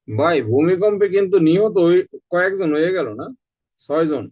ভাই ভূমিকম্পে কিন্তু নিহত কয়েকজন হয়ে গেল না? 6 জন।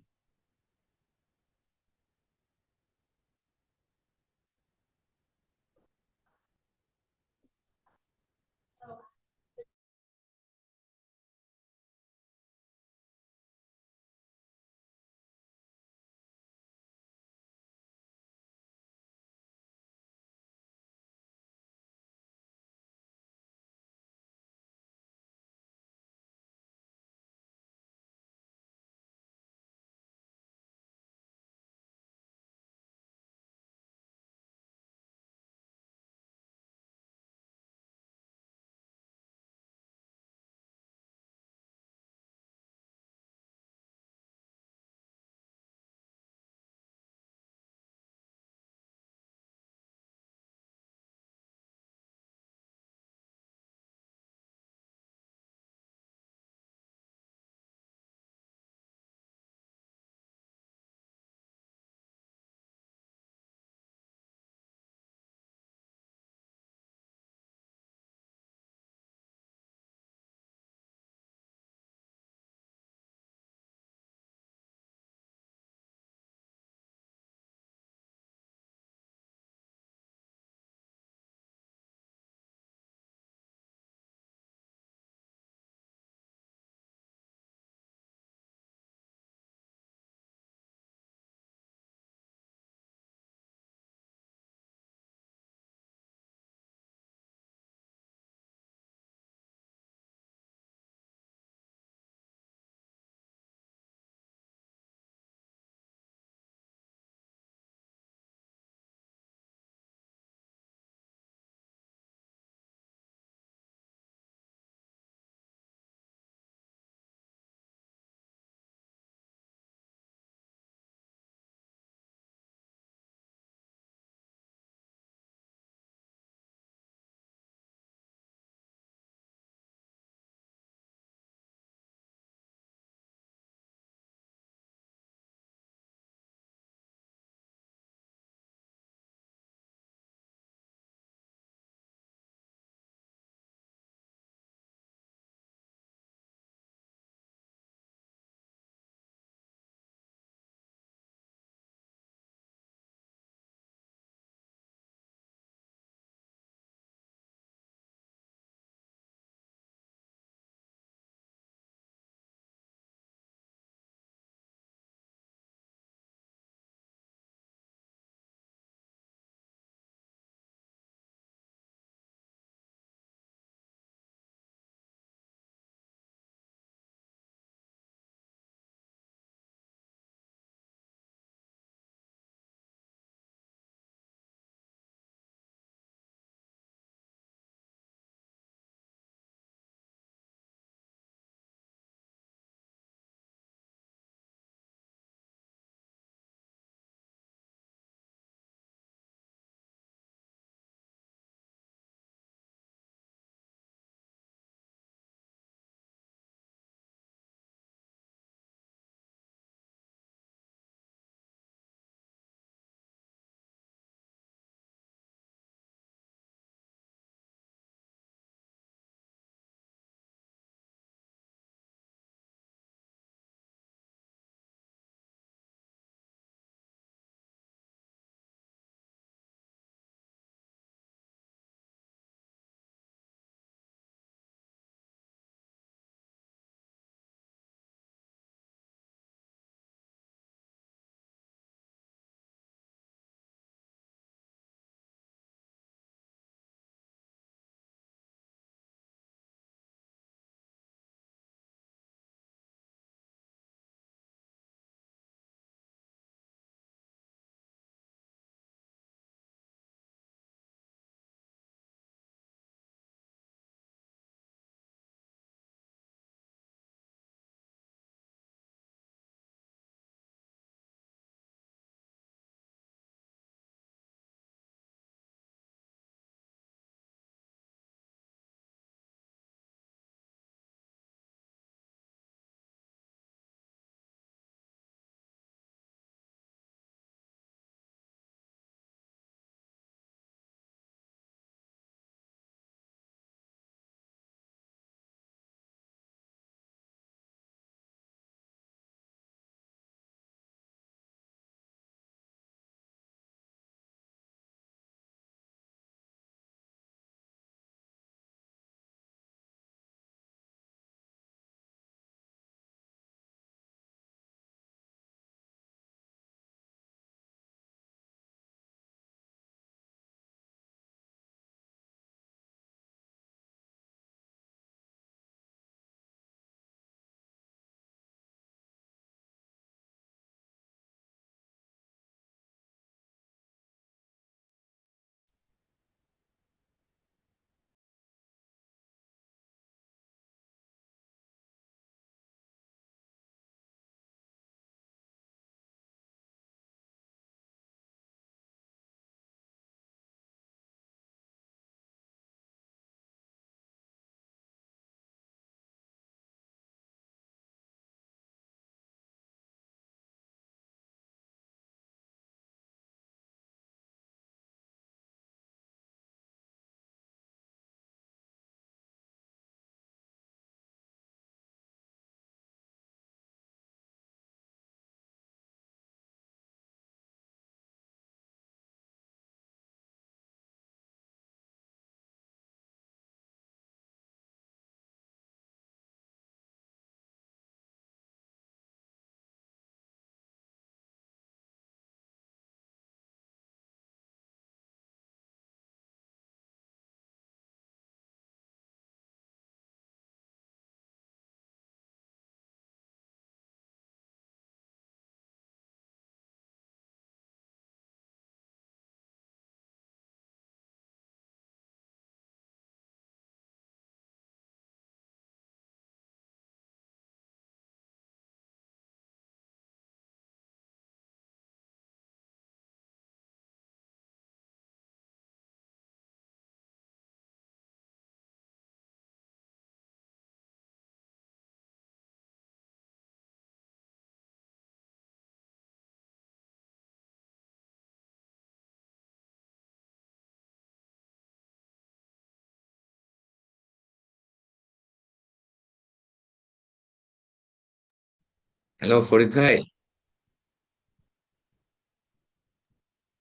হ্যালো ফরিদ ভাই।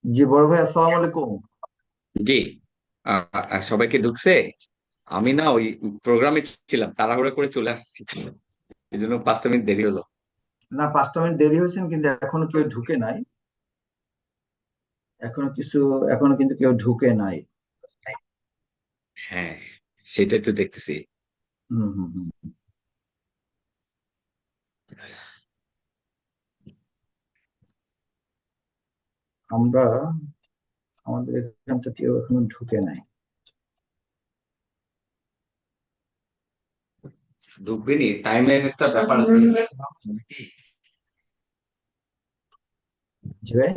জি বড় ভাই, আসসালামু আলাইকুম। জি। সবাইকে ঢুকছে। আমি না ওই প্রোগ্রামে ছিলাম, তাড়াহুড়ো করে চলে আসছি, এই জন্য 5টা মিনিট দেরি হলো। না, 5টা মিনিট দেরি হয়েছেন, কিন্তু এখনো কেউ ঢুকে নাই। এখনো কিছু এখনো কিন্তু কেউ ঢুকে নাই। হ্যাঁ, সেটাই তো দেখতেছি। হুম হুম হুম। আমরা আমাদের এখান থেকে কেউ এখনো ঢুকে নাই। ঢুকবেনি, টাইমের একটা ব্যাপার আছে নাকি? জি ভাই।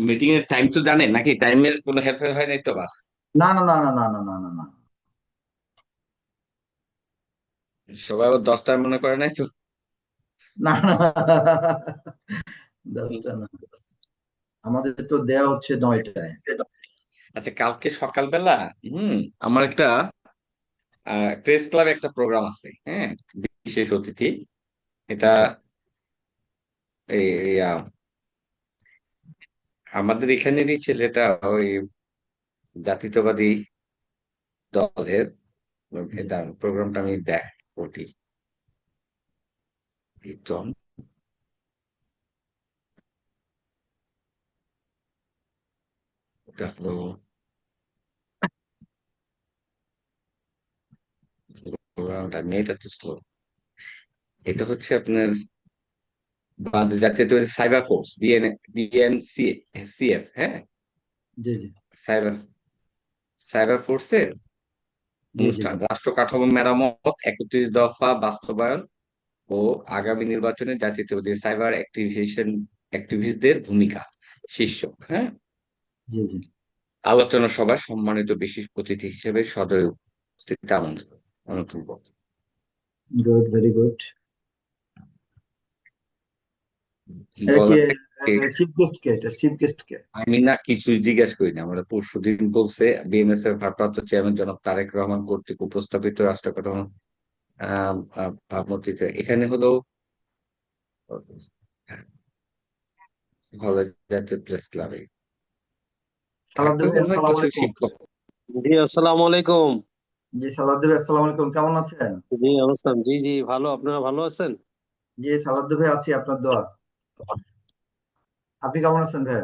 মিটিং এর টাইম তো জানেন নাকি? টাইমের কোনো হেরফের হয় নাই তো আবার? না না না না না না না না না। সবাই আবার 10টায় মনে করে নাই তো? না না। হুম। 10টা না, আমাদের তো দেয়া হচ্ছে 9টায়। আচ্ছা, কালকে সকালবেলা আমার একটা প্রেস ক্লাবে একটা প্রোগ্রাম আছে, হ্যাঁ, বিশেষ অতিথি। এটা আচ্ছা আচ্ছা। এই আমাদের এখানেরই ছেলেটা, ওই জাতীয়তাবাদী দলের। জি এটা প্রোগ্রামটা আমি দেখ ওটি তো এটা হলো প্রোগ্রামটা, নেট এত স্লো। এটা হচ্ছে আপনার বাংলাদেশ জাতীয়তাবাদী সাইবার ফোর্স, বিএনসি সিএফ, হ্যাঁ, জি জি সাইবার সাইবার ফোর্সের জি জি অনুষ্ঠান, জি রাষ্ট্র কাঠামো মেরামত, 31 দফা বাস্তবায়ন ও আগামী নির্বাচনে জাতীয়তাবাদী সাইবার অ্যাক্টিভিস্টদের ভূমিকা শীর্ষক, হ্যাঁ। জি জি। আলোচনা সভায় সম্মানিত বিশেষ অতিথি হিসেবে সদয় উপস্থিত আমন্ত্রণ। Good, very good. এটা কি বলা চিফ গেস্ট কে? এটা চিফ গেস্ট কে? আমি না কিছু জিজ্ঞেস করিনি। আমরা পরশুদিন বলছে বিএনএস এর ভারপ্রাপ্ত চেয়ারম্যান জনাব তারেক রহমান কর্তৃক উপস্থাপিত রাষ্ট্র কাঠামো ভাবমূর্তিতে এখানে হলো হল জাতীয় প্রেস ক্লাবে সালাদ্দি থাকবে ভাই, মনে হয় আসসালামু কিছু আলাইকুম। শিক্ষক। জি আসসালামু আলাইকুম। জি সালাদ্দি ভাই, আসসালামু আলাইকুম, কেমন আছেন? জি অবস্থান, জি জি ভালো, আপনারা ভালো আছেন? জি সালাদ্দি ভাই, আছি আপনার দোয়া। আপনি কেমন আছেন ভাই?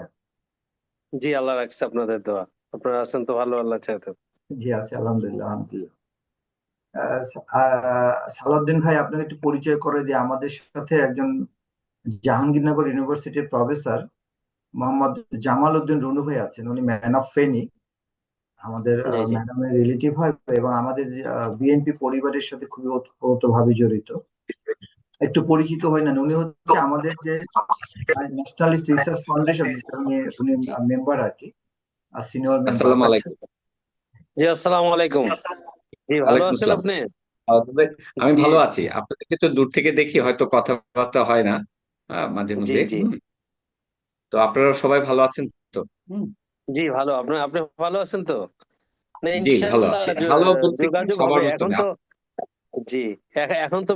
জি আল্লাহ রাখছে আপনাদের দোয়া। আপনারা আছেন তো ভালো, আল্লাহ চাইতে। জি আছি, আলহামদুলিল্লাহ আলহামদুলিল্লাহ। সালাউদ্দিন ভাই, আপনাকে একটু পরিচয় করে দিই। আমাদের সাথে একজন জাহাঙ্গীরনগর ইউনিভার্সিটির প্রফেসর মোহাম্মদ জামাল উদ্দিন রুনু ভাই আছেন। উনি ম্যান অফ ফেনী, আমাদের জি জি ম্যাডামের রিলেটিভ হয়, এবং আমাদের বিএনপি পরিবারের সাথে খুবই ওতপ্রোতভাবে জড়িত। একটু পরিচিত হয়ে নেন, উনি হচ্ছে আমাদের যে ন্যাশনালিস্ট রিসার্চ ফাউন্ডেশন, উনি উনি মেম্বার আর কি, সিনিয়র মেম্বার। আসসালামু আচ্ছা। আলাইকুম। জি আসসালামু আলাইকুম। জি ভালো ওয়ালাইকুম আছেন আসসালাম। আপনি? তবে আমি জি ভালো আছি, আপনাদেরকে তো দূর থেকে দেখি, হয়তো কথাবার্তা হয় না মাঝে জি মধ্যে। জি তো আপনারা সবাই ভালো আছেন তো? হুম। জি ভালো, আপনি আপনি ভালো আছেন তো? না জি ভালো ইনশাআল্লাহ আছি, ভালো বলতে কি যোগাযোগ সবার হবে এখন মতন। তো। জি এখন তো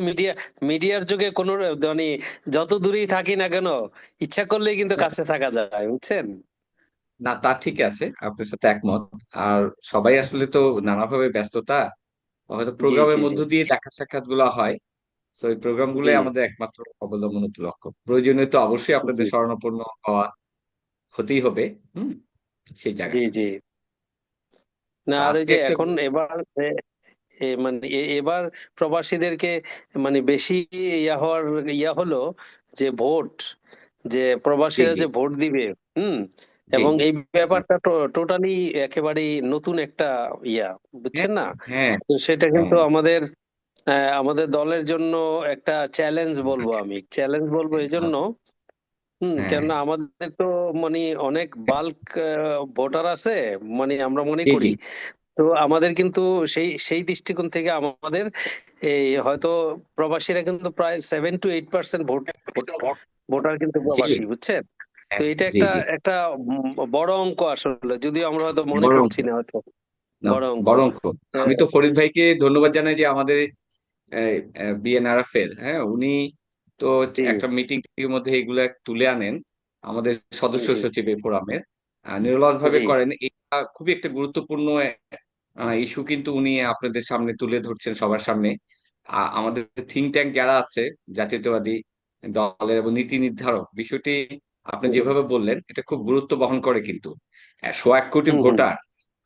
মিডিয়ার যুগে কোনো মানে যত দূরেই থাকি না কেন, ইচ্ছা করলেই কিন্তু কাছে থাকা যায়, বুঝছেন? না, তা ঠিক আছে, আপনার সাথে একমত। আর সবাই আসলে তো নানাভাবে ব্যস্ততা, হয়তো জি প্রোগ্রামের জি জি মধ্য দিয়ে দেখা সাক্ষাৎ গুলা হয়। তো এই প্রোগ্রাম জি গুলোই আমাদের একমাত্র অবলম্বন লক্ষ্য। প্রয়োজনীয় তো অবশ্যই জি আপনাদের শরণাপন্ন হওয়া হতেই হবে। হুম। সেই জি জায়গাটা। জি। না তো আর এই আজকে যে একটা এখন এবার মানে এবার প্রবাসীদেরকে মানে বেশি হওয়ার হলো যে ভোট, যে জি প্রবাসীরা জি যে ভোট দিবে। হুম। জি। এবং এই ব্যাপারটা টোটালি একেবারেই নতুন একটা ইয়া, হ্যাঁ বুঝছেন না? হ্যাঁ তো সেটা কিন্তু হ্যাঁ আমাদের দলের জন্য একটা চ্যালেঞ্জ বলবো, আমি চ্যালেঞ্জ বলবো এই জন্য। হ্যাঁ। কেননা আমাদের তো মানে অনেক বাল্ক ভোটার আছে, মানে আমরা মনে জি জি করি। তো আমাদের কিন্তু সেই সেই দৃষ্টিকোণ থেকে আমাদের এই হয়তো প্রবাসীরা কিন্তু প্রায় 7 to 8% ভোটার কিন্তু জি। প্রবাসী, বুঝছেন? তো হ্যাঁ, এটা জি একটা জি। একটা বড় অঙ্ক আসলে, যদিও আমরা হয়তো মনে বড় অঙ্ক। করছি না হয়তো। না, বড় অঙ্ক। বড় অঙ্ক। আহ, আমি তো ফরিদ ভাইকে ধন্যবাদ জানাই যে আমাদের বিএনআরএফ এর, হ্যাঁ, উনি তো জি একটা মিটিং এর মধ্যে এগুলা তুলে আনেন আমাদের সদস্য জি সচিব এই ফোরামের, নিরলস ভাবে জি করেন। এটা খুবই একটা গুরুত্বপূর্ণ ইস্যু, কিন্তু উনি আপনাদের সামনে তুলে ধরছেন সবার সামনে। আমাদের থিঙ্ক ট্যাঙ্ক যারা আছে জাতীয়তাবাদী দলের এবং নীতি নির্ধারক, বিষয়টি আপনি যেভাবে বললেন এটা খুব গুরুত্ব বহন করে। কিন্তু 1.25 কোটি হুম হুম ভোটার,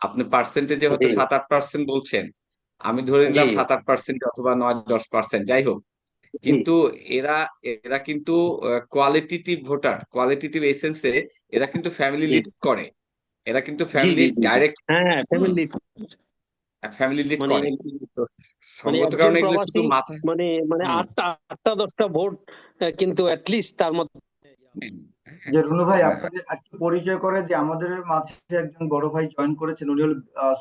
আপনি পার্সেন্টেজে হয়তো জি 7-8% বলছেন, আমি ধরে জি নিলাম 7-8% অথবা 9-10%, যাই হোক। জি কিন্তু এরা এরা কিন্তু কোয়ালিটিটিভ ভোটার, কোয়ালিটিটিভ এসেন্সে এরা কিন্তু ফ্যামিলি জি লিড করে, এরা কিন্তু জি ফ্যামিলি জি জি জি। ডাইরেক্ট হ্যাঁ হ্যাঁ ফ্যামিলি ফ্যামিলি লিড মানে করে। তো মানে সঙ্গত একজন কারণে এগুলো শুধু প্রবাসী মাথায়। মানে মানে হুম আটটা 10টা ভোট কিন্তু অ্যাটলিস্ট তার মধ্যে হুম, যে রুনু ভাই হ্যাঁ, আপনাকে একটু পরিচয় করে যে আমাদের মাঝে একজন বড় ভাই জয়েন করেছেন, উনি হল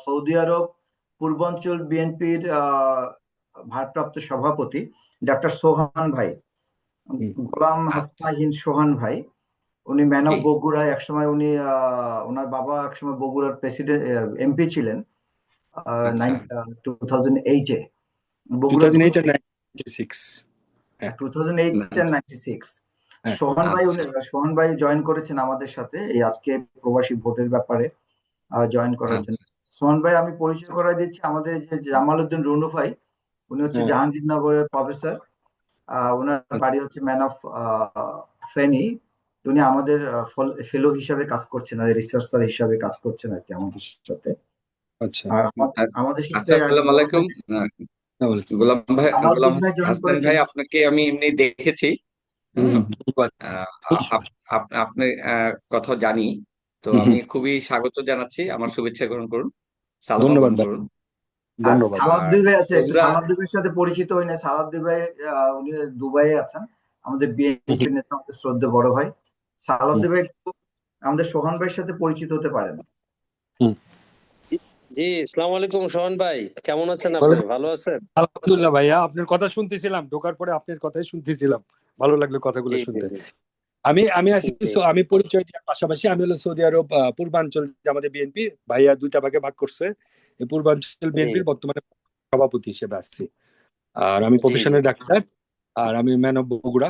সৌদি আরব পূর্বাঞ্চল বিএনপির ভারপ্রাপ্ত সভাপতি ডক্টর সোহান ভাই, হুম, গোলাম আচ্ছা, হাসনাহিন সোহান ভাই। উনি ম্যান জি, অফ বগুড়া, একসময় উনি ওনার বাবা একসময় বগুড়ার প্রেসিডেন্ট এমপি ছিলেন আচ্ছা, 2008-এ বগুড়া 2008 আর 96। হ্যাঁ 2008 and 96। হ্যাঁ আচ্ছা, সোহান ভাই জয়েন করেছেন আমাদের সাথে এই আজকে প্রবাসী ভোটের ব্যাপারে জয়েন করার জন্য। আচ্ছা, সোহান ভাই আমি পরিচয় করাই দিচ্ছি, আমাদের যে জামাল উদ্দিন রুনু ভাই, উনি হচ্ছে হ্যাঁ জাহাঙ্গীরনগরের প্রফেসর। ওনার আচ্ছা, বাড়ি হচ্ছে ম্যান অফ ফেনী। উনি আমাদের ফেলো হিসাবে কাজ করছেন, রিসার্চার হিসাবে কাজ করছেন আর কি আমাদের সাথে। আচ্ছা। আর আর আমাদের সাথে এক আসসালামু বড় ভাই আলাইকুম। হ্যাঁ, গোলাম ভাই, গোলাম সালাউদ্দিন ভাই জয়েন হাসান করেছেন। ভাই, আপনাকে আমি এমনি দেখেছি। হুম হুম হুম, ধন্যবাদ। আপনি কথা জানি। তো হুম, আমি হুম, খুবই স্বাগত জানাচ্ছি, আমার শুভেচ্ছা গ্রহণ করুন, সালামও ধন্যবাদ গ্রহণ ভাই, করুন। আর ধন্যবাদ। আর সালাউদ্দিন ভাই আছে, একটু বগুড়া, সালাউদ্দিন ভাইয়ের সাথে পরিচিত হই না। সালাউদ্দিন ভাই উনি দুবাইয়ে আছেন, আমাদের হুম বিএনপি নেতা, আমাদের শ্রদ্ধেয় বড় ভাই। হুম সালাউদ্দিন ভাই একটু আমাদের সোহান ভাইয়ের সাথে পরিচিত হতে পারেন। হুম। জি জি আসসালামু আলাইকুম সোহান ভাই, কেমন আছেন? আপনি ওয়ালাইকুম- ভালো আছেন? আলহামদুলিল্লাহ ভাইয়া, আপনার কথা শুনতেছিলাম, ঢোকার পরে আপনার কথাই শুনতেছিলাম, ভালো লাগলো কথাগুলো জি জি শুনতে। আমি আমি আছি জি আমি পরিচয় দেওয়ার পাশাপাশি আমি হলো সৌদি আরব পূর্বাঞ্চল যে আমাদের বিএনপি ভাইয়া দুইটা ভাগে ভাগ করছে, এই পূর্বাঞ্চল জি বিএনপির বর্তমানে সভাপতি হিসেবে আসছি। আর আমি জি জি প্রফেশনাল ডাক্তার, আর আমি ম্যান অফ বগুড়া।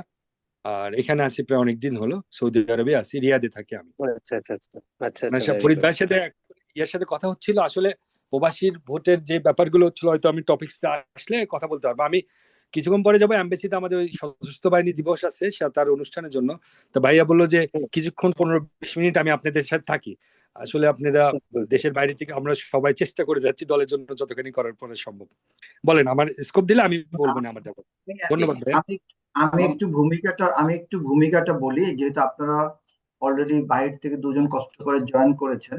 আর এখানে আছি প্রায় অনেকদিন হলো, সৌদি আরবে আছি, রিয়াদে থাকি আমি। আচ্ছা আচ্ছা আচ্ছা আচ্ছা মানে আচ্ছা সব ভেরি ফরিদ গুড। ভাইয়ের সাথে ইয়ার সাথে কথা হচ্ছিল আসলে, প্রবাসীর ভোটের যে ব্যাপারগুলো হচ্ছিল, হয়তো আমি টপিকসটা আসলে কথা বলতে পারবো। আমি কিছুক্ষণ পরে যাবো এমবেসিতে, আমাদের ওই সশস্ত্র বাহিনী দিবস আছে তার অনুষ্ঠানের জন্য। তো ভাইয়া বললো যে কিছুক্ষণ 15-20 মিনিট আমি আপনাদের সাথে থাকি। আসলে আপনারা দেশের বাইরে থেকে আমরা সবাই চেষ্টা করে যাচ্ছি দলের জন্য যতখানি করার পরে সম্ভব। বলেন, আমার স্কোপ দিলে আমি বলবো না আমার যাবো। ধন্যবাদ ভাইয়া। আমি আমি একটু ভূমিকাটা বলি, যেহেতু আপনারা অলরেডি বাইরে থেকে দুজন কষ্ট করে জয়েন করেছেন।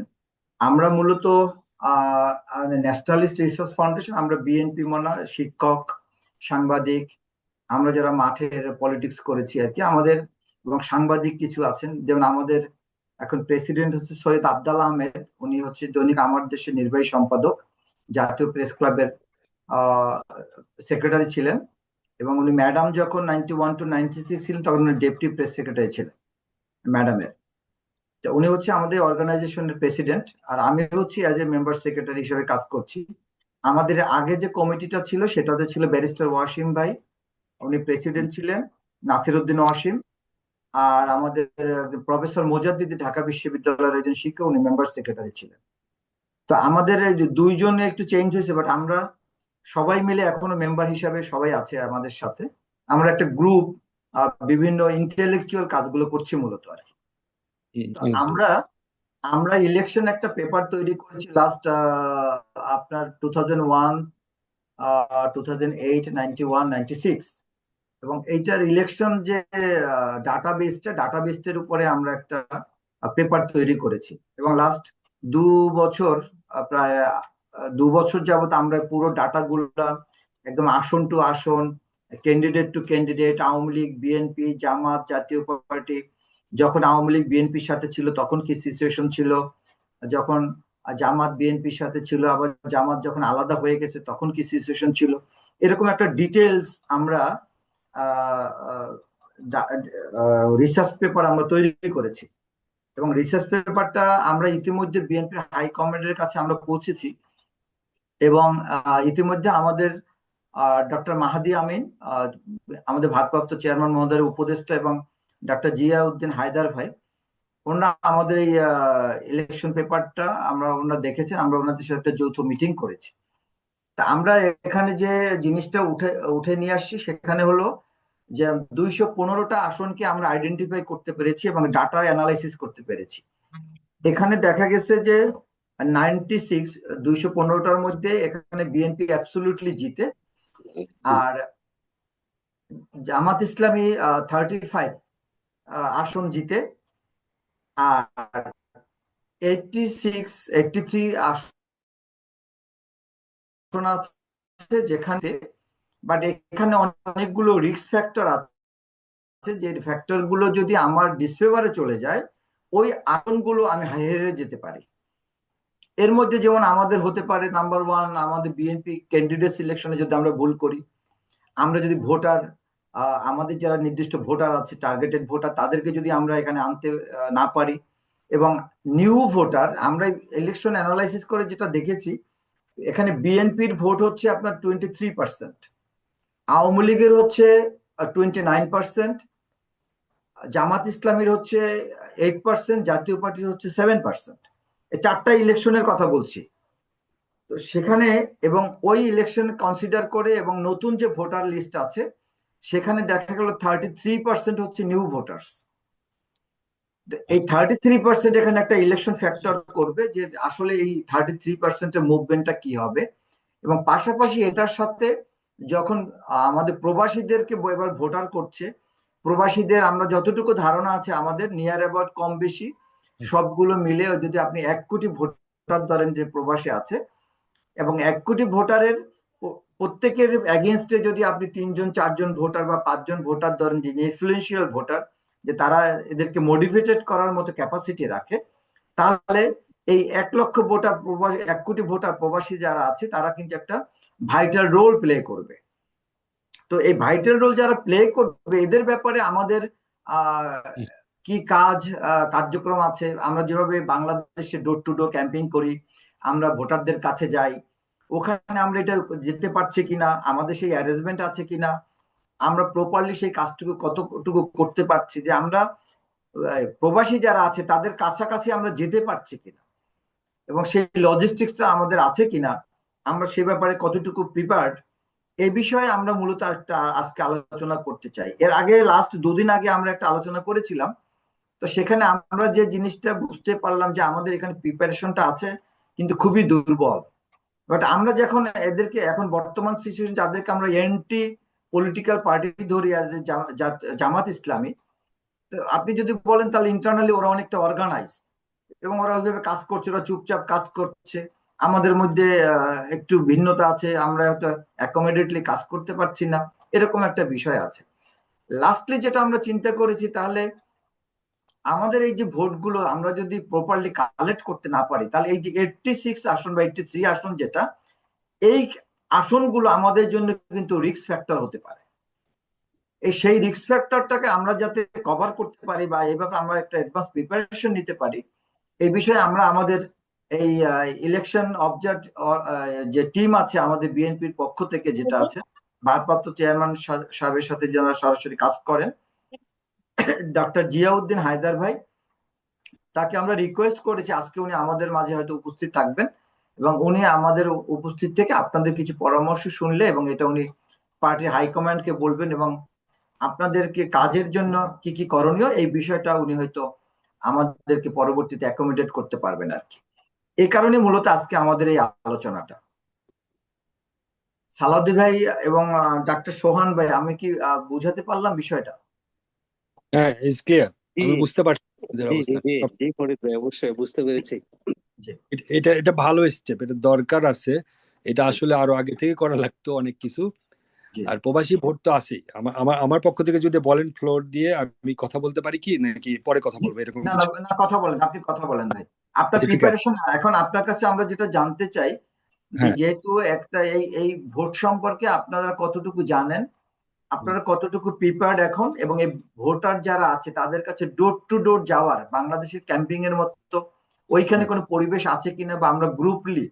আমরা মূলত ন্যাশনালিস্ট রিসার্চ ফাউন্ডেশন, আমরা বিএনপি মানে শিক্ষক, সাংবাদিক, আমরা যারা মাঠের পলিটিক্স করেছি আর কি আমাদের, এবং সাংবাদিক কিছু আছেন, যেমন আমাদের এখন প্রেসিডেন্ট হচ্ছে সৈয়দ আবদাল আহমেদ, উনি হচ্ছে দৈনিক আমার দেশের নির্বাহী সম্পাদক, জাতীয় প্রেস ক্লাবের সেক্রেটারি ছিলেন। এবং উনি ম্যাডাম যখন 91-96 ছিলেন তখন উনি ডেপুটি প্রেস সেক্রেটারি ছিলেন ম্যাডামের। তো উনি হচ্ছে আমাদের অর্গানাইজেশনের প্রেসিডেন্ট, আর আমি হচ্ছি অ্যাজ এ মেম্বার সেক্রেটারি হিসেবে কাজ করছি। আমাদের আগে যে কমিটিটা ছিল সেটাতে ছিল ব্যারিস্টার ওয়াসিম ভাই, উনি প্রেসিডেন্ট ছিলেন, নাসির উদ্দিন ওয়াসিম। আর আমাদের প্রফেসর মোজাদ্দিদি ঢাকা বিশ্ববিদ্যালয়ের একজন শিক্ষক, উনি মেম্বার সেক্রেটারি ছিলেন। তো আমাদের এই যে দুইজনে একটু চেঞ্জ হয়েছে, বাট আমরা সবাই মিলে এখনো মেম্বার হিসাবে সবাই আছে আমাদের সাথে। আমরা একটা গ্রুপ বিভিন্ন ইন্টেলেকচুয়াল কাজগুলো করছি মূলত আর কি। তো আমরা আমরা ইলেকশন একটা পেপার তৈরি করেছি লাস্ট আপনার 2001, 2008, 91, 96। এবং এইটার ইলেকশন যে ডাটাবেসটার উপরে আমরা একটা পেপার তৈরি করেছি। এবং লাস্ট 2 বছর, প্রায় 2 বছর যাবত আমরা পুরো ডাটাগুলা একদম আসন টু আসন, candidate to candidate, Awami League, BNP, Jamaat, Jatiya party, যখন আওয়ামী লীগ বিএনপির সাথে ছিল তখন কি সিচুয়েশন ছিল, যখন জামাত বিএনপির সাথে ছিল, আবার জামাত যখন আলাদা হয়ে গেছে তখন কি সিচুয়েশন ছিল, এরকম একটা ডিটেলস আমরা রিসার্চ পেপার আমরা তৈরি করেছি। এবং রিসার্চ পেপারটা আমরা ইতিমধ্যে বিএনপি হাই কমান্ডের কাছে আমরা পৌঁছেছি। এবং ইতিমধ্যে আমাদের ডক্টর মাহাদি আমিন, আমাদের ভারপ্রাপ্ত চেয়ারম্যান মহোদয়ের উপদেষ্টা, এবং ডক্টর জিয়াউদ্দিন হায়দার ভাই, ওনারা আমাদের এই ইলেকশন পেপারটা ওনারা দেখেছেন। আমরা ওনাদের সাথে একটা যৌথ মিটিং করেছি। তা আমরা এখানে যে জিনিসটা উঠে নিয়ে আসছি সেখানে হলো যে 215টা আসনকে আমরা আইডেন্টিফাই করতে পেরেছি এবং ডাটা অ্যানালাইসিস করতে পেরেছি। এখানে দেখা গেছে যে 215টার মধ্যে এখানে বিএনপি অ্যাবসলিউটলি জিতে, আর জামাত ইসলামী 35 আসন জিতে, আর 83 আসন আছে যেখানে, বাট এখানে অনেকগুলো রিস্ক ফ্যাক্টর আছে, যে ফ্যাক্টর গুলো যদি আমার ডিসফেভারে চলে যায় ওই আসনগুলো আমি হেরে যেতে পারি। এর মধ্যে যেমন আমাদের হতে পারে নাম্বার 1, আমাদের বিএনপি ক্যান্ডিডেট সিলেকশনে যদি আমরা ভুল করি, আমরা যদি ভোটার, আমাদের যারা নির্দিষ্ট ভোটার আছে, টার্গেটেড ভোটার, তাদেরকে যদি আমরা এখানে আনতে না পারি, এবং নিউ ভোটার, আমরা ইলেকশন অ্যানালাইসিস করে যেটা দেখেছি, এখানে বিএনপির ভোট হচ্ছে আপনার 23%, আওয়ামী লীগের হচ্ছে 29%, জামাত ইসলামীর হচ্ছে 8%, জাতীয় পার্টির হচ্ছে 7%। এই 4টা ইলেকশনের কথা বলছি। তো সেখানে, এবং ওই ইলেকশন কনসিডার করে এবং নতুন যে ভোটার লিস্ট আছে সেখানে দেখা গেল 33% হচ্ছে নিউ ভোটার্স। এই 33% এখানে একটা ইলেকশন ফ্যাক্টর করবে যে আসলে এই 33%-এর মুভমেন্টটা কি হবে। এবং পাশাপাশি এটার সাথে যখন আমাদের প্রবাসীদেরকে এবার ভোটার করছে, প্রবাসীদের আমরা যতটুকু ধারণা আছে আমাদের নিয়ার অ্যাবাউট কম বেশি সবগুলো মিলে যদি আপনি 1 কোটি ভোটার ধরেন যে প্রবাসী আছে, এবং 1 কোটি ভোটারের প্রত্যেকের এগেনস্টে যদি আপনি 3 জন 4 জন ভোটার বা 5 জন ভোটার ধরেন, যে ইনফ্লুয়েন্সিয়াল ভোটার, যে তারা এদেরকে মোটিভেটেড করার মতো ক্যাপাসিটি রাখে, তাহলে এই 1 লক্ষ ভোটার প্রবাসী, 1 কোটি ভোটার প্রবাসী যারা আছে তারা কিন্তু একটা ভাইটাল রোল প্লে করবে। তো এই ভাইটাল রোল যারা প্লে করবে এদের ব্যাপারে আমাদের কি কার্যক্রম আছে। আমরা যেভাবে বাংলাদেশে ডোর টু ডোর ক্যাম্পেইন করি, আমরা ভোটারদের কাছে যাই, ওখানে আমরা এটা যেতে পারছি কিনা, আমাদের সেই অ্যারেঞ্জমেন্ট আছে কিনা, আমরা প্রপারলি সেই কাজটুকু কতটুকু করতে পারছি, যে আমরা প্রবাসী যারা আছে তাদের কাছাকাছি আমরা যেতে পারছি কিনা, এবং সেই লজিস্টিক্সটা আমাদের আছে কিনা, আমরা সে ব্যাপারে কতটুকু প্রিপেয়ার্ড, এই বিষয়ে আমরা মূলত একটা আজকে আলোচনা করতে চাই। এর আগে লাস্ট 2 দিন আগে আমরা একটা আলোচনা করেছিলাম। তো সেখানে আমরা যে জিনিসটা বুঝতে পারলাম যে আমাদের এখানে প্রিপারেশনটা আছে কিন্তু খুবই দুর্বল। বাট আমরা যখন এদেরকে এখন বর্তমান সিচুয়েশন যাদেরকে আমরা এন্টি পলিটিক্যাল পার্টি ধরি, জামাত ইসলামী, তো আপনি যদি বলেন তাহলে ইন্টারনালি ওরা অনেকটা অর্গানাইজ এবং ওরা ওইভাবে কাজ করছে, ওরা চুপচাপ কাজ করছে। আমাদের মধ্যে একটু ভিন্নতা আছে, আমরা হয়তো অ্যাকোমোডেটলি কাজ করতে পারছি না, এরকম একটা বিষয় আছে। লাস্টলি যেটা আমরা চিন্তা করেছি, তাহলে আমাদের এই যে ভোটগুলো আমরা যদি প্রপারলি কালেক্ট করতে না পারি, তাহলে এই যে 86 আসন বা 83 আসন যেটা, এই আসনগুলো আমাদের জন্য কিন্তু রিস্ক ফ্যাক্টর হতে পারে। সেই রিস্ক ফ্যাক্টরটাকে আমরা যাতে কভার করতে পারি বা এইভাবে আমরা একটা অ্যাডভান্স প্রিপারেশন নিতে পারি, এই বিষয়ে আমরা আমাদের এই ইলেকশন অবজার্ভ যে টিম আছে আমাদের বিএনপির পক্ষ থেকে, যেটা আছে ভারপ্রাপ্ত চেয়ারম্যান সাহেবের সাথে যারা সরাসরি কাজ করেন, ডক্টর জিয়াউদ্দিন হায়দার ভাই, তাকে আমরা রিকোয়েস্ট করেছি আজকে উনি আমাদের মাঝে হয়তো উপস্থিত থাকবেন, এবং উনি আমাদের উপস্থিত থেকে আপনাদের কিছু পরামর্শ শুনলে, এবং এটা উনি পার্টির হাইকমান্ডকে বলবেন, এবং আপনাদেরকে কাজের জন্য কি কি করণীয় এই বিষয়টা উনি হয়তো আমাদেরকে পরবর্তীতে অ্যাকোমোডেট করতে পারবেন আর কি। এই কারণে মূলত আজকে আমাদের এই আলোচনাটা। সালাউদ্দিন ভাই এবং ডাক্তার সোহান ভাই, আমি কি বুঝাতে পারলাম বিষয়টা? হ্যাঁ, ইজ ক্লিয়ার। আমি জি বুঝতে পারছি জি জি অবস্থা। জি জি ফরিদ ভাই, অবশ্যই বুঝতে পেরেছি। এটা ভালো স্টেপ, এটা দরকার আছে। এটা আসলে আরো আগে থেকে করা লাগতো অনেক কিছু। আর প্রবাসী ভোট তো আছেই। আমার পক্ষ থেকে যদি বলেন ফ্লোর দিয়ে, আমি কথা বলতে পারি কি নাকি পরে কথা বলবো এরকম না কিছু? না, কথা বলেন, আপনি কথা বলেন ভাই। আপনার আচ্ছা, ঠিক আছে। প্রিপারেশন এখন আপনার কাছে আমরা যেটা জানতে চাই, হ্যাঁ, যেহেতু একটা এই ভোট সম্পর্কে আপনারা কতটুকু জানেন, আপনারা কতটুকু প্রিপেয়ার্ড এখন, এবং এই ভোটার যারা আছে তাদের কাছে ডোর টু ডোর যাওয়ার বাংলাদেশের ক্যাম্পিং এর মতো ওইখানে কোনো পরিবেশ আছে কিনা, বা আমরা গ্রুপলি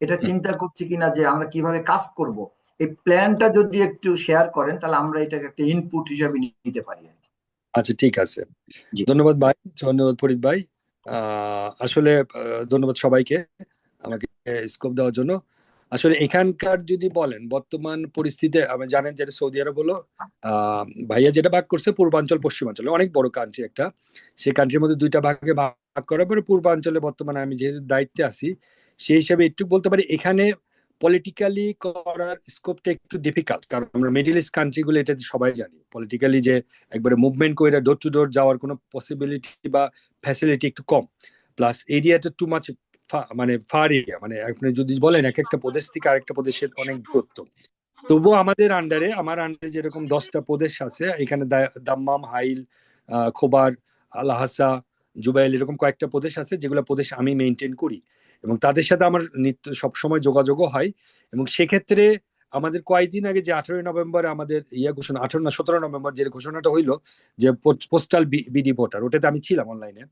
এটা চিন্তা করছি কিনা যে আমরা কিভাবে কাজ করব, এই প্ল্যানটা যদি একটু শেয়ার করেন তাহলে আমরা এটাকে একটা ইনপুট হিসাবে নিতে পারি আর কি। আচ্ছা, ঠিক আছে। জি। ধন্যবাদ ভাই, ধন্যবাদ ফরিদ ভাই। আসলে ধন্যবাদ সবাইকে আমাকে স্কোপ দেওয়ার জন্য। আসলে এখানকার যদি বলেন বর্তমান পরিস্থিতিতে, আমি জানেন যেটা সৌদি আরব হলো, ভাইয়া যেটা ভাগ করছে পূর্বাঞ্চল পশ্চিমাঞ্চল, অনেক বড় কান্ট্রি একটা। সেই কান্ট্রির মধ্যে দুইটা ভাগে ভাগ করার পরে পূর্বাঞ্চলে বর্তমানে আমি যেহেতু দায়িত্বে আছি, সেই হিসাবে একটু বলতে পারি এখানে পলিটিক্যালি করার স্কোপটা একটু ডিফিকাল্ট, কারণ আমরা মিডল ইস্ট কান্ট্রি গুলো এটা সবাই জানি পলিটিক্যালি যে একবারে মুভমেন্ট করে ডোর টু ডোর যাওয়ার কোনো পসিবিলিটি বা ফ্যাসিলিটি একটু কম, প্লাস এরিয়াটা টু মাচ, মানে ফার এরিয়া, মানে আপনি যদি বলেন এক একটা প্রদেশ থেকে আরেকটা প্রদেশের অনেক দূরত্ব। তবুও আমাদের আন্ডারে, আমার আন্ডারে যেরকম 10টা প্রদেশ আছে এখানে, দাম্মাম, হাইল, খোবার, আলহাসা, জুবাইল, এরকম কয়েকটা প্রদেশ আছে যেগুলো প্রদেশ আমি মেনটেন করি এবং তাদের সাথে আমার নিত্য সবসময় যোগাযোগও হয়। এবং সেক্ষেত্রে আমাদের কয়েকদিন আগে যে 18 নভেম্বর আমাদের ঘোষণা, 18 না 17 নভেম্বর যে ঘোষণাটা হইলো যে পোস্টাল বিডি ভোটার, ওটাতে আমি ছিলাম অনলাইনে।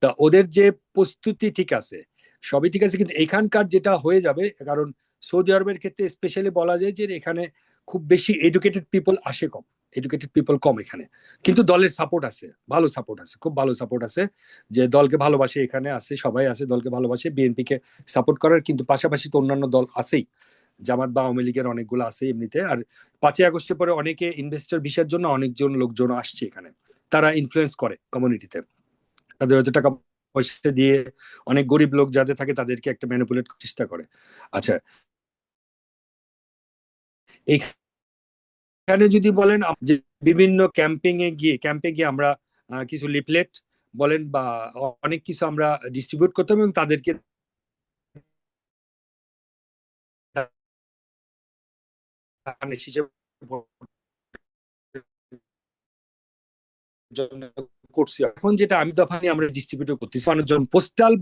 তা ওদের যে প্রস্তুতি ঠিক আছে, সবই ঠিক আছে, কিন্তু এখানকার যেটা হয়ে যাবে, কারণ সৌদি আরবের ক্ষেত্রে স্পেশালি বলা যায় যে এখানে খুব বেশি এডুকেটেড পিপল আসে কম, এডুকেটেড পিপল কম এখানে, কিন্তু দলের সাপোর্ট আছে, ভালো সাপোর্ট আছে, খুব ভালো সাপোর্ট আছে, যে দলকে ভালোবাসে, এখানে আছে সবাই আছে দলকে ভালোবাসে, বিএনপি কে সাপোর্ট করার, কিন্তু পাশাপাশি তো অন্যান্য দল আছেই, জামাত বা আওয়ামী লীগের অনেকগুলো আছে এমনিতে। আর 5ই আগস্টের পরে অনেকে ইনভেস্টর ভিসার জন্য অনেকজন লোকজন আসছে এখানে, তারা ইনফ্লুয়েন্স করে কমিউনিটিতে, তাদের হয়তো টাকা পয়সা দিয়ে অনেক গরিব লোক যাদের থাকে তাদেরকে একটা ম্যানিপুলেট করার চেষ্টা করে। আচ্ছা, এখানে যদি বলেন যে বিভিন্ন ক্যাম্পে গিয়ে আমরা কিছু লিফলেট বলেন বা অনেক কিছু আমরা ডিস্ট্রিবিউট করতাম এবং তাদেরকে করছি। এখন যেটা আমি দফানি আমরা ডিস্ট্রিবিউট করতেছি মানুষজন, পোস্টাল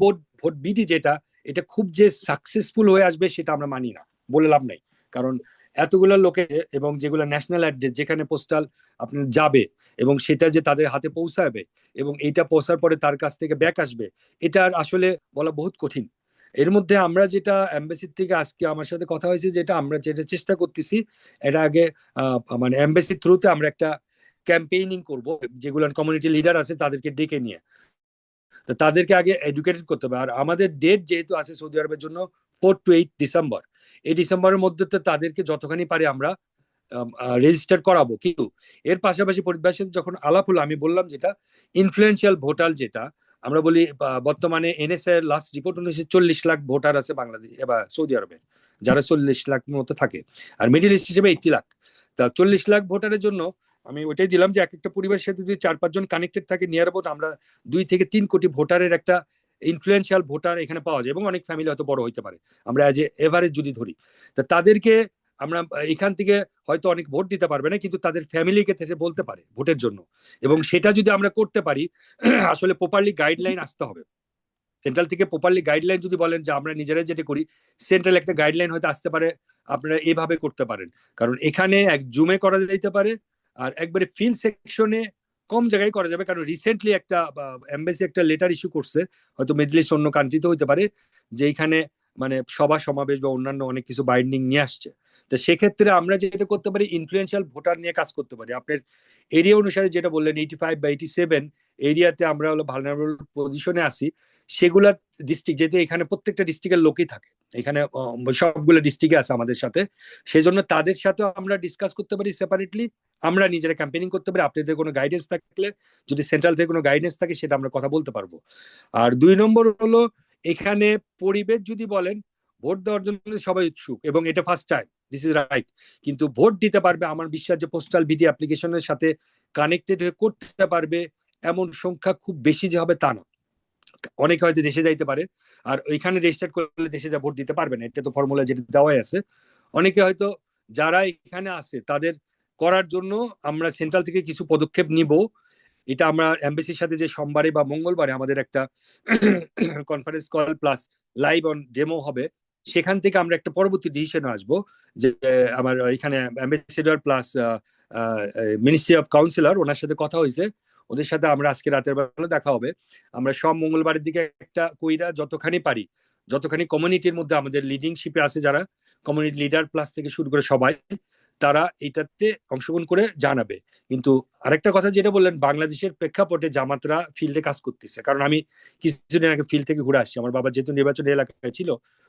ভোট বিডি যেটা, এটা খুব যে সাকসেসফুল হয়ে আসবে সেটা আমরা মানি না, বলে লাভ নাই। কারণ এতগুলো লোকে, এবং যেগুলো ন্যাশনাল অ্যাড্রেস যেখানে পোস্টাল আপনার যাবে এবং সেটা যে তাদের হাতে পৌঁছাবে এবং এইটা পৌঁছার পরে তার কাছ থেকে ব্যাক আসবে, এটা আসলে বলা বহুত কঠিন। এর মধ্যে আমরা যেটা এমবাসির থেকে আজকে আমার সাথে কথা হয়েছে, যেটা আমরা যেটা চেষ্টা করতেছি, এটা আগে মানে এমবাসির থ্রুতে আমরা একটা ক্যাম্পেইনিং করব, যেগুলো কমিউনিটি লিডার আছে তাদেরকে ডেকে নিয়ে, তো তাদেরকে আগে এডুকেটেড করতে হবে। আর আমাদের ডেট যেহেতু আছে সৌদি আরবের জন্য 4 to 8 ডিসেম্বর, এই ডিসেম্বরের মধ্যে তো তাদেরকে যতখানি পারি আমরা রেজিস্টার করাবো। কিন্তু এর পাশাপাশি পরিবেশের সাথে যখন আলাপ হলো, আমি বললাম যেটা ইনফ্লুয়েন্সিয়াল ভোটার, যেটা আমরা বলি বর্তমানে এনএসএ এর লাস্ট রিপোর্ট অনুযায়ী 40 লাখ ভোটার আছে বাংলাদেশ এবার সৌদি আরবে, যারা 40 লাখ মতো থাকে, আর মিডিল ইস্ট হিসেবে 80 লাখ। তা 40 লাখ ভোটারের জন্য আমি ওইটাই দিলাম যে এক একটা পরিবারের সাথে যদি 4-5 জন কানেক্টেড থাকে, নিয়ার অ্যাবাউট আমরা 2 থেকে 3 কোটি ভোটারের একটা ইনফ্লুয়েন্সিয়াল ভোটার এখানে পাওয়া যায়, এবং অনেক ফ্যামিলি হয়তো বড় হইতে পারে, আমরা এজ এ এভারেজ যদি ধরি। তা তাদেরকে আমরা এখান থেকে হয়তো অনেক ভোট দিতে পারবে না, কিন্তু তাদের ফ্যামিলিকে থেকে বলতে পারে ভোটের জন্য, এবং সেটা যদি আমরা করতে পারি, আসলে প্রপারলি গাইডলাইন আসতে হবে সেন্ট্রাল থেকে। প্রপারলি গাইডলাইন যদি বলেন যে আমরা নিজেরাই যেটা করি, সেন্ট্রাল একটা গাইডলাইন হয়তো আসতে পারে, আপনারা এইভাবে করতে পারেন। কারণ এখানে এক জুমে করা যেতে পারে, আর একবারে ফিল্ড সেকশনে কম জায়গায় করা যাবে, কারণ রিসেন্টলি একটা এমবাসি একটা লেটার ইস্যু করছে, হয়তো মিডল ইস্ট অন্য কান্ট্রিতে হতে পারে, যে এখানে মানে সভা সমাবেশ বা অন্যান্য অনেক কিছু বাইন্ডিং নিয়ে আসছে। তো সেক্ষেত্রে আমরা যেটা করতে পারি, ইনফ্লুয়েন্সিয়াল ভোটার নিয়ে কাজ করতে পারি। আপনার এরিয়া অনুসারে যেটা বললেন 85 বা 87 এরিয়াতে আমরা হলো ভালনারেবল পজিশনে আছি, সেগুলা ডিস্ট্রিক্ট, যেহেতু এখানে প্রত্যেকটা ডিস্ট্রিক্টের লোকই থাকে, এখানে সবগুলো ডিস্ট্রিক্টে আছে আমাদের সাথে, সেজন্য তাদের সাথে আমরা ডিসকাস করতে পারি সেপারেটলি, আমরা নিজেরা ক্যাম্পেইনিং করতে পারি। আপনাদের কোনো গাইডেন্স থাকলে, যদি সেন্ট্রাল থেকে কোনো গাইডেন্স থাকে, সেটা আমরা কথা বলতে পারবো। আর 2 নম্বর হলো, এখানে পরিবেশ যদি বলেন, ভোট দেওয়ার জন্য সবাই উৎসুক এবং এটা first time, this is right, কিন্তু ভোট দিতে পারবে আমার বিশ্বাস যে পোস্টাল বিডি অ্যাপ্লিকেশনের সাথে কানেক্টেড হয়ে করতে পারবে এমন সংখ্যা খুব বেশি যে হবে তা না। অনেকে হয়তো দেশে যাইতে পারে, আর ওইখানে রেজিস্টার করলে দেশে যা ভোট দিতে পারবে না, এটা তো ফর্মুলা যেটা দেওয়াই আছে। অনেকে হয়তো যারা এখানে আছে তাদের করার জন্য আমরা সেন্ট্রাল থেকে কিছু পদক্ষেপ নিব। এটা আমরা এমবেসির সাথে যে সোমবারে বা মঙ্গলবারে আমাদের একটা conference call plus live on demo হবে, সেখান থেকে আমরা একটা পরবর্তী ডিসিশন আসবো, যে আমার এখানে ambassador plus ministry of councillor, ওনার সাথে কথা হয়েছে, ওদের সাথে আমরা আজকে রাতের বেলা দেখা হবে। আমরা সব মঙ্গলবারের দিকে একটা কইরা যতখানি পারি, যতখানি কমিউনিটির মধ্যে আমাদের লিডিংশিপে আছে যারা, কমিউনিটি লিডার প্লাস থেকে শুরু করে সবাই তারা এটাতে অংশগ্রহণ করে জানাবে। কিন্তু আরেকটা কথা যেটা বললেন, বাংলাদেশের প্রেক্ষাপটে জামাতরা ফিল্ডে কাজ করতেছে, কারণ আমি কিছুদিন আগে ফিল্ড থেকে ঘুরে আসছি। আমার বাবা যেহেতু নির্বাচনী এলাকায় ছিল,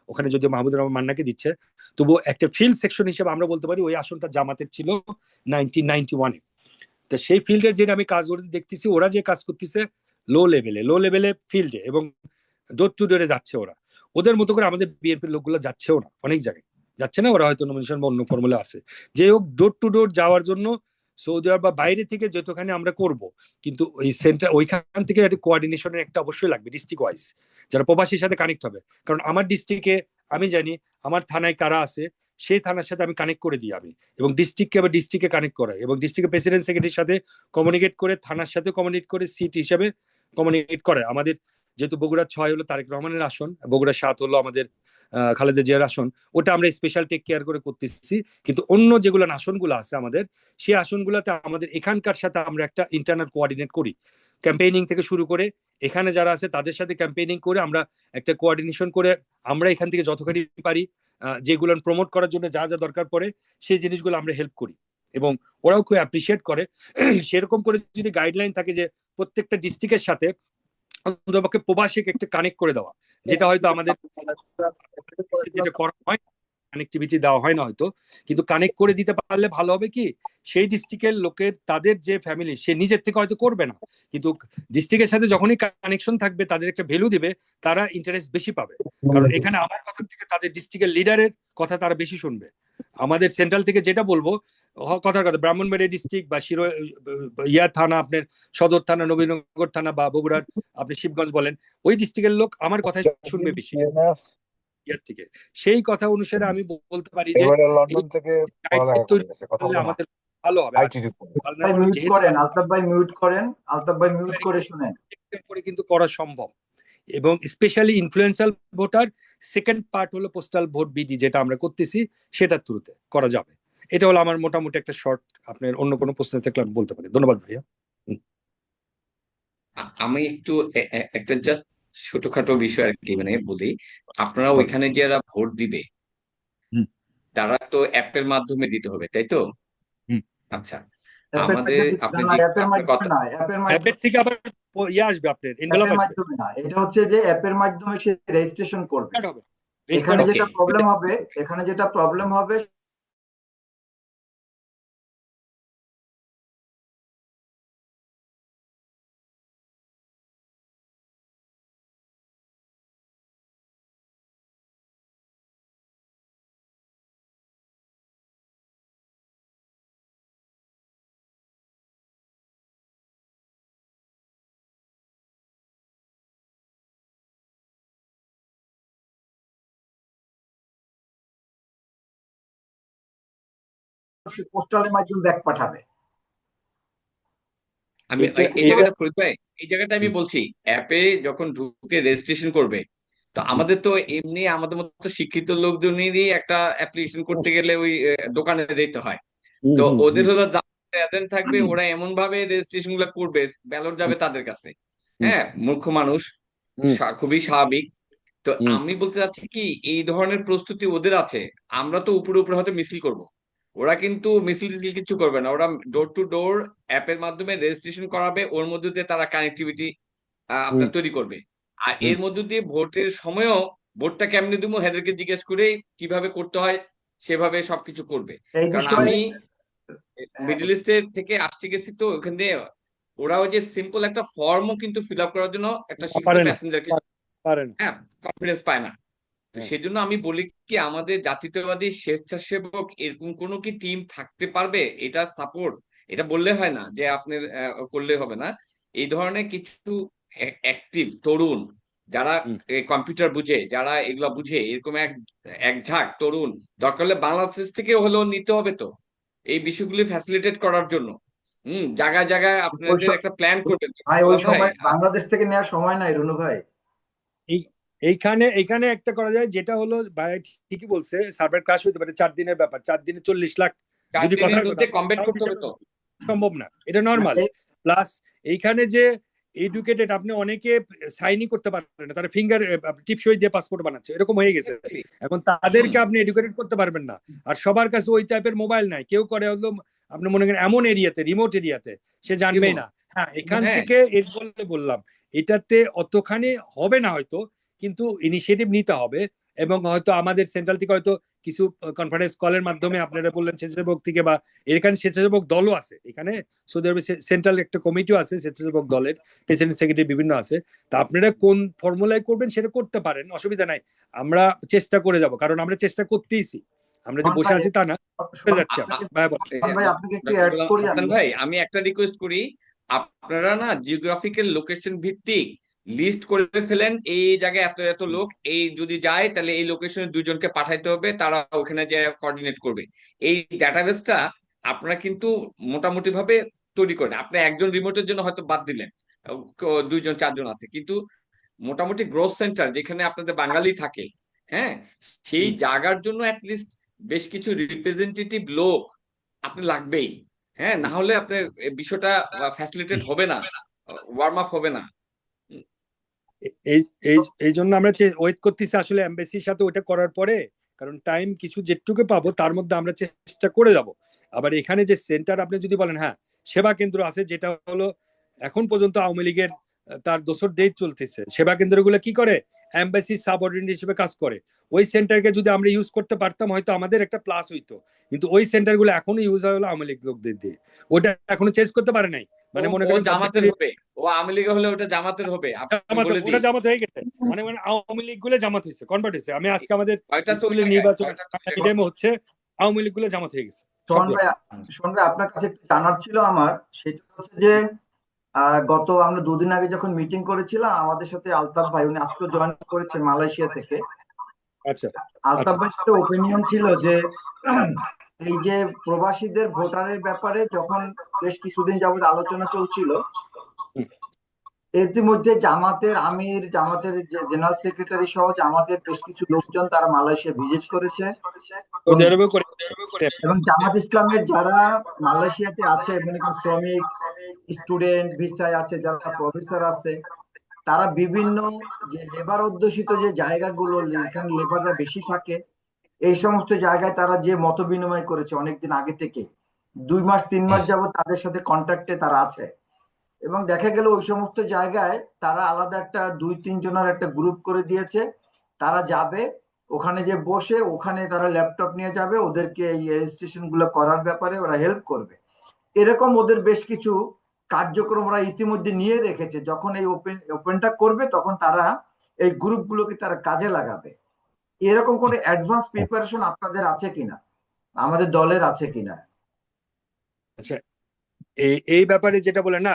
ওখানে যদিও মাহমুদুর রহমান মান্নাকে দিচ্ছে, তবুও একটা ফিল্ড সেকশন হিসেবে আমরা বলতে পারি ওই আসনটা জামাতের ছিল 1991-এ। তো সেই ফিল্ডের যেটা আমি কাজ করতে দেখতেছি, ওরা যে কাজ করতেছে লো লেভেলে ফিল্ডে এবং ডোর টু ডোরে যাচ্ছে ওরা। ওদের মতো করে আমাদের বিএনপির লোকগুলো যাচ্ছেও না, অনেক জায়গায় যাচ্ছে না, ওরা হয়তো নমিনেশন বা অন্য ফর্মুলা আছে। যে হোক, ডোর টু ডোর যাওয়ার জন্য সৌদি আরব বা বাইরে থেকে যতখানি আমরা করব, কিন্তু ওই সেন্টার ওইখান থেকে একটা কোঅর্ডিনেশনের একটা অবশ্যই লাগবে ডিস্ট্রিক্ট ওয়াইজ, যারা প্রবাসীর সাথে কানেক্ট হবে। কারণ আমার ডিস্ট্রিক্টে আমি জানি আমার থানায় কারা আছে, সেই থানার সাথে আমি কানেক্ট করে দিই আমি, এবং ডিস্ট্রিক্টকে আবার ডিস্ট্রিক্টে কানেক্ট করাই, এবং ডিস্ট্রিক্টের প্রেসিডেন্ট সেক্রেটারির সাথে কমিউনিকেট করে, থানার সাথে কমিউনিকেট করে, সিট হিসাবে কমিউনিকেট করে। আমাদের যেহেতু বগুড়া 6 হলো তারেক রহমানের আসন, বগুড়া 7 হলো আমাদের খালেদা জিয়ার আসন, ওটা আমরা স্পেশাল টেক কেয়ার করে করতেছি। কিন্তু অন্য যেগুলো আসনগুলো আছে আমাদের, সেই আসনগুলোতে আমাদের এখানকার সাথে আমরা একটা ইন্টারনাল কোঅর্ডিনেট করি, ক্যাম্পেইনিং থেকে শুরু করে এখানে যারা আছে তাদের সাথে ক্যাম্পেইনিং করে আমরা একটা কোঅর্ডিনেশন করে আমরা এখান থেকে যতখানি পারি যেগুলো প্রমোট করার জন্য যা যা দরকার পড়ে সেই জিনিসগুলো আমরা হেল্প করি, এবং ওরাও খুব অ্যাপ্রিসিয়েট করে। সেরকম করে যদি গাইডলাইন থাকে যে প্রত্যেকটা ডিস্ট্রিক্টের সাথে অন্ততপক্ষে প্রবাসীকে একটা কানেক্ট করে দেওয়া, যেটা হয়তো আমাদের যেটা করা হয়, কানেক্টিভিটি দেওয়া হয় না হয়তো, কিন্তু কানেক্ট করে দিতে পারলে ভালো হবে। কি সেই ডিস্ট্রিক্টের লোকের তাদের যে ফ্যামিলি, সে নিজের থেকে হয়তো করবে না, কিন্তু ডিস্ট্রিক্টের সাথে যখনই কানেকশন থাকবে, তাদের একটা ভ্যালু দিবে, তারা ইন্টারেস্ট বেশি পাবে। কারণ এখানে আমার কথা থেকে তাদের ডিস্ট্রিক্টের লিডারের কথা তারা বেশি শুনবে। আমাদের সেন্ট্রাল থেকে যেটা বলবো, কথার কথা, ব্রাহ্মণবাড়িয়া ডিস্ট্রিক্ট বা ইয়া থানা, আপনার সদর থানা, নবীনগর থানা, বা বগুড়ার আপনি শিবগঞ্জ বলেন, ওই ডিস্ট্রিক্টের লোক আমার কথা শুনবে বেশি ইয়ার থেকে। সেই কথা অনুসারে আমি বলতে পারি যে লন্ডন থেকে আমাদের ভালো হবে। মিউট করেন আলতাফ ভাই, মিউট করেন আলতাফ ভাই, মিউট করে শুনেন। কিন্তু করা সম্ভব, এবং স্পেশালি ইনফ্লুয়েন্সাল ভোটার সেকেন্ড পার্ট হলো পোস্টাল ভোট বিডি, যেটা আমরা করতেছি, সেটার থ্রুতে করা যাবে। এটা হলো আমার মোটামুটি একটা শর্ট। আপনার অন্য কোনো প্রশ্ন থাকলে আমি বলতে পারি। ধন্যবাদ ভাইয়া। আমি একটু একটা জাস্ট ছোটখাটো বিষয় আর কি বলি। আপনারা ওইখানে যারা ভোট দিবে তারা তো অ্যাপের মাধ্যমে দিতে হবে, তাই তো? আচ্ছা, আমাদের অ্যাপের থেকে আবার ইয়ে আসবে, আপনার এনভেলপ আসবে না, এটা হচ্ছে যে অ্যাপের মাধ্যমে সে রেজিস্ট্রেশন করবে। এখানে যেটা প্রবলেম হবে পোস্টালের মাধ্যমে ব্যাক পাঠাবে। আমি এই জায়গাটা আমি বলছি, অ্যাপে যখন ঢুকে রেজিস্ট্রেশন করবে, তো আমাদের তো এমনি আমাদের মতো শিক্ষিত লোকজনেরই একটা অ্যাপ্লিকেশন করতে গেলে ওই দোকানে যেতে হয়। তো ওদের হলো এজেন্ট থাকবে, ওরা এমন ভাবে রেজিস্ট্রেশন গুলো করবে, ব্যালট যাবে তাদের কাছে। হ্যাঁ, মূর্খ মানুষ, খুবই স্বাভাবিক। তো আমি বলতে চাচ্ছি কি, এই ধরনের প্রস্তুতি ওদের আছে। আমরা তো উপরে উপরে হয়তো মিছিল করব, ওরা কিন্তু মিছিল টিছিল কিছু করবে না। ওরা ডোর টু ডোর অ্যাপের মাধ্যমে রেজিস্ট্রেশন করাবে, ওর মধ্যে দিয়ে তারা কানেক্টিভিটি আপনার তৈরি করবে। আর এর মধ্যে দিয়ে ভোটের সময়ও ভোটটা কেমনে দিব হেদেরকে জিজ্ঞেস করে কিভাবে করতে হয় সেভাবে সবকিছু করবে। কারণ আমি মিডল ইস্টে থেকে আসতে গেছি, তো ওখান দিয়ে ওরা ওই যে সিম্পল একটা ফর্মও কিন্তু ফিল আপ করার জন্য একটা শিক্ষিত প্যাসেঞ্জারকে হ্যাঁ কনফিডেন্স পায় না। তো সেই জন্য আমি বলি কি, আমাদের জাতীয়তাবাদী স্বেচ্ছাসেবক এরকম কোনো কি টিম থাকতে পারবে? এটা সাপোর্ট, এটা বললে হয় না যে আপনি করলে হবে না। এই ধরনের কিছু অ্যাক্টিভ তরুণ যারা কম্পিউটার বুঝে, যারা এগুলো বুঝে, এরকম এক ঝাঁক তরুণ দরকার হলে বাংলাদেশ থেকে হলেও নিতে হবে তো, এই বিষয়গুলি ফ্যাসিলিটেট করার জন্য। জায়গায় জায়গায় আপনাদের একটা প্ল্যান করবেন। বাংলাদেশ থেকে নেওয়ার সময় নাই রুনু ভাই। এইখানে একটা করা যায়, যেটা হলো ভাই ঠিকই বলছে, সার্ভার ক্রাশ হতে পারে, 4 দিনের ব্যাপার, 4 দিনে 40 লাখ যদি সম্ভব না, এটা নর্মাল। প্লাস এইখানে যে এডুকেটেড, আপনি অনেকে সাইনই করতে পারবেন না, তারা ফিঙ্গার টিপসই দিয়ে পাসপোর্ট বানাচ্ছে, এরকম হয়ে গেছে। এখন তাদেরকে আপনি এডুকেটেড করতে পারবেন না। আর সবার কাছে ওই টাইপের মোবাইল নাই, কেউ করে হলো আপনি মনে করেন এমন এরিয়াতে, রিমোট এরিয়াতে, সে জানবেই না। হ্যাঁ, এখান থেকে এর বলতে বললাম এটাতে অতখানি হবে না হয়তো, কিন্তু ইনিশিয়েটিভ নিতে হবে। এবং হয়তো আমাদের সেন্ট্রাল থেকে হয়তো কিছু কনফারেন্স কলের মাধ্যমে, আপনারা বললেন স্বেচ্ছাসেবক থেকে, বা এখানে স্বেচ্ছাসেবক দলও আছে, এখানে সৌদি আরবে সেন্ট্রাল একটা কমিটিও আছে স্বেচ্ছাসেবক দলের, প্রেসিডেন্ট সেক্রেটারি বিভিন্ন আছে। তা আপনারা কোন ফর্মুলায় করবেন সেটা করতে পারেন, অসুবিধা নাই। আমরা চেষ্টা করে যাব, কারণ আমরা চেষ্টা করতেইছি, আমরা যে বসে আছি তা না, করে যাচ্ছি আমরা। ভাই আপনাকে একটু অ্যাড করি হাসান ভাই, আমি একটা রিকোয়েস্ট করি, আপনারা না জিওগ্রাফিক্যাল লোকেশন ভিত্তিক লিস্ট করে ফেলেন, এই জায়গায় এত এত লোক, এই যদি যায় তাহলে এই লোকেশনে দুইজনকে পাঠাইতে হবে, তারা ওখানে যায় কোঅর্ডিনেট করবে। এই ডাটাবেসটা আপনারা কিন্তু মোটামুটি ভাবে তৈরি করেন। আপনি একজন রিমোটের জন্য হয়তো বাদ দিলেন, দুইজন চারজন আছে, কিন্তু মোটামুটি গ্রোথ সেন্টার যেখানে আপনাদের বাঙালি থাকে, হ্যাঁ, সেই জায়গার জন্য অ্যাটলিস্ট বেশ কিছু রিপ্রেজেন্টেটিভ লোক আপনি লাগবেই। হ্যাঁ, না হলে আপনার বিষয়টা ফ্যাসিলিটেট হবে না, ওয়ার্ম আপ হবে না। এই এই এই জন্য আমরা ওয়েট করতেছি আসলে এমবাসির সাথে ওইটা করার পরে, কারণ টাইম কিছু যেটুকু পাবো তার মধ্যে আমরা চেষ্টা করে যাব। আবার এখানে যে সেন্টার আপনি যদি বলেন, হ্যাঁ সেবা কেন্দ্র আছে, যেটা হলো এখন পর্যন্ত আওয়ামী লীগের তার দোসর ডেট চলতেছে, সেবা কেন্দ্রগুলো কি করে, এমবাসি সাবঅর্ডিনেট হিসেবে কাজ করে। ওই সেন্টারকে যদি আমরা ইউজ করতে পারতাম হয়তো আমাদের একটা প্লাস হইতো, কিন্তু ওই সেন্টারগুলো এখনো ইউজ হয় হলো আওয়ামী লীগ লোকদের দিয়ে, ওটা এখনো চেঞ্জ করতে পারে নাই। মানে মনে করেন জামাতের হবে, ও আওয়ামী লীগ হলে ওটা জামাতের হবে, ওটা জামাত হয়ে গেছে, মানে আওয়ামী লীগ গুলো জামাত হয়েছে, কনভার্ট হয়েছে। আমি আজকে আমাদের স্কুলের নির্বাচন হচ্ছে, আওয়ামী লীগ গুলো জামাত হয়ে গেছে। শোন ভাই আপনার কাছে একটু জানার ছিল আমার, সেটা হচ্ছে যে গত আমরা দুদিন আগে যখন মিটিং করেছিলাম, আমাদের সাথে আলতাফ ভাই, উনি আজকে জয়েন করেছেন মালয়েশিয়া থেকে। আচ্ছা, আলতাফ ভাই একটা ওপিনিয়ন ছিল যে এই যে প্রবাসীদের ভোটারের ব্যাপারে যখন বেশ কিছুদিন যাবত আলোচনা চলছিল, ইতিমধ্যে জামাতের আমির, জামাতের জেনারেল সেক্রেটারি সহ জামাতের বেশ কিছু লোকজন তারা মালয়েশিয়া ভিজিট করেছে, এবং জামাত ইসলামের যারা মালয়েশিয়াতে আছে, মনে করেন শ্রমিক, স্টুডেন্ট ভিসায় আছে, যারা প্রফেসর আছে, তারা বিভিন্ন যে লেবার অধ্যুষিত যে জায়গাগুলো, যেখানে লেবাররা বেশি থাকে, এই সমস্ত জায়গায় তারা যে মত বিনিময় করেছে অনেকদিন আগে থেকে, 2 মাস 3 মাস যাবত তাদের সাথে কন্ট্যাক্টে তারা আছে। এবং দেখা গেল ওই সমস্ত জায়গায় তারা আলাদা একটা 2-3 জনের একটা গ্রুপ করে দিয়েছে, তারা যাবে ওখানে, যে বসে ওখানে তারা ল্যাপটপ নিয়ে যাবে, ওদেরকে এই রেজিস্ট্রেশন গুলো করার ব্যাপারে ওরা হেল্প করবে। এরকম ওদের বেশ কিছু কার্যক্রম ওরা ইতিমধ্যে নিয়ে রেখেছে। যখন এই ওপেনটা করবে তখন তারা এই গ্রুপগুলোকে তারা কাজে লাগাবে। এরকম কোনো অ্যাডভান্স প্রিপারেশন আপনাদের আছে কিনা, আমাদের দলের আছে কিনা? আচ্ছা, এই ব্যাপারে যেটা বলে না,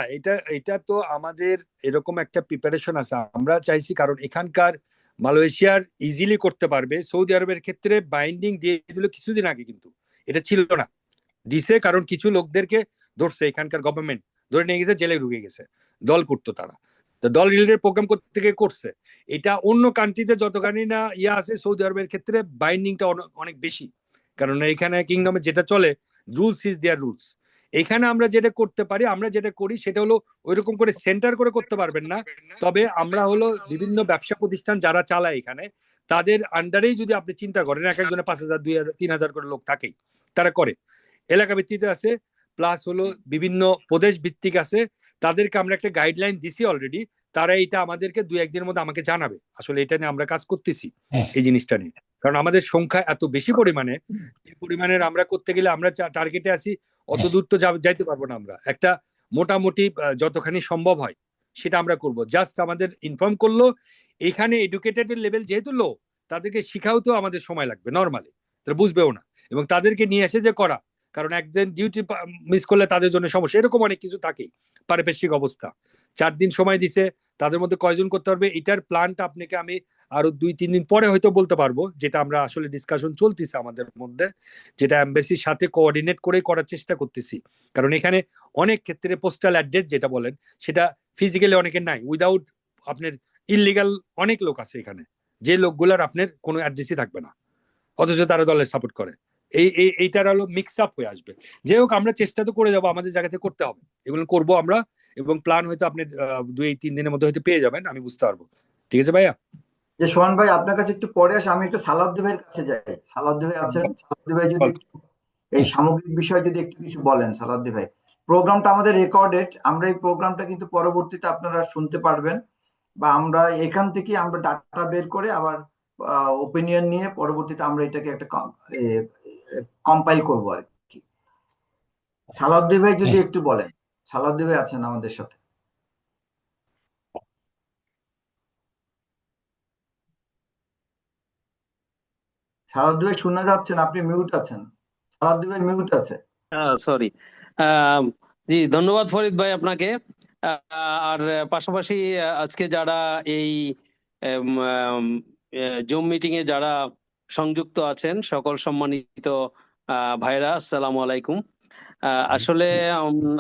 এটা তো আমাদের এরকম একটা প্রিপারেশন আছে, আমরা চাইছি, কারণ এখানকার মালয়েশিয়ার ইজিলি করতে পারবে। সৌদি আরবের ক্ষেত্রে বাইন্ডিং দিয়ে দিল কিছুদিন আগে, কিন্তু এটা ছিল না, দিছে কারণ কিছু লোকদেরকে ধরছে, এখানকার গভর্নমেন্ট ধরে নিয়ে গেছে, জেলে ঢুকে গেছে, দল করতো তারা, তো দল রিলেটেড প্রোগ্রাম করতে করছে। এটা অন্য কান্ট্রিতে যতখানি না আছে, সৌদি আরবের ক্ষেত্রে বাইন্ডিংটা অনেক বেশি, কারণ এখানে কিংডমে যেটা চলে, রুলস ইজ দেয়ার রুলস। এখানে আমরা যেটা করতে পারি, আমরা যেটা করি সেটা হলো ওইরকম করে সেন্টার করে করতে পারবেন না, তবে আমরা হলো বিভিন্ন ব্যবসা প্রতিষ্ঠান যারা চালায় এখানে, তাদের আন্ডারেই যদি আপনি চিন্তা করেন, এক একজনে 5,000 2,000 3,000 করে লোক থাকেই, তারা করে, এলাকা ভিত্তিতে আছে, প্লাস হলো বিভিন্ন প্রদেশ ভিত্তিক আছে, তাদেরকে আমরা একটা গাইডলাইন দিছি অলরেডি, তারা এটা আমাদেরকে 2-1 দিনের মধ্যে আমাকে জানাবে আসলে এটা নিয়ে আমরা কাজ করতেছি, এই জিনিসটা নিয়ে। কারণ আমাদের সংখ্যা এত বেশি পরিমাণে, যে পরিমাণের আমরা করতে গেলে আমরা টার্গেটে আছি, অত দূর তো যাইতে পারবো না আমরা, একটা মোটামুটি যতখানি সম্ভব হয় সেটা আমরা করব। জাস্ট আমাদের ইনফর্ম করলো, এখানে এডুকেটেড লেভেল যেহেতু লো, তাদেরকে শিখাও তো আমাদের সময় লাগবে নর্মালি, তারা বুঝবেও না, এবং তাদেরকে নিয়ে এসে যে করা, কারণ একজন ডিউটি মিস করলে তাদের জন্য সমস্যা, এরকম অনেক কিছু থাকেই, পারিপার্শ্বিক অবস্থা। 4 দিন সময় দিছে, তাদের মধ্যে কয়জন করতে পারবে, এটার প্ল্যানটা আপনাকে আমি আরো 2-3 দিন পরে হয়তো বলতে পারবো, যেটা আমরা আসলে ডিসকাশন চলতেছে আমাদের মধ্যে, যেটা এমবাসির সাথে কোঅর্ডিনেট করে করার চেষ্টা করতেছি। কারণ এখানে অনেক ক্ষেত্রে পোস্টাল অ্যাড্রেস যেটা বলেন, সেটা ফিজিক্যালি অনেকের নাই, উইদাউট আপনার ইললিগাল অনেক লোক আছে এখানে, যে লোকগুলার আপনার কোনো অ্যাড্রেসই থাকবে না, অথচ তারা দলের সাপোর্ট করে, এইটার হলো মিক্স আপ হয়ে আসবে। যাই হোক, আমরা চেষ্টা তো করে যাবো, আমাদের জায়গাতে করতে হবে, এগুলো করবো আমরা, এবং প্ল্যান হয়তো আপনি 2-3 দিনের মধ্যে হয়তো পেয়ে যাবেন, আমি বুঝতে পারবো। ঠিক আছে ভাইয়া? যে সোহান ভাই আপনার কাছে একটু পরে আসে, আমি একটু সালাউদ্দিন ভাইয়ের কাছে যাই। সালাউদ্দিন ভাই আছেন? সালাউদ্দিন ভাই যদি একটু এই সামগ্রিক বিষয়ে যদি একটু কিছু বলেন সালাউদ্দিন ভাই। প্রোগ্রামটা আমাদের রেকর্ডেড, আমরা এই প্রোগ্রামটা কিন্তু পরবর্তীতে আপনারা শুনতে পারবেন, বা আমরা এখান থেকে আমরা ডাটা বের করে আবার ওপিনিয়ন নিয়ে পরবর্তীতে আমরা এটাকে একটা কম্পাইল করবো আর কি। সালাউদ্দিন ভাই যদি একটু বলেন। সালাউদ্দিন ভাই আছেন আমাদের সাথে? সালাউদ্দিন ভাই শোনা যাচ্ছেন, আপনি মিউট আছেন। সালাউদ্দিন ভাই মিউট আছে। সরি। জি, ধন্যবাদ ফরিদ ভাই আপনাকে। আর পাশাপাশি আজকে যারা এই জুম মিটিং এ যারা সংযুক্ত আছেন সকল সম্মানিত ভাইরা, আসসালামু আলাইকুম। আসলে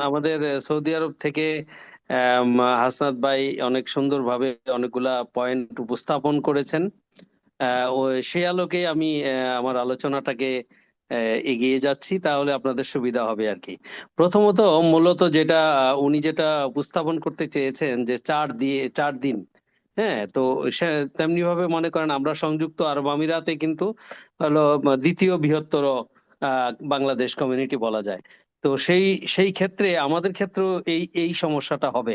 আমাদের সৌদি আরব থেকে হাসনাত ভাই অনেক সুন্দরভাবে অনেকগুলা পয়েন্ট উপস্থাপন করেছেন। সেই আলোকে আমি আমার আলোচনাটাকে এগিয়ে যাচ্ছি, তাহলে আপনাদের সুবিধা হবে আর কি। প্রথমত মূলত যেটা উনি যেটা উপস্থাপন করতে চেয়েছেন যে 4 দিন, হ্যাঁ, তো তেমনি ভাবে মনে করেন আমরা সংযুক্ত আরব আমিরাতে কিন্তু হলো দ্বিতীয় বৃহত্তর বাংলাদেশ কমিউনিটি বলা যায়। তো সেই সেই ক্ষেত্রে আমাদের ক্ষেত্রেও এই এই সমস্যাটা হবে।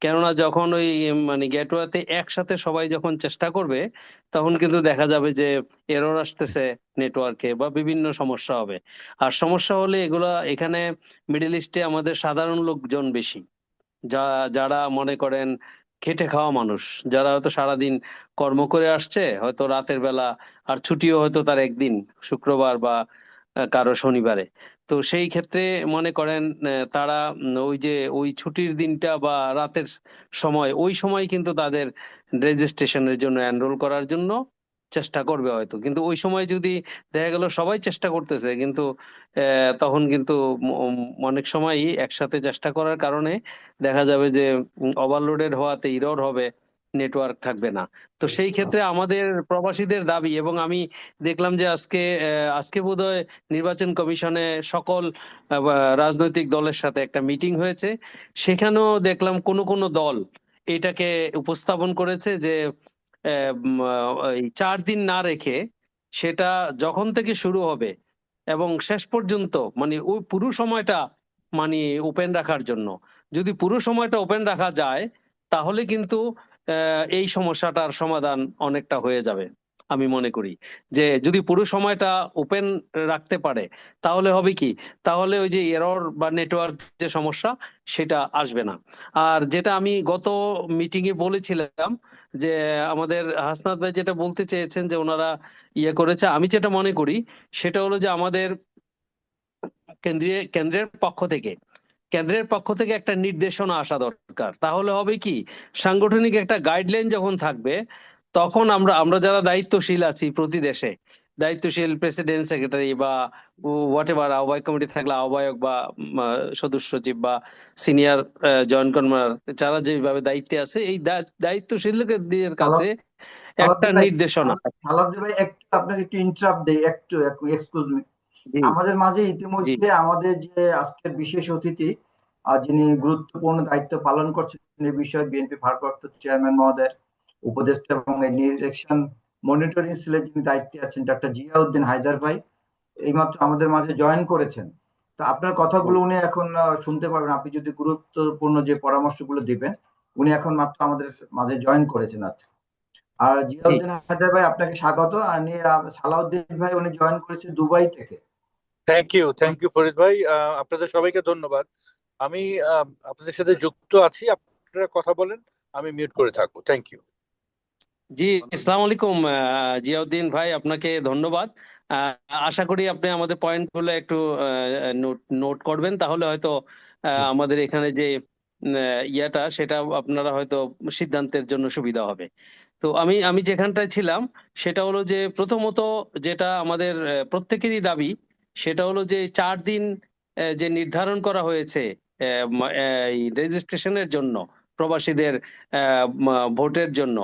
কেননা যখন ওই মানে গেটওয়েতে একসাথে সবাই যখন চেষ্টা করবে, তখন কিন্তু দেখা যাবে যে এরর আসতেছে নেটওয়ার্কে বা বিভিন্ন সমস্যা হবে। আর সমস্যা হলে এগুলা এখানে মিডল ইস্টে আমাদের সাধারণ লোকজন বেশি, যারা মনে করেন খেটে খাওয়া মানুষ, যারা হয়তো সারাদিন কর্ম করে আসছে, হয়তো রাতের বেলা আর ছুটিও হয়তো তার একদিন, শুক্রবার বা কারো শনিবারে। তো সেই ক্ষেত্রে মনে করেন তারা ওই যে ওই ছুটির দিনটা বা রাতের সময়, ওই সময় কিন্তু তাদের রেজিস্ট্রেশনের জন্য এনরোল করার জন্য চেষ্টা করবে হয়তো। কিন্তু ওই সময় যদি দেখা গেল সবাই চেষ্টা করতেছে, কিন্তু তখন কিন্তু অনেক সময়ই একসাথে চেষ্টা করার কারণে দেখা যাবে যে ওভারলোডেড হওয়াতে ইরর হবে, নেটওয়ার্ক থাকবে না। তো সেই ক্ষেত্রে আমাদের প্রবাসীদের দাবি, এবং আমি দেখলাম যে আজকে বোধহয় নির্বাচন কমিশনে সকল রাজনৈতিক দলের সাথে একটা মিটিং হয়েছে। সেখানেও দেখলাম কোন কোন দল এটাকে উপস্থাপন করেছে যে এই 4 দিন না রেখে সেটা যখন থেকে শুরু হবে এবং শেষ পর্যন্ত মানে ওই পুরো সময়টা মানে ওপেন রাখার জন্য। যদি পুরো সময়টা ওপেন রাখা যায়, তাহলে কিন্তু এই সমস্যাটার সমাধান অনেকটা হয়ে যাবে। আমি মনে করি যে যদি পুরো সময়টা ওপেন রাখতে পারে, তাহলে হবে কি, তাহলে ওই যে এরর বা নেটওয়ার্ক যে সমস্যা, সেটা আসবে না। আর যেটা আমি গত মিটিং এ বলেছিলাম যে আমাদের হাসনাত ভাই যেটা বলতে চেয়েছেন যে ওনারা ইয়ে করেছে, আমি যেটা মনে করি সেটা হলো যে আমাদের কেন্দ্রের পক্ষ থেকে একটা নির্দেশনা আসা দরকার। তাহলে হবে কি, সাংগঠনিক একটা গাইডলাইন যখন থাকবে, তখন আমরা আমরা যারা দায়িত্বশীল আছি প্রতি দেশে, দায়িত্বশীল প্রেসিডেন্ট, সেক্রেটারি বা হোয়াট এভার, আহ্বায়ক কমিটি থাকলে আহ্বায়ক বা সদস্য সচিব বা সিনিয়র জয়েন্ট কনভেনর, যারা যেভাবে দায়িত্বে আছে, এই দায়িত্বশীলদের কাছে একটা সালাউদ্দিন ভাই, নির্দেশনা। সালাউদ্দিন ভাই একটু আপনাকে একটু ইন্টারাপ্ট দেই, একটু এক্সকিউজ মি। জি, আমাদের মাঝে জি, ইতিমধ্যে আমাদের যে আজকের বিশেষ অতিথি, যিনি গুরুত্বপূর্ণ দায়িত্ব পালন করছেন এই বিষয়ে, বিএনপি ভারপ্রাপ্ত চেয়ারম্যান মহোদয়ের উপদেষ্টা এবং ইলেকশন মনিটরিং সেলের যিনি দায়িত্বে আছেন, ডক্টর জিয়াউদ্দিন হায়দার ভাই এইমাত্র আমাদের মাঝে জয়েন করেছেন। তো আপনার কথাগুলো উনি এখন শুনতে পারবেন, আপনি যদি গুরুত্বপূর্ণ যে পরামর্শগুলো দিবেন। উনি এখন মাত্র আমাদের মাঝে জয়েন করেছেন আজকে। আর জি। জিয়াউদ্দিন হায়দার ভাই আপনাকে স্বাগত। আর সালাউদ্দিন ভাই উনি জয়েন করেছে দুবাই থেকে। থ্যাংক ইউ ফরিদ ভাই। আপনাদের সবাইকে ধন্যবাদ। আমি আপনাদের সাথে যুক্ত আছি, আপনারা কথা বলেন, আমি মিউট করে থাকবো। Thank you. জি, আসসালামু আলাইকুম জিয়াউদ্দিন ভাই, আপনাকে ধন্যবাদ। আহ, আশা করি আপনি আমাদের পয়েন্ট গুলো একটু নোট নোট করবেন, তাহলে হয়তো আমাদের এখানে যে ইয়াটা, সেটা আপনারা হয়তো সিদ্ধান্তের জন্য সুবিধা হবে। তো আমি আমি যেখানটায় ছিলাম, সেটা হলো যে প্রথমত যেটা আমাদের প্রত্যেকেরই দাবি, সেটা হলো যে 4 দিন যে নির্ধারণ করা হয়েছে এই রেজিস্ট্রেশনের জন্য, প্রবাসীদের ভোটের জন্য,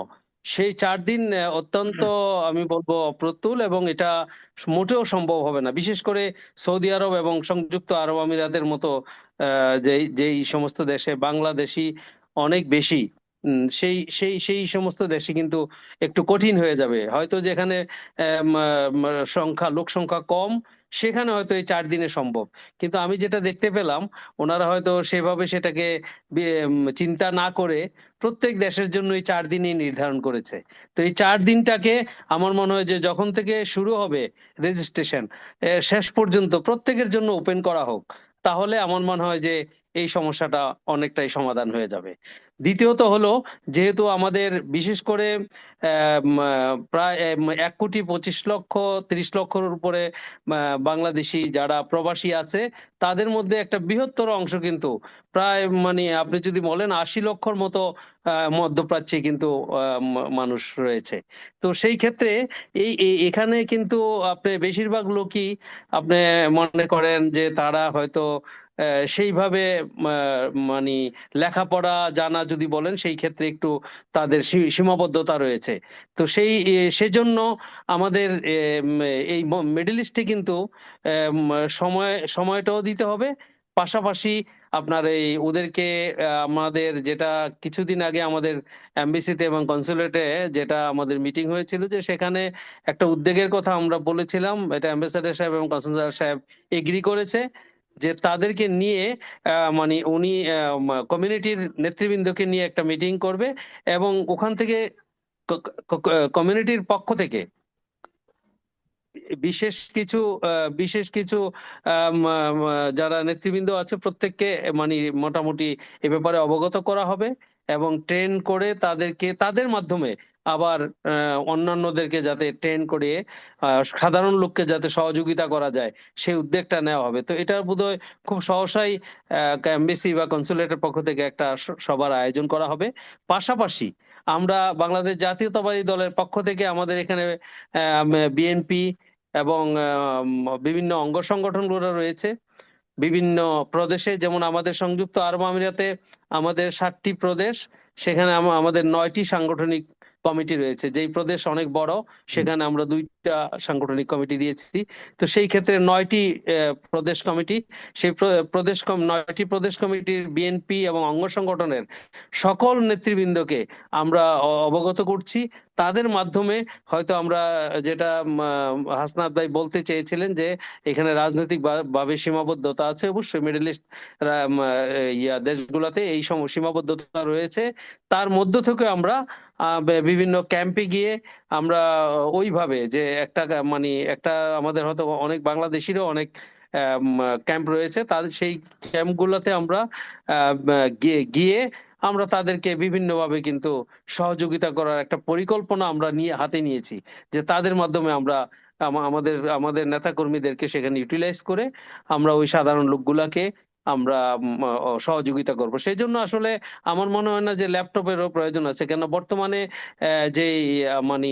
সেই 4 দিন অত্যন্ত আমি বলবো অপ্রতুল, এবং এটা মোটেও সম্ভব হবে না, বিশেষ করে সৌদি আরব এবং সংযুক্ত আরব আমিরাতের মতো যেই যেই সমস্ত দেশে বাংলাদেশি অনেক বেশি। সেই সেই সেই সমস্ত দেশে কিন্তু একটু কঠিন হয়ে যাবে, হয়তো যেখানে লোক সংখ্যা কম, সেখানে হয়তো এই 4 দিনে সম্ভব। কিন্তু আমি যেটা দেখতে পেলাম, ওনারা হয়তো সেভাবে সেটাকে চিন্তা না করে প্রত্যেক দেশের জন্য এই 4 দিনই নির্ধারণ করেছে। তো এই 4 দিনটাকে আমার মনে হয় যে যখন থেকে শুরু হবে রেজিস্ট্রেশন, শেষ পর্যন্ত প্রত্যেকের জন্য ওপেন করা হোক, তাহলে আমার মনে হয় যে এই সমস্যাটা অনেকটাই সমাধান হয়ে যাবে। দ্বিতীয়ত হলো, যেহেতু আমাদের বিশেষ করে প্রায় 1,25,00,000 30 লক্ষর উপরে বাংলাদেশি যারা প্রবাসী আছে, তাদের মধ্যে একটা বৃহত্তর অংশ কিন্তু প্রায় মানে আপনি যদি বলেন 80 লক্ষর মতো মধ্যপ্রাচ্যে কিন্তু মানুষ রয়েছে। তো সেই ক্ষেত্রে এখানে কিন্তু আপনি বেশিরভাগ লোকই আপনি মনে করেন যে তারা হয়তো সেইভাবে মানে লেখাপড়া জানা যদি বলেন, সেই ক্ষেত্রে একটু তাদের সীমাবদ্ধতা রয়েছে। তো সেজন্য আমাদের এই মিডল ইস্টে কিন্তু সময়টাও দিতে হবে, পাশাপাশি আপনার এই ওদেরকে আমাদের যেটা কিছুদিন আগে আমাদের এমবিসিতে এবং কনসুলেটে যেটা আমাদের মিটিং হয়েছিল, যে সেখানে একটা উদ্বেগের কথা আমরা বলেছিলাম, এটা অ্যাম্বাসেডর সাহেব এবং কনসুলেটর সাহেব এগ্রি করেছে, যে তাদেরকে নিয়ে মানে উনি কমিউনিটির নেতৃবৃন্দকে নিয়ে একটা মিটিং করবে, এবং ওখান থেকে কমিউনিটির পক্ষ থেকে বিশেষ কিছু যারা নেতৃবৃন্দ আছে প্রত্যেককে মানে মোটামুটি এ ব্যাপারে অবগত করা হবে, এবং ট্রেন করে তাদেরকে তাদের মাধ্যমে আবার অন্যান্যদেরকে যাতে ট্রেন করিয়ে সাধারণ লোককে যাতে সহযোগিতা করা যায়, সেই উদ্যোগটা নেওয়া হবে। তো এটা বোধহয় খুব সহসাই এমবেসি বা কনসুলেটের পক্ষ থেকে একটা সবার আয়োজন করা হবে। পাশাপাশি আমরা বাংলাদেশ জাতীয়তাবাদী দলের পক্ষ থেকে আমাদের এখানে বিএনপি এবং বিভিন্ন অঙ্গ সংগঠনগুলো রয়েছে বিভিন্ন প্রদেশে, যেমন আমাদের সংযুক্ত আরব আমিরাতে আমাদের 7টি প্রদেশ, সেখানে আমাদের 9টি সাংগঠনিক কমিটি রয়েছে। যেই প্রদেশ অনেক বড়, সেখানে আমরা 2টা সাংগঠনিক কমিটি দিয়েছি। তো সেই ক্ষেত্রে 9টি প্রদেশ কমিটি, সেই 9টি প্রদেশ কমিটির বিএনপি এবং অঙ্গ সংগঠনের সকল নেতৃবৃন্দকে আমরা অবগত করছি। তাদের মাধ্যমে হয়তো আমরা যেটা হাসনাত ভাই বলতে চেয়েছিলেন, যে এখানে রাজনৈতিক ভাবে সীমাবদ্ধতা আছে, অবশ্যই মিডল ইস্ট দেশগুলোতে এই সীমাবদ্ধতা রয়েছে। তার মধ্য থেকে আমরা বিভিন্ন ক্যাম্পে গিয়ে আমরা ওইভাবে যে একটা মানে একটা আমাদের হয়তো অনেক বাংলাদেশিরও অনেক ক্যাম্প রয়েছে, তাদের সেই ক্যাম্পগুলোতে আমরা গিয়ে আমরা তাদেরকে বিভিন্নভাবে কিন্তু সহযোগিতা করার একটা পরিকল্পনা আমরা হাতে নিয়েছি, যে তাদের মাধ্যমে আমরা আমাদের আমাদের নেতা কর্মীদেরকে সেখানে ইউটিলাইজ করে আমরা ওই সাধারণ লোকগুলাকে আমরা সহযোগিতা করব। সেই জন্য আসলে আমার মনে হয় না যে ল্যাপটপেরও প্রয়োজন আছে, কেন বর্তমানে যে মানে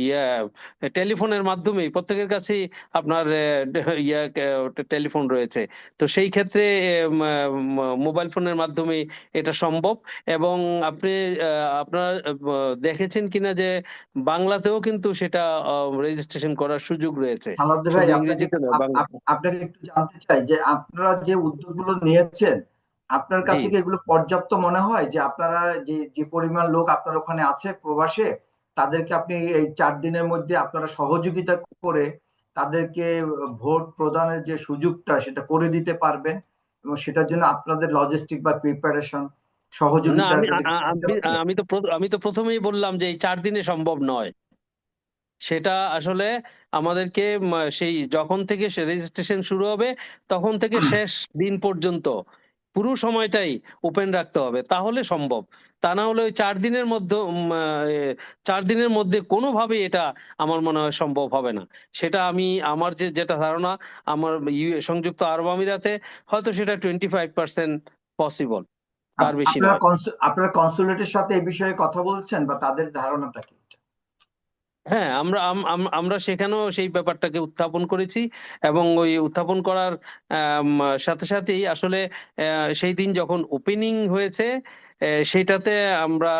ইয়া টেলিফোনের মাধ্যমেই প্রত্যেকের কাছেই আপনার টেলিফোন রয়েছে। তো সেই ক্ষেত্রে মোবাইল ফোনের মাধ্যমে এটা সম্ভব। এবং আপনি আপনারা দেখেছেন কিনা যে বাংলাতেও কিন্তু সেটা রেজিস্ট্রেশন করার সুযোগ রয়েছে, সালাদ ভাই, শুধু আপনাকে ইংরেজিতে নয়, বাংলা। আপনাকে একটু জানতে চাই যে আপনারা যে উদ্যোগগুলো নিয়েছেন, আপনার জি। কাছে কি এগুলো পর্যাপ্ত মনে হয়? যে আপনারা যে যে পরিমাণ লোক আপনার ওখানে আছে প্রবাসে, তাদেরকে আপনি এই 4 দিনের মধ্যে আপনারা সহযোগিতা করে তাদেরকে ভোট প্রদানের যে সুযোগটা সেটা করে দিতে পারবেন, এবং সেটার জন্য আপনাদের লজিস্টিক বা প্রিপারেশন না, সহযোগিতা আমি তাদেরকে করতে আমি হবে? আমি তো প্রথমেই বললাম যে এই 4 দিনে সম্ভব নয়। সেটা আসলে আমাদেরকে সেই যখন থেকে রেজিস্ট্রেশন শুরু হবে তখন থেকে শেষ দিন পর্যন্ত পুরো সময়টাই ওপেন রাখতে হবে, তাহলে সম্ভব। তা না হলে ওই 4 দিনের মধ্যে 4 দিনের মধ্যে কোনোভাবেই এটা আমার মনে হয় সম্ভব হবে না। সেটা আমি আমার যেটা ধারণা, আমার সংযুক্ত আরব আমিরাতে হয়তো সেটা 25% পসিবল, তার বেশি আপনারা নয়। আপনারা কনসুলেটের সাথে এই বিষয়ে কথা বলছেন, বা তাদের ধারণাটা কি? হ্যাঁ, আমরা সেখানেও সেই ব্যাপারটাকে উত্থাপন করেছি, এবং ওই উত্থাপন করার সাথে সাথেই আসলে সেই দিন যখন ওপেনিং হয়েছে সেটাতে আমরা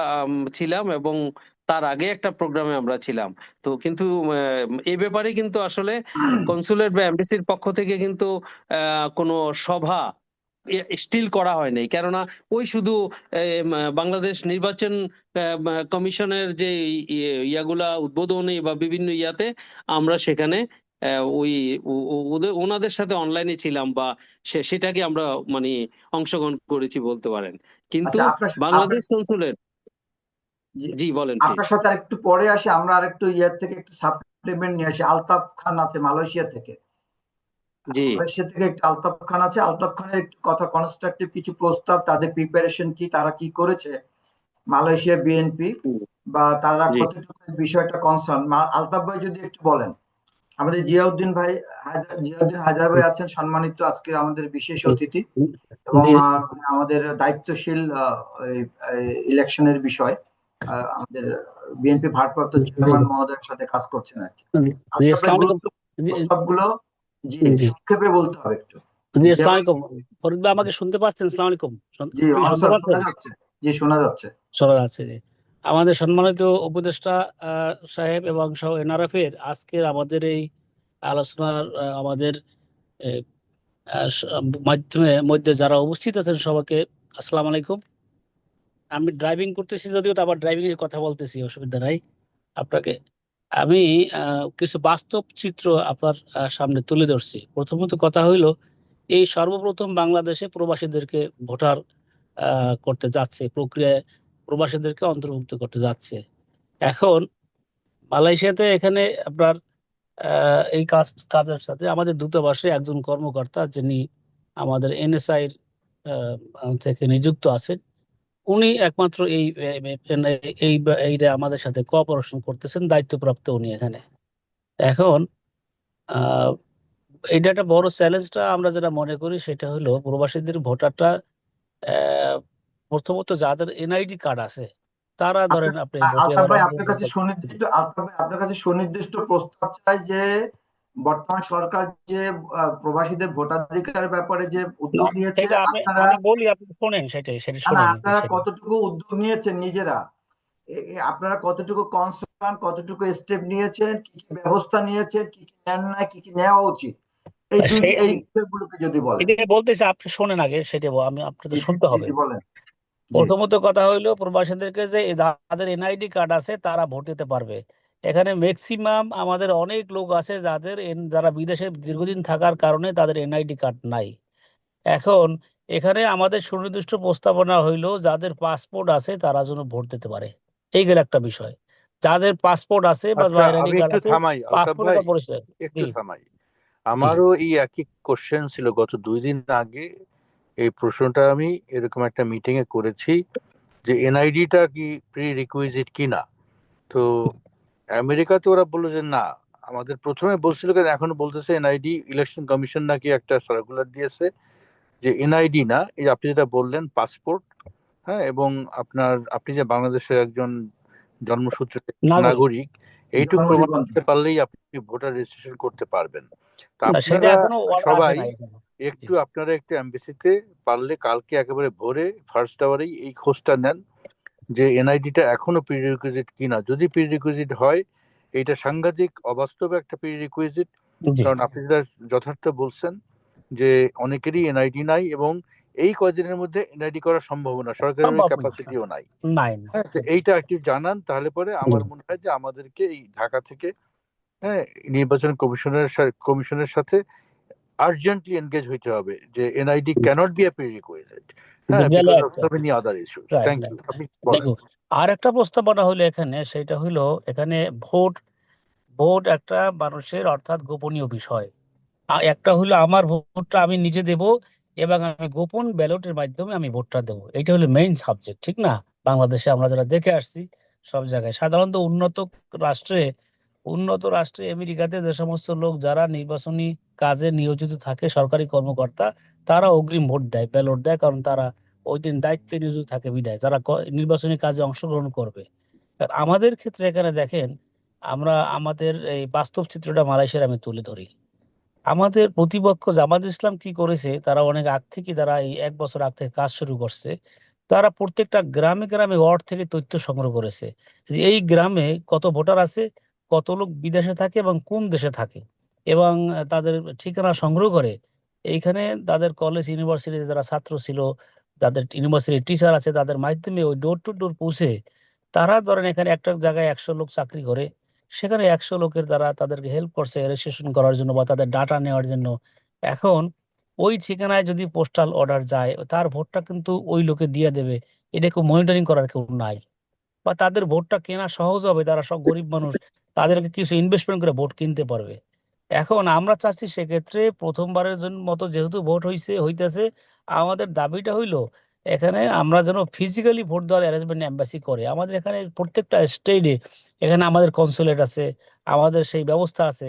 ছিলাম, এবং তার আগে একটা প্রোগ্রামে আমরা ছিলাম। তো কিন্তু এই ব্যাপারে কিন্তু আসলে কনসুলেট বা এমবাসির পক্ষ থেকে কিন্তু কোনো সভা স্টিল করা হয় নাই, কেননা ওই শুধু বাংলাদেশ নির্বাচন কমিশনের যে ইয়াগুলা উদ্বোধনী বা বিভিন্ন ইয়াতে আমরা সেখানে ওই ওনাদের সাথে অনলাইনে ছিলাম, বা সেটাকে আমরা মানে অংশগ্রহণ করেছি বলতে পারেন। কিন্তু আচ্ছা, আপনার আপনার বাংলাদেশ কনসুলেট, জি, জি বলেন প্লিজ। আপনার সাথে আরেকটু পরে আসি, আমরা আরেকটু ইয়ার থেকে একটু সাপ্লিমেন্ট নিয়ে আসি। আলতাফ খান আছে মালয়েশিয়া থেকে। জি মালয়েশিয়া থেকে একটু আলতাফ খান আছে, আলতাফ খানের একটু কথা, কনস্ট্রাকটিভ কিছু প্রস্তাব, তাদের প্রিপারেশন কি, তারা কি করেছে মালয়েশিয়া বিএনপি, বা তারা জি কতটুকু এই বিষয়টা কনসার্ন। আলতাফ ভাই যদি একটু বলেন। আমাদের জিয়াউদ্দিন ভাই, জিয়াউদ্দিন হায়দার ভাই আছেন সম্মানিত আজকে আমাদের বিশেষ অতিথি, এবং জি আমাদের দায়িত্বশীল ইলেকশনের বিষয় আমাদের বিএনপি ভারপ্রাপ্ত চেয়ারম্যান মহোদয়ের সাথে কাজ করছেন আর কি। জি আলতাফ ভাই আসসালামু আলাইকুম। গুরুত্ব প্রস্তাবগুলো জি জি সংক্ষেপে বলতে হবে একটু। জি জিয়া আসসালামু ভাই, আলাইকুম। ফরিদ ভাই আমাকে শুনতে পাচ্ছেন? আসসালামু আলাইকুম। জি আপনি কি শুনতে স্যার শোনা পাচ্ছেন? যাচ্ছে, জি শোনা যাচ্ছে। শোনা যাচ্ছে জি। আমাদের সম্মানিত উপদেষ্টা সাহেব এবং সহ এনআরএফ এর আজকের আমাদের এই আলোচনার আমাদের আহ, মাধ্যমে মধ্যে যারা উপস্থিত আছেন সবাইকে আসসালামু আলাইকুম। আমি ড্রাইভিং করতেছি, যদিও তো আবার ড্রাইভিং এর কথা বলতেছি, অসুবিধা নাই। আপনাকে আমি কিছু বাস্তব চিত্র আপনার সামনে তুলে ধরছি। প্রথমত কথা হইলো, এই সর্বপ্রথম বাংলাদেশে প্রবাসীদেরকে ভোটার করতে যাচ্ছে, প্রক্রিয়ায় প্রবাসীদেরকে অন্তর্ভুক্ত করতে যাচ্ছে। এখন মালয়েশিয়াতে এখানে আপনার এই কাজের সাথে আমাদের দূতাবাসে একজন কর্মকর্তা, যিনি আমাদের এনএসআই থেকে নিযুক্ত আছেন, উনি একমাত্র এই এইটা আমাদের সাথে কোঅপারেশন করতেছেন, দায়িত্বপ্রাপ্ত উনি এখানে। এখন আহ এটা একটা বড় চ্যালেঞ্জটা আমরা যেটা মনে করি সেটা হলো, প্রবাসীদের ভোটারটা আহ, প্রথমত যাদের এনআইডি কার্ড আছে তারা ধরেন আপনি ভোটে আলতাফ আবার ভাই আপনার অংশগ্রহণ কাছে সুনির্দিষ্ট, আলতাফ ভাই আপনার কাছে সুনির্দিষ্ট প্রস্তাব চাই যে বর্তমান সরকার যে প্রবাসীদের ভোটাধিকারের ব্যাপারে যে উদ্যোগ নিয়েছে, সেটা আমি আপনারা আমি বলি, আপনি শোনেন, সেটা না শোনেন আপনারা সেটা। কতটুকু উদ্যোগ নিয়েছেন নিজেরা, আপনারা কতটুকু কনসার্ন, কতটুকু স্টেপ নিয়েছেন, কি কি ব্যবস্থা নিয়েছেন, কি কি নেন না, কি কি নেওয়া উচিত, এই সেই এই বিষয়গুলোকে যদি বলেন। এটা বলতেছি, আপনি শোনেন আগে, সেটা আমি আপনাদের জি শুনতে জি হবে। জি বলেন। জি প্রথমত কথা হইলো, প্রবাসীদেরকে যে যাদের এনআইডি কার্ড আছে তারা ভোট দিতে পারবে। এখানে ম্যাক্সিমাম আমাদের অনেক লোক আছে যাদের যারা বিদেশে দীর্ঘদিন থাকার কারণে তাদের এনআইডি কার্ড নাই। এখন এখানে আমাদের সুনির্দিষ্ট প্রস্তাবনা হইলো, যাদের পাসপোর্ট আছে তারা যেন ভোট দিতে পারে। এই গেল একটা বিষয়। যাদের পাসপোর্ট আছে বা আচ্ছা, এনআইডি আমি কার্ড একটু আছে, থামাই আলতাফ পাসপোর্ট ভাই, এটা পরিচয়। একটু জি থামাই। জি আমারও এই একই কোশ্চেন ছিল। গত 2 দিন আগে এই প্রশ্নটা আমি এরকম একটা মিটিং এ করেছি যে এনআইডিটা কি প্রি রিকুইজিট কিনা। তো আমেরিকাতে ওরা বললো যে না। আমাদের প্রথমে বলছিল, কিন্তু এখনো বলতেছে এনআইডি, ইলেকশন কমিশন নাকি একটা সার্কুলার দিয়েছে যে এনআইডি না, এই আপনি যেটা বললেন পাসপোর্ট, হ্যাঁ, এবং আপনি যে বাংলাদেশের একজন জন্মসূত্রে নাগরিক। নাগরিক, এইটুকু জন্ম প্রমাণ নিবন্ধন। করতে পারলেই আপনি ভোটার রেজিস্ট্রেশন করতে পারবেন। তা না, সেটা আপনারা এখনো অর্ডার আসে সবাই নাই এখনো। জি একটু এমবিসিতে পারলে কালকে একেবারে ভোরে ফার্স্ট আওয়ারেই এই খোঁজটা নেন যে এনআইডিটা এখনো প্রিরিকুইজিট কিনা। যদি প্রিরিকুইজিট হয়, এইটা সাংঘাতিক অবাস্তব একটা প্রিরিকুইজিট। জি কারণ আপনি যেটা যথার্থ বলছেন যে অনেকেরই এনআইডি নাই, এবং এই কয়দিনের মধ্যে এনআইডি করা সম্ভব না, সরকারের সম্ভব না। ক্যাপাসিটিও নাই। নাই না। হ্যাঁ, তো এইটা একটু জানান, তাহলে পরে জি আমার মনে হয় যে আমাদেরকে এই ঢাকা থেকে, হ্যাঁ, নির্বাচন কমিশনের সাথে আর্জেন্টলি এনগেজ হইতে হবে যে NID cannot be a prerequisite, হ্যাঁ, গেল বিকজ অফ একটা। So many other issues. Right thank you, right. আপনি বলেন। দেখো, আর একটা প্রস্তাবনা হলো এখানে, সেটা হলো এখানে ভোট ভোট একটা মানুষের অর্থাৎ গোপনীয় বিষয়। একটা হলো আমার ভোটটা আমি নিজে দেব, এবং আমি গোপন ব্যালটের মাধ্যমে আমি ভোটটা দেবো। এটা হলো মেইন সাবজেক্ট, ঠিক না? বাংলাদেশে আমরা যারা দেখে আসছি সব জায়গায়, সাধারণত রাষ্ট্রে উন্নত রাষ্ট্রে আমেরিকাতে যে সমস্ত লোক যারা নির্বাচনী কাজে নিয়োজিত থাকে, সরকারি কর্মকর্তা, তারা অগ্রিম ভোট দেয়, ব্যালট দেয়, কারণ তারা ওই দিন দায়িত্বে নিয়োজিত থাকে বিদায়, যারা নির্বাচনী কাজে অংশগ্রহণ করবে। আর আমাদের ক্ষেত্রে এখানে দেখেন, আমরা আমাদের এই বাস্তব চিত্রটা মালয়েশিয়ার আমি তুলে ধরি। আমাদের প্রতিপক্ষ জামাত ইসলাম কি করেছে, তারা অনেক আগ থেকে, তারা এই 1 বছর আগ থেকে কাজ শুরু করছে। তারা প্রত্যেকটা গ্রামে গ্রামে ওয়ার্ড থেকে তথ্য সংগ্রহ করেছে যে এই গ্রামে কত ভোটার আছে, কত লোক বিদেশে থাকে এবং কোন দেশে থাকে, এবং তাদের ঠিকানা সংগ্রহ করে এইখানে তাদের কলেজ ইউনিভার্সিটিতে যারা ছাত্র ছিল, যাদের ইউনিভার্সিটির টিচার আছে, তাদের মাধ্যমে ওই ডোর টু ডোর পৌঁছে তারা ধরেন এখানে একটা জায়গায় 100 লোক চাকরি করে, সেখানে 100 লোকের দ্বারা তাদেরকে হেল্প করছে রেজিস্ট্রেশন করার জন্য বা তাদের ডাটা নেওয়ার জন্য। এখন ওই ঠিকানায় যদি পোস্টাল অর্ডার যায়, তার ভোটটা কিন্তু ওই লোকে দিয়ে দেবে, এটা কেউ মনিটরিং করার কেউ নাই। বা তাদের ভোটটা কেনা সহজ হবে, তারা সব গরিব মানুষ, তাদেরকে কিছু ইনভেস্টমেন্ট করে ভোট কিনতে পারবে। এখন আমরা চাচ্ছি সেক্ষেত্রে প্রথমবারের জন্য মতো যেহেতু ভোট হইতেছে, আমাদের দাবিটা হইলো এখানে আমরা যেন ফিজিক্যালি ভোট দেওয়ার অ্যারেঞ্জমেন্ট এম্বাসি করে। আমাদের এখানে প্রত্যেকটা স্টেটে এখানে আমাদের কনসুলেট আছে, আমাদের সেই ব্যবস্থা আছে,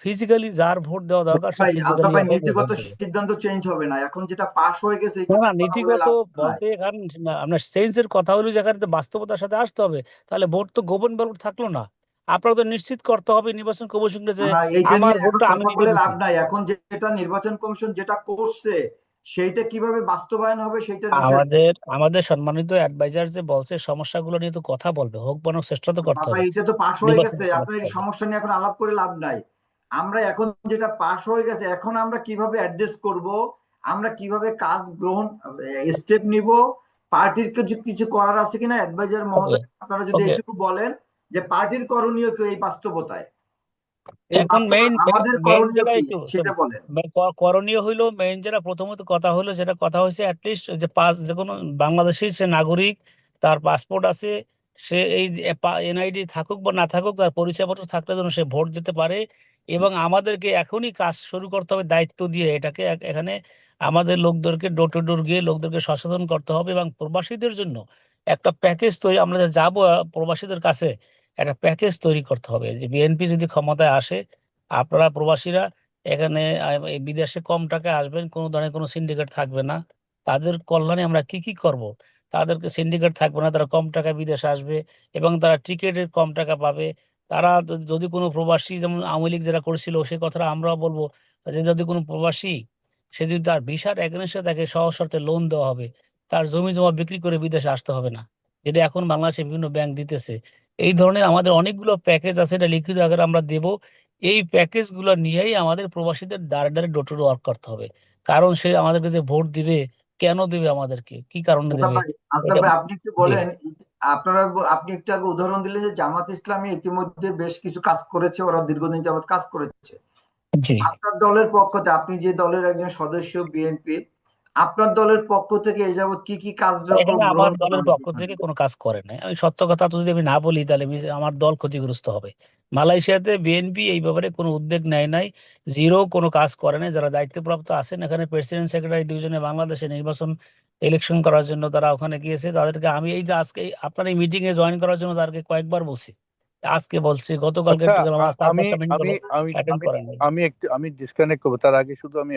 ফিজিক্যালি যার ভোট দেওয়া দরকার সে ভাই আলতাফ ফিজিক্যালি ভাই, ভোট নীতিগত দেবে। সিদ্ধান্ত চেঞ্জ হবে না, এখন যেটা পাশ হয়ে গেছে না এটা না, কথা বলে নীতিগত লাভ নাই। বলতে এখানে আপনার চেঞ্জের কথা হলো যেখানে তো বাস্তবতার সাথে আসতে হবে, তাহলে ভোট তো গোপন ব্যালট থাকলো না। আপনাকে তো নিশ্চিত করতে হবে নির্বাচন কমিশনকে যে না, এইটা আমার নিয়ে এখন ভোটটা আমি কথা নিজে বলে লাভ দিচ্ছি। নাই। এখন যেটা নির্বাচন কমিশন যেটা করছে সেইটা কিভাবে বাস্তবায়ন হবে সেইটার বিষয়। আমাদের আমাদের সম্মানিত অ্যাডভাইজার যে বলছে সমস্যাগুলো নিয়ে তো কথা বলবে, হোক বানোক চেষ্টা তো করতে বাবা, হবে, এটা তো পাশ হয়ে নির্বাচন গেছে, আপনার করতে এই হবে। সমস্যা নিয়ে এখন আলাপ করে লাভ নাই। আমরা এখন যেটা পাশ হয়ে গেছে, এখন আমরা কিভাবে অ্যাডজাস্ট করব, আমরা কিভাবে কাজ গ্রহণ স্টেপ নিব, পার্টির কিছু কিছু করার আছে কিনা অ্যাডভাইজার ওকে, মহোদয়, আপনারা যদি ওকে। এইটুকু বলেন যে পার্টির করণীয় কি এই বাস্তবতায়, এই এখন বাস্তবতা মেইন আমাদের মেইন করণীয় যেটা কি একটু সেটা বলেন। করণীয় হইলো, মেইন যেটা প্রথমত কথা হলো, যেটা কথা হয়েছে অ্যাটলিস্ট যে যে কোনো বাংলাদেশি সে নাগরিক, তার পাসপোর্ট আছে, সে এই এনআইডি থাকুক বা না থাকুক, তার পরিচয়পত্র থাকলে যেন সে ভোট দিতে পারে। এবং আমাদেরকে এখনই কাজ শুরু করতে হবে দায়িত্ব দিয়ে, এটাকে এখানে আমাদের লোকদেরকে ডোর টু ডোর গিয়ে লোকদেরকে সচেতন করতে হবে, এবং প্রবাসীদের জন্য একটা প্যাকেজ তৈরি, আমরা যে যাবো প্রবাসীদের কাছে একটা প্যাকেজ তৈরি করতে হবে যে বিএনপি যদি ক্ষমতায় আসে, আপনারা প্রবাসীরা এখানে এই বিদেশে কম টাকায় আসবেন, কোনো ধরনের কোনো সিন্ডিকেট থাকবে না, তাদের কল্যাণে আমরা কি কি করব, তাদেরকে সিন্ডিকেট থাকবে না, তারা কম টাকায় বিদেশে আসবে এবং তারা টিকিটের কম টাকা পাবে। তারা যদি কোনো প্রবাসী, যেমন আওয়ামী লীগ যেটা করেছিল সে কথাটা আমরাও বলবো, যে যদি কোনো প্রবাসী সে যদি তার ভিসার এগেনস্টে তাকে সহজ শর্তে লোন দেওয়া হবে, তার জমি জমা বিক্রি করে বিদেশে আসতে হবে না, যেটা এখন বাংলাদেশে বিভিন্ন ব্যাংক দিতেছে। এই ধরনের আমাদের অনেকগুলো প্যাকেজ আছে, এটা লিখিত আকারে আমরা দেব। এই প্যাকেজ গুলো নিয়েই আমাদের প্রবাসীদের দ্বারে দ্বারে ডোর টু ওয়ার্ক করতে হবে, কারণ সে আমাদেরকে যে ভোট দিবে, কেন দিবে, আমাদেরকে কি কারণে আলতাফ দেবে, ভাই, আলতাফ এটা ভাই, আপনি একটু জি। বলেন, আপনি একটু আগে উদাহরণ দিলেন যে জামাত ইসলামী ইতিমধ্যে বেশ কিছু কাজ করেছে, ওরা দীর্ঘদিন যাবত কাজ করেছে। জি, আপনার দলের পক্ষ থেকে, আপনি যে দলের একজন সদস্য বিএনপি, আপনার দলের পক্ষ থেকে এই যাবত কি কি কার্যক্রম এখানে আমার গ্রহণ করা দলের হয়েছে পক্ষ এখানে? থেকে কোনো কাজ করে নাই। আমি সত্য কথা তো যদি আমি না বলি তাহলে আমার দল ক্ষতিগ্রস্ত হবে। মালয়েশিয়াতে বিএনপি এই ব্যাপারে কোনো উদ্যোগ নেয় নাই, জিরো কোনো কাজ করে নাই। যারা দায়িত্বপ্রাপ্ত আছেন এখানে, প্রেসিডেন্ট সেক্রেটারি দুইজনে বাংলাদেশে নির্বাচন ইলেকশন করার জন্য তারা ওখানে গিয়েছে, তাদেরকে আমি এই যে আজকে আপনার এই মিটিং এ জয়েন করার জন্য তাদেরকে কয়েকবার বলছি, আজকে বলছি, গতকালকে আচ্ছা, একটু গেলাম, আজ চার আমি পাঁচটা মিনিট আমি হলো আমি অ্যাটেন্ড আমি করেন নাই। আমি ডিসকানেক্ট করবো, তার আগে শুধু আমি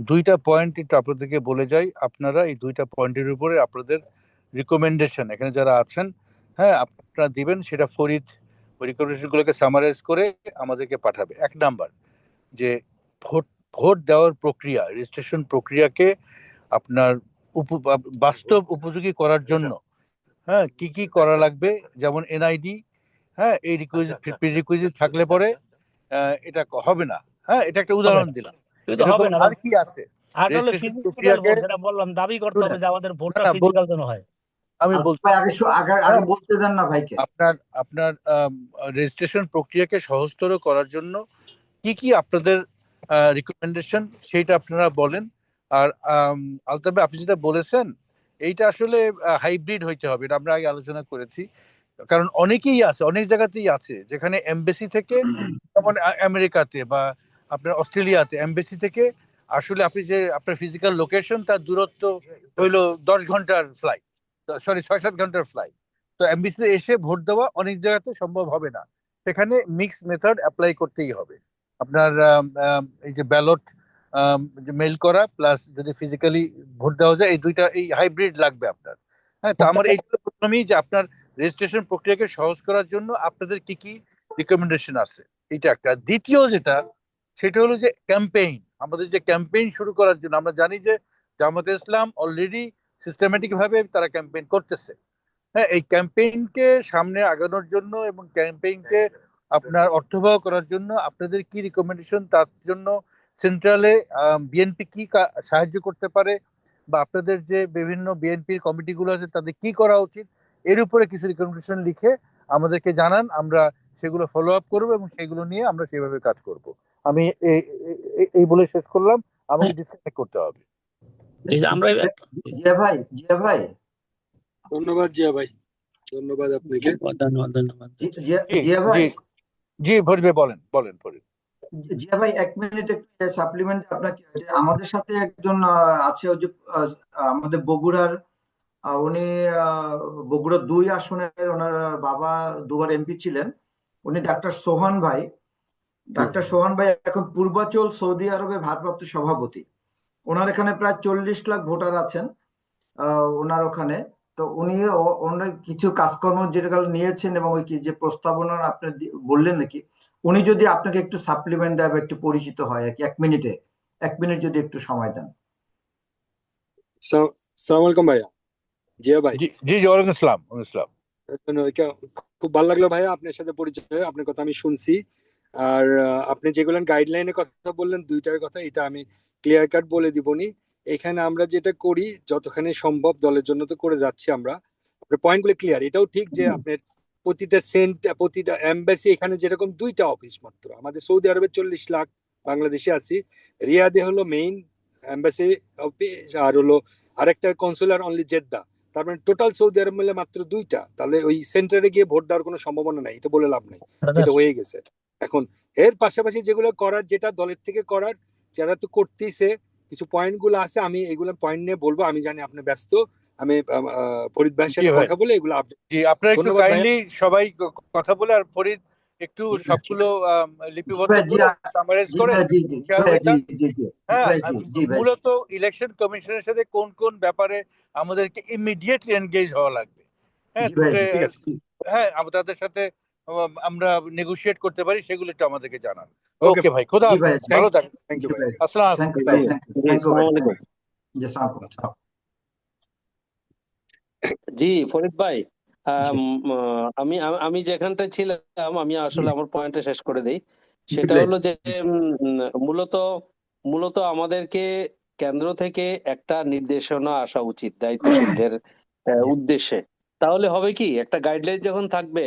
দুইটা পয়েন্ট একটু আপনাদেরকে বলে যাই। আপনারা এই দুইটা পয়েন্টের উপরে আপনাদের রিকমেন্ডেশন এখানে যারা আছেন, হ্যাঁ, আপনারা দিবেন, সেটা ফরিদ ওই রিকমেন্ডেশন গুলোকে সামারাইজ করে আমাদেরকে পাঠাবে। এক নাম্বার, যে ভোট ভোট দেওয়ার প্রক্রিয়া, রেজিস্ট্রেশন প্রক্রিয়াকে আপনার বাস্তব উপযোগী করার জন্য, হ্যাঁ, কি কি করা লাগবে, যেমন এনআইডি, হ্যাঁ, এই রিকুইজিট থাকলে পরে এটা হবে না। হ্যাঁ, এটা একটা হবে উদাহরণ না, দিলাম। কিন্তু হবে এরকম না। আর কি আছে আর হলো রেজিস্ট্রেশন ফিজিক্যাল প্রক্রিয়াকে? ভোট, যেটা বললাম, দাবি করতে হবে শুনেন, যে আমাদের না ভোটটা না ফিজিক্যাল যেন হয়। আমি আলতাফ বলছি, ভাই, আগে আগে আগে হ্যাঁ, বলতে দেন না ভাইকে। আপনার আপনার রেজিস্ট্রেশন প্রক্রিয়াকে সহজতর করার জন্য কি কি আপনাদের রিকমেন্ডেশন সেটা আপনারা বলেন। আর আলতাফ ভাই, আপনি যেটা বলেছেন এইটা আসলে হাইব্রিড হইতে হবে, এটা আমরা আগে আলোচনা করেছি। কারণ অনেকেই আছে, অনেক জায়গাতেই আছে যেখানে এমবেসি থেকে, যেমন আমেরিকাতে বা আপনার অস্ট্রেলিয়াতে এমবেসি থেকে আসলে আপনি যে আপনার ফিজিক্যাল লোকেশন, তার দূরত্ব হইলো 10 ঘন্টার ফ্লাইট, সরি 6-7 ঘন্টার ফ্লাইট। তো এমবেসিতে এসে ভোট দেওয়া অনেক জায়গাতে সম্ভব হবে না, সেখানে মিক্স মেথড অ্যাপ্লাই করতেই হবে। আপনার এই যে ব্যালট মেইল করা প্লাস যদি ফিজিক্যালি ভোট দেওয়া যায়, এই দুইটা, এই হাইব্রিড লাগবে আপনার। হ্যাঁ, তো আমার এইটা প্রথমেই যে আপনার রেজিস্ট্রেশন প্রক্রিয়াকে সহজ করার জন্য আপনাদের কি কি রিকমেন্ডেশন আছে, এটা একটা। দ্বিতীয় যেটা, সেটা হলো যে ক্যাম্পেইন, আমাদের যে ক্যাম্পেইন শুরু করার জন্য, আমরা জানি যে জামাতে ইসলাম অলরেডি সিস্টেমেটিক ভাবে তারা ক্যাম্পেইন করতেছে। হ্যাঁ, এই ক্যাম্পেইনকে সামনে আগানোর জন্য এবং ক্যাম্পেইনকে আপনার অর্থবহ করার জন্য আপনাদের কি রিকমেন্ডেশন, তার জন্য সেন্ট্রালে বিএনপি কি সাহায্য করতে পারে, বা আপনাদের যে বিভিন্ন বিএনপির কমিটিগুলো আছে তাদের কি করা উচিত, এর উপরে কিছু রিকমেন্ডেশন লিখে আমাদেরকে জানান, আমরা সেগুলো ফলো আপ করবো এবং সেগুলো নিয়ে আমরা সেভাবে কাজ করব। আমি এই বলে শেষ করলাম, আমাকে ডিসকানেক্ট করতে হবে। আমরা জিয়া ভাই, জিয়া ভাই, ধন্যবাদ জিয়া ভাই, ধন্যবাদ আপনাকে। ধন্যবাদ ধন্যবাদ। জিয়া ভাই, জি ফরিদ ভাই, বলেন বলেন ফরিদ। জিয়া ভাই, 1 মিনিট একটু সাপ্লিমেন্ট আপনাকে। যে আমাদের সাথে একজন আছে, ওই যে আমাদের বগুড়ার, উনি বগুড়া 2 আসনের, ওনার বাবা দুবার এমপি ছিলেন, উনি ডাক্তার সোহান ভাই। ডাক্তার সোহান ভাই এখন পূর্বাচল সৌদি আরবে ভারপ্রাপ্ত সভাপতি। ওনার এখানে প্রায় 40 লাখ ভোটার আছেন ওনার ওখানে। তো উনি ওনার কিছু কাজকর্ম যেটা নিয়েছেন এবং ওই কি যে প্রস্তাবনা আপনি বললেন নাকি, উনি যদি আপনাকে একটু সাপ্লিমেন্ট দেয় বা একটু পরিচিত হয় আর কি, 1 মিনিট যদি একটু সময় দেন। সালাম আলাইকুম ভাইয়া, জিয়া ভাই। জি জি, ওয়ালাইকুম আসসালাম। খুব ভালো লাগলো ভাইয়া আপনার সাথে পরিচয় হয়ে, আপনার কথা আমি শুনছি। আর আপনি যেগুলো গাইডলাইনের কথা বললেন, 2টার কথা, এটা আমি ক্লিয়ার কাট বলে দিবনি। এখানে আমরা যেটা করি যতখানি সম্ভব দলের জন্য তো করে যাচ্ছি আমরা, আপনার পয়েন্টগুলো ক্লিয়ার। এটাও ঠিক যে আপনার প্রতিটা এমবাসি, এখানে যেরকম 2টা অফিস মাত্র, আমাদের সৌদি আরবে 40 লাখ বাংলাদেশি আছি, রিয়াদে হলো মেইন এমবাসি অফিস, আর হলো আরেকটা কনসুলার অনলি জেদ্দা। তার মানে টোটাল সৌদি আরব মিলে মাত্র 2টা। তাহলে ওই সেন্টারে গিয়ে ভোট দেওয়ার কোনো সম্ভাবনা নাই, এটা বলে লাভ নাই, যেটা হয়ে গেছে। এখন এর পাশাপাশি যেগুলো করার, যেটা দলের থেকে করার, যারা তো করতেইছে, কিছু পয়েন্ট গুলো আছে, আমি এগুলো পয়েন্ট নিয়ে বলবো। আমি জানি আপনি ব্যস্ত, আমি ফরিদ ভাইয়ের সাথে কথা বলে এগুলো জি, আপনারা একটু ধন্যবাদ ভাইয়া। কাইন্ডলি সবাই কথা বলে, আর ফরিদ একটু সবগুলো লিপিবদ্ধ ভাই, জি, করে সামারাইজ জি করে ভাই, জি জি শেয়ার ভাই, উইথ জি আস। জি জি হ্যাঁ, ভাই, জি জি ভাই, মূলত ইলেকশন কমিশনের সাথে কোন কোন ব্যাপারে আমাদেরকে ইমিডিয়েটলি এনগেজ হওয়া লাগবে, হ্যাঁ, জি ভাই, জি, ঠিক আছে। হ্যাঁ, তাদের সাথে আমরা নেগোশিয়েট করতে পারি, সেগুলো একটু আমাদেরকে জানান। ওকে ওকে ভাই, খোদা জি হাফেজ, ভাই, ভালো থাকবেন। থ্যাংক ইউ জি ভাই। ভাই, আসসালামু আলাইকুম। থ্যাংক ইউ ভাই, থ্যাংক ইউ ভাই, আসসালামু আলাইকুম। জি, আসসালামু আলাইকুম। জি ফরিদ ভাই, আমি আমি যেখানটায় ছিলাম, আমি আসলে আমার পয়েন্টটা শেষ করে দিই। সেটা হলো যে মূলত মূলত আমাদেরকে কেন্দ্র থেকে একটা নির্দেশনা আসা উচিত দায়িত্বশীলদের উদ্দেশ্যে। তাহলে হবে কি, একটা গাইডলাইন যখন থাকবে,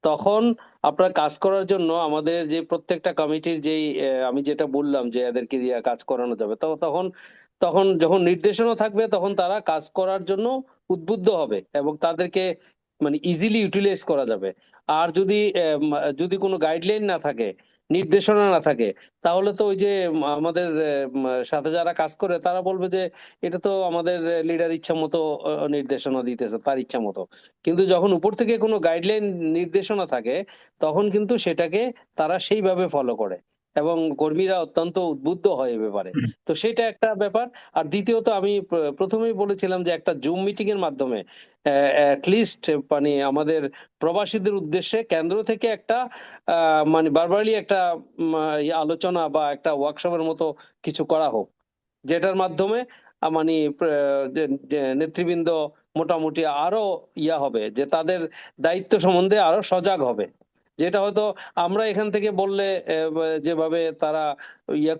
তখন আপনার কাজ করার জন্য আমাদের যে প্রত্যেকটা কমিটির যেই আমি যেটা বললাম যে এদেরকে দিয়ে কাজ করানো যাবে, তো তখন তখন যখন নির্দেশনা থাকবে, তখন তারা কাজ করার জন্য উদ্বুদ্ধ হবে এবং তাদেরকে মানে ইজিলি ইউটিলাইজ করা যাবে। আর যদি যদি কোনো গাইডলাইন না থাকে, নির্দেশনা না থাকে, তাহলে তো ওই যে আমাদের সাথে যারা কাজ করে তারা বলবে যে এটা তো আমাদের লিডার ইচ্ছা মতো নির্দেশনা দিতেছে, তার ইচ্ছা মতো। কিন্তু যখন উপর থেকে কোনো গাইডলাইন নির্দেশনা থাকে, তখন কিন্তু সেটাকে তারা সেইভাবে ফলো করে এবং কর্মীরা অত্যন্ত উদ্বুদ্ধ হয় এ ব্যাপারে। তো সেটা একটা ব্যাপার। আর দ্বিতীয়ত, আমি প্রথমেই বলেছিলাম যে একটা জুম মিটিং এর মাধ্যমে লিস্ট মানে আমাদের প্রবাসীদের উদ্দেশ্যে কেন্দ্র থেকে একটা মানে বারবারলি একটা আলোচনা বা একটা ওয়ার্কশপের মতো কিছু করা হোক, যেটার মাধ্যমে মানে যে নেতৃবৃন্দ মোটামুটি আরো হবে, যে তাদের দায়িত্ব সম্বন্ধে আরো সজাগ হবে। যেটা হয়তো আমরা এখান থেকে বললে যেভাবে তারা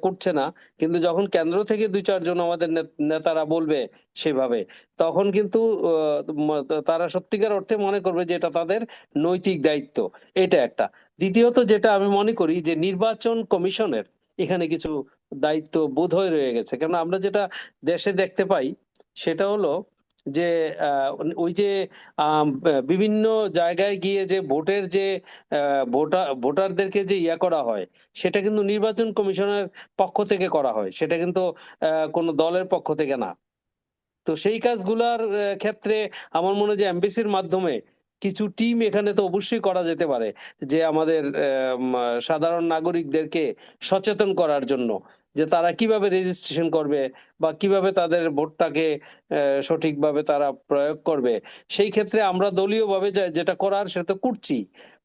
করছে না, কিন্তু যখন কেন্দ্র থেকে 2-4 জন আমাদের নেতারা বলবে সেভাবে, তখন কিন্তু তারা সত্যিকার অর্থে মনে করবে যে এটা তাদের নৈতিক দায়িত্ব। এটা একটা। দ্বিতীয়ত, যেটা আমি মনে করি যে নির্বাচন কমিশনের এখানে কিছু দায়িত্ব বোধ হয়ে রয়ে গেছে। কেন আমরা যেটা দেশে দেখতে পাই, সেটা হলো যে ওই যে বিভিন্ন জায়গায় গিয়ে যে ভোটের যে ভোটারদেরকে যে করা হয়, সেটা কিন্তু নির্বাচন কমিশনের পক্ষ থেকে করা হয়, সেটা কিন্তু কোনো দলের পক্ষ থেকে না। তো সেই কাজগুলার ক্ষেত্রে আমার মনে হয় যে এমবিসির মাধ্যমে কিছু টিম এখানে তো অবশ্যই করা যেতে পারে, যে আমাদের সাধারণ নাগরিকদেরকে সচেতন করার জন্য যে তারা কিভাবে রেজিস্ট্রেশন করবে বা কিভাবে তাদের ভোটটাকে সঠিকভাবে তারা প্রয়োগ করবে। সেই ক্ষেত্রে আমরা দলীয়ভাবে যেটা করার সেটা করছি।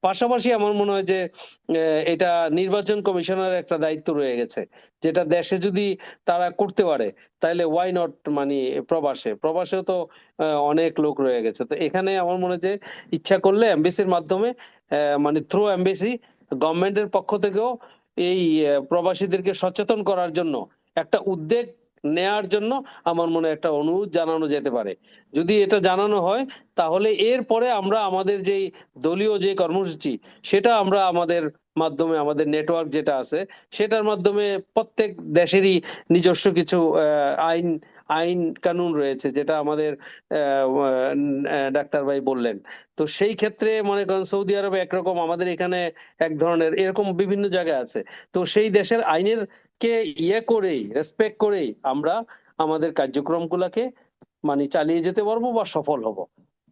পাশাপাশি আমার মনে হয় যে এটা নির্বাচন কমিশনের একটা দায়িত্ব রয়ে গেছে, যেটা দেশে যদি তারা করতে পারে তাহলে ওয়াই নট, মানে প্রবাসেও তো অনেক লোক রয়ে গেছে। তো এখানে আমার মনে হয় যে ইচ্ছা করলে এমবেসির মাধ্যমে, মানে থ্রু এমবেসি, গভর্নমেন্টের পক্ষ থেকেও এই প্রবাসীদেরকে সচেতন করার জন্য একটা উদ্যোগ নেয়ার জন্য আমার মনে হয় একটা অনুরোধ জানানো যেতে পারে। যদি এটা জানানো হয় তাহলে এরপরে আমরা আমাদের যেই দলীয় যে কর্মসূচি সেটা আমরা আমাদের মাধ্যমে, আমাদের নেটওয়ার্ক যেটা আছে সেটার মাধ্যমে, প্রত্যেক দেশেরই নিজস্ব কিছু আইন আইন কানুন রয়েছে, যেটা আমাদের ডাক্তার ভাই বললেন। তো সেই ক্ষেত্রে মনে করেন সৌদি আরবে একরকম, আমাদের এখানে এক ধরনের, এরকম বিভিন্ন জায়গায় আছে। তো সেই দেশের আইনের কে করেই, রেসপেক্ট করেই আমরা আমাদের কার্যক্রমগুলোকে মানে চালিয়ে যেতে পারবো বা সফল হব।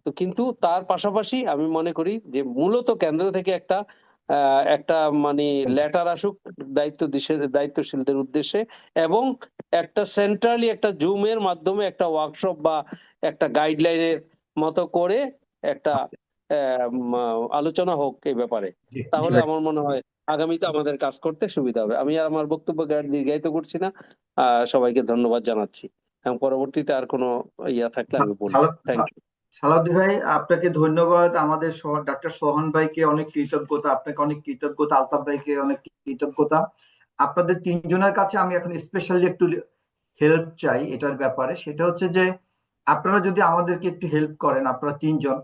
তো কিন্তু তার পাশাপাশি আমি মনে করি যে মূলত কেন্দ্র থেকে একটা মানে লেটার আসুক দায়িত্বশীলদের উদ্দেশ্যে, এবং একটা সেন্ট্রালি একটা জুমের মাধ্যমে একটা ওয়ার্কশপ বা একটা গাইডলাইনের মতো করে একটা আলোচনা হোক এই ব্যাপারে। জি তাহলে ভাই। আমার মনে হয় আগামীতে আমাদের কাজ করতে সুবিধা হবে। আমি আর আমার বক্তব্য দীর্ঘায়িত করছি না। সবাইকে ধন্যবাদ জানাচ্ছি, এবং পরবর্তীতে আর কোনো ইয়া থাকলে আমি বলবো। Thank you. সালাউদ্দিন ভাই, আপনাকে ধন্যবাদ। আমাদের ডাক্তার সোহান ভাইকে অনেক কৃতজ্ঞতা, আপনাকে অনেক কৃতজ্ঞতা, আলতাফ ভাইকে অনেক কৃতজ্ঞতা। আপনাদের তিনজনের কাছে আমি এখন স্পেশালি একটু হেল্প চাই এটার ব্যাপারে। সেটা হচ্ছে যে আপনারা যদি আমাদেরকে একটু হেল্প করেন, আপনারা তিনজন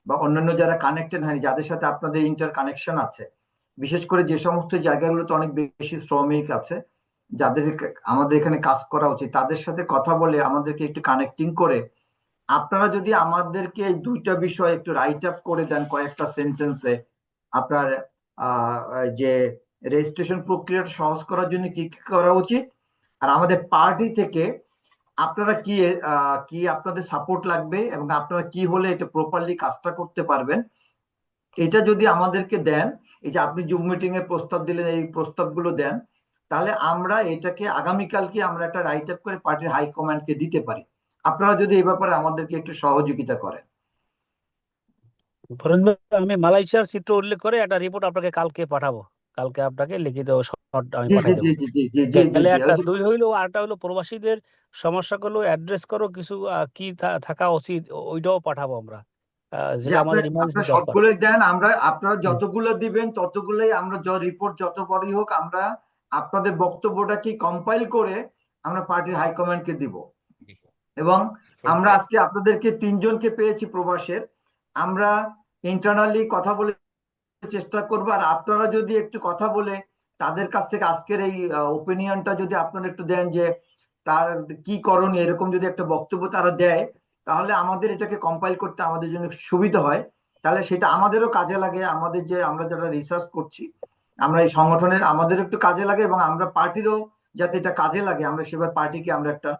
বা অন্যান্য যারা কানেক্টেড হয়নি, যাদের সাথে আপনাদের ইন্টার কানেকশন আছে, বিশেষ করে যে সমস্ত জায়গাগুলোতে অনেক বেশি শ্রমিক আছে যাদের আমাদের এখানে কাজ করা উচিত, তাদের সাথে কথা বলে আমাদেরকে একটু কানেক্টিং করে আপনারা যদি আমাদেরকে এই দুইটা বিষয় একটু রাইট আপ করে দেন কয়েকটা সেন্টেন্সে, আপনার যে রেজিস্ট্রেশন প্রক্রিয়াটা সহজ করার জন্য কি কি করা উচিত, আর আমাদের পার্টি থেকে আপনারা কি আপনাদের সাপোর্ট লাগবে এবং আপনারা কি হলে এটা প্রপারলি কাজটা করতে পারবেন, এটা যদি আমাদেরকে দেন, এই যে আপনি জুম মিটিং এর প্রস্তাব দিলেন, এই প্রস্তাবগুলো দেন, তাহলে আমরা এটাকে আগামীকালকে আমরা একটা রাইট আপ করে পার্টির হাইকমান্ডকে দিতে পারি। আপনারা যদি এই ব্যাপারে আমাদেরকে একটু সহযোগিতা করেন। ফরিদ ভাই, আমি মালয়েশিয়ার চিত্র উল্লেখ করে একটা রিপোর্ট আপনাকে কালকে পাঠাবো। কালকে আপনাকে লিখিত শর্ট আমি জি জি পাঠাই জি দেবো। জি জি জি জি জি গেলে জি একটা, দুই হইলো, আরটা হলো প্রবাসীদের সমস্যাগুলো অ্যাড্রেস করো, কিছু কি থাকা উচিত ওইটাও পাঠাবো আমরা, যে যেটা আমাদের আপনারা ইমার্জেন্সি দরকার। সবগুলোই দেন, আপনারা হুম। যতগুলো দিবেন ততগুলোই আমরা, রিপোর্ট যত বড়ই হোক, আমরা আপনাদের বক্তব্যটাকে কম্পাইল করে আমরা পার্টির হাইকমান্ডকে দিব। এবং আমরা আজকে আপনাদেরকে তিনজনকে পেয়েছি প্রবাসের, আমরা ইন্টারনালি কথা বলে চেষ্টা করবো। আর আপনারা যদি একটু কথা বলে তাদের কাছ থেকে আজকের এই ওপিনিয়নটা যদি আপনারা একটু দেন যে তার কি করণীয়, এরকম যদি একটা বক্তব্য তারা দেয়, তাহলে আমাদের এটাকে কম্পাইল করতে আমাদের জন্য সুবিধা হয়। তাহলে সেটা আমাদেরও কাজে লাগে, আমাদের যে আমরা যারা রিসার্চ করছি, আমরা এই সংগঠনের আমাদের একটু কাজে লাগে, এবং আমরা পার্টিরও যাতে এটা কাজে লাগে, আমরা সেবার পার্টিকে আমরা একটা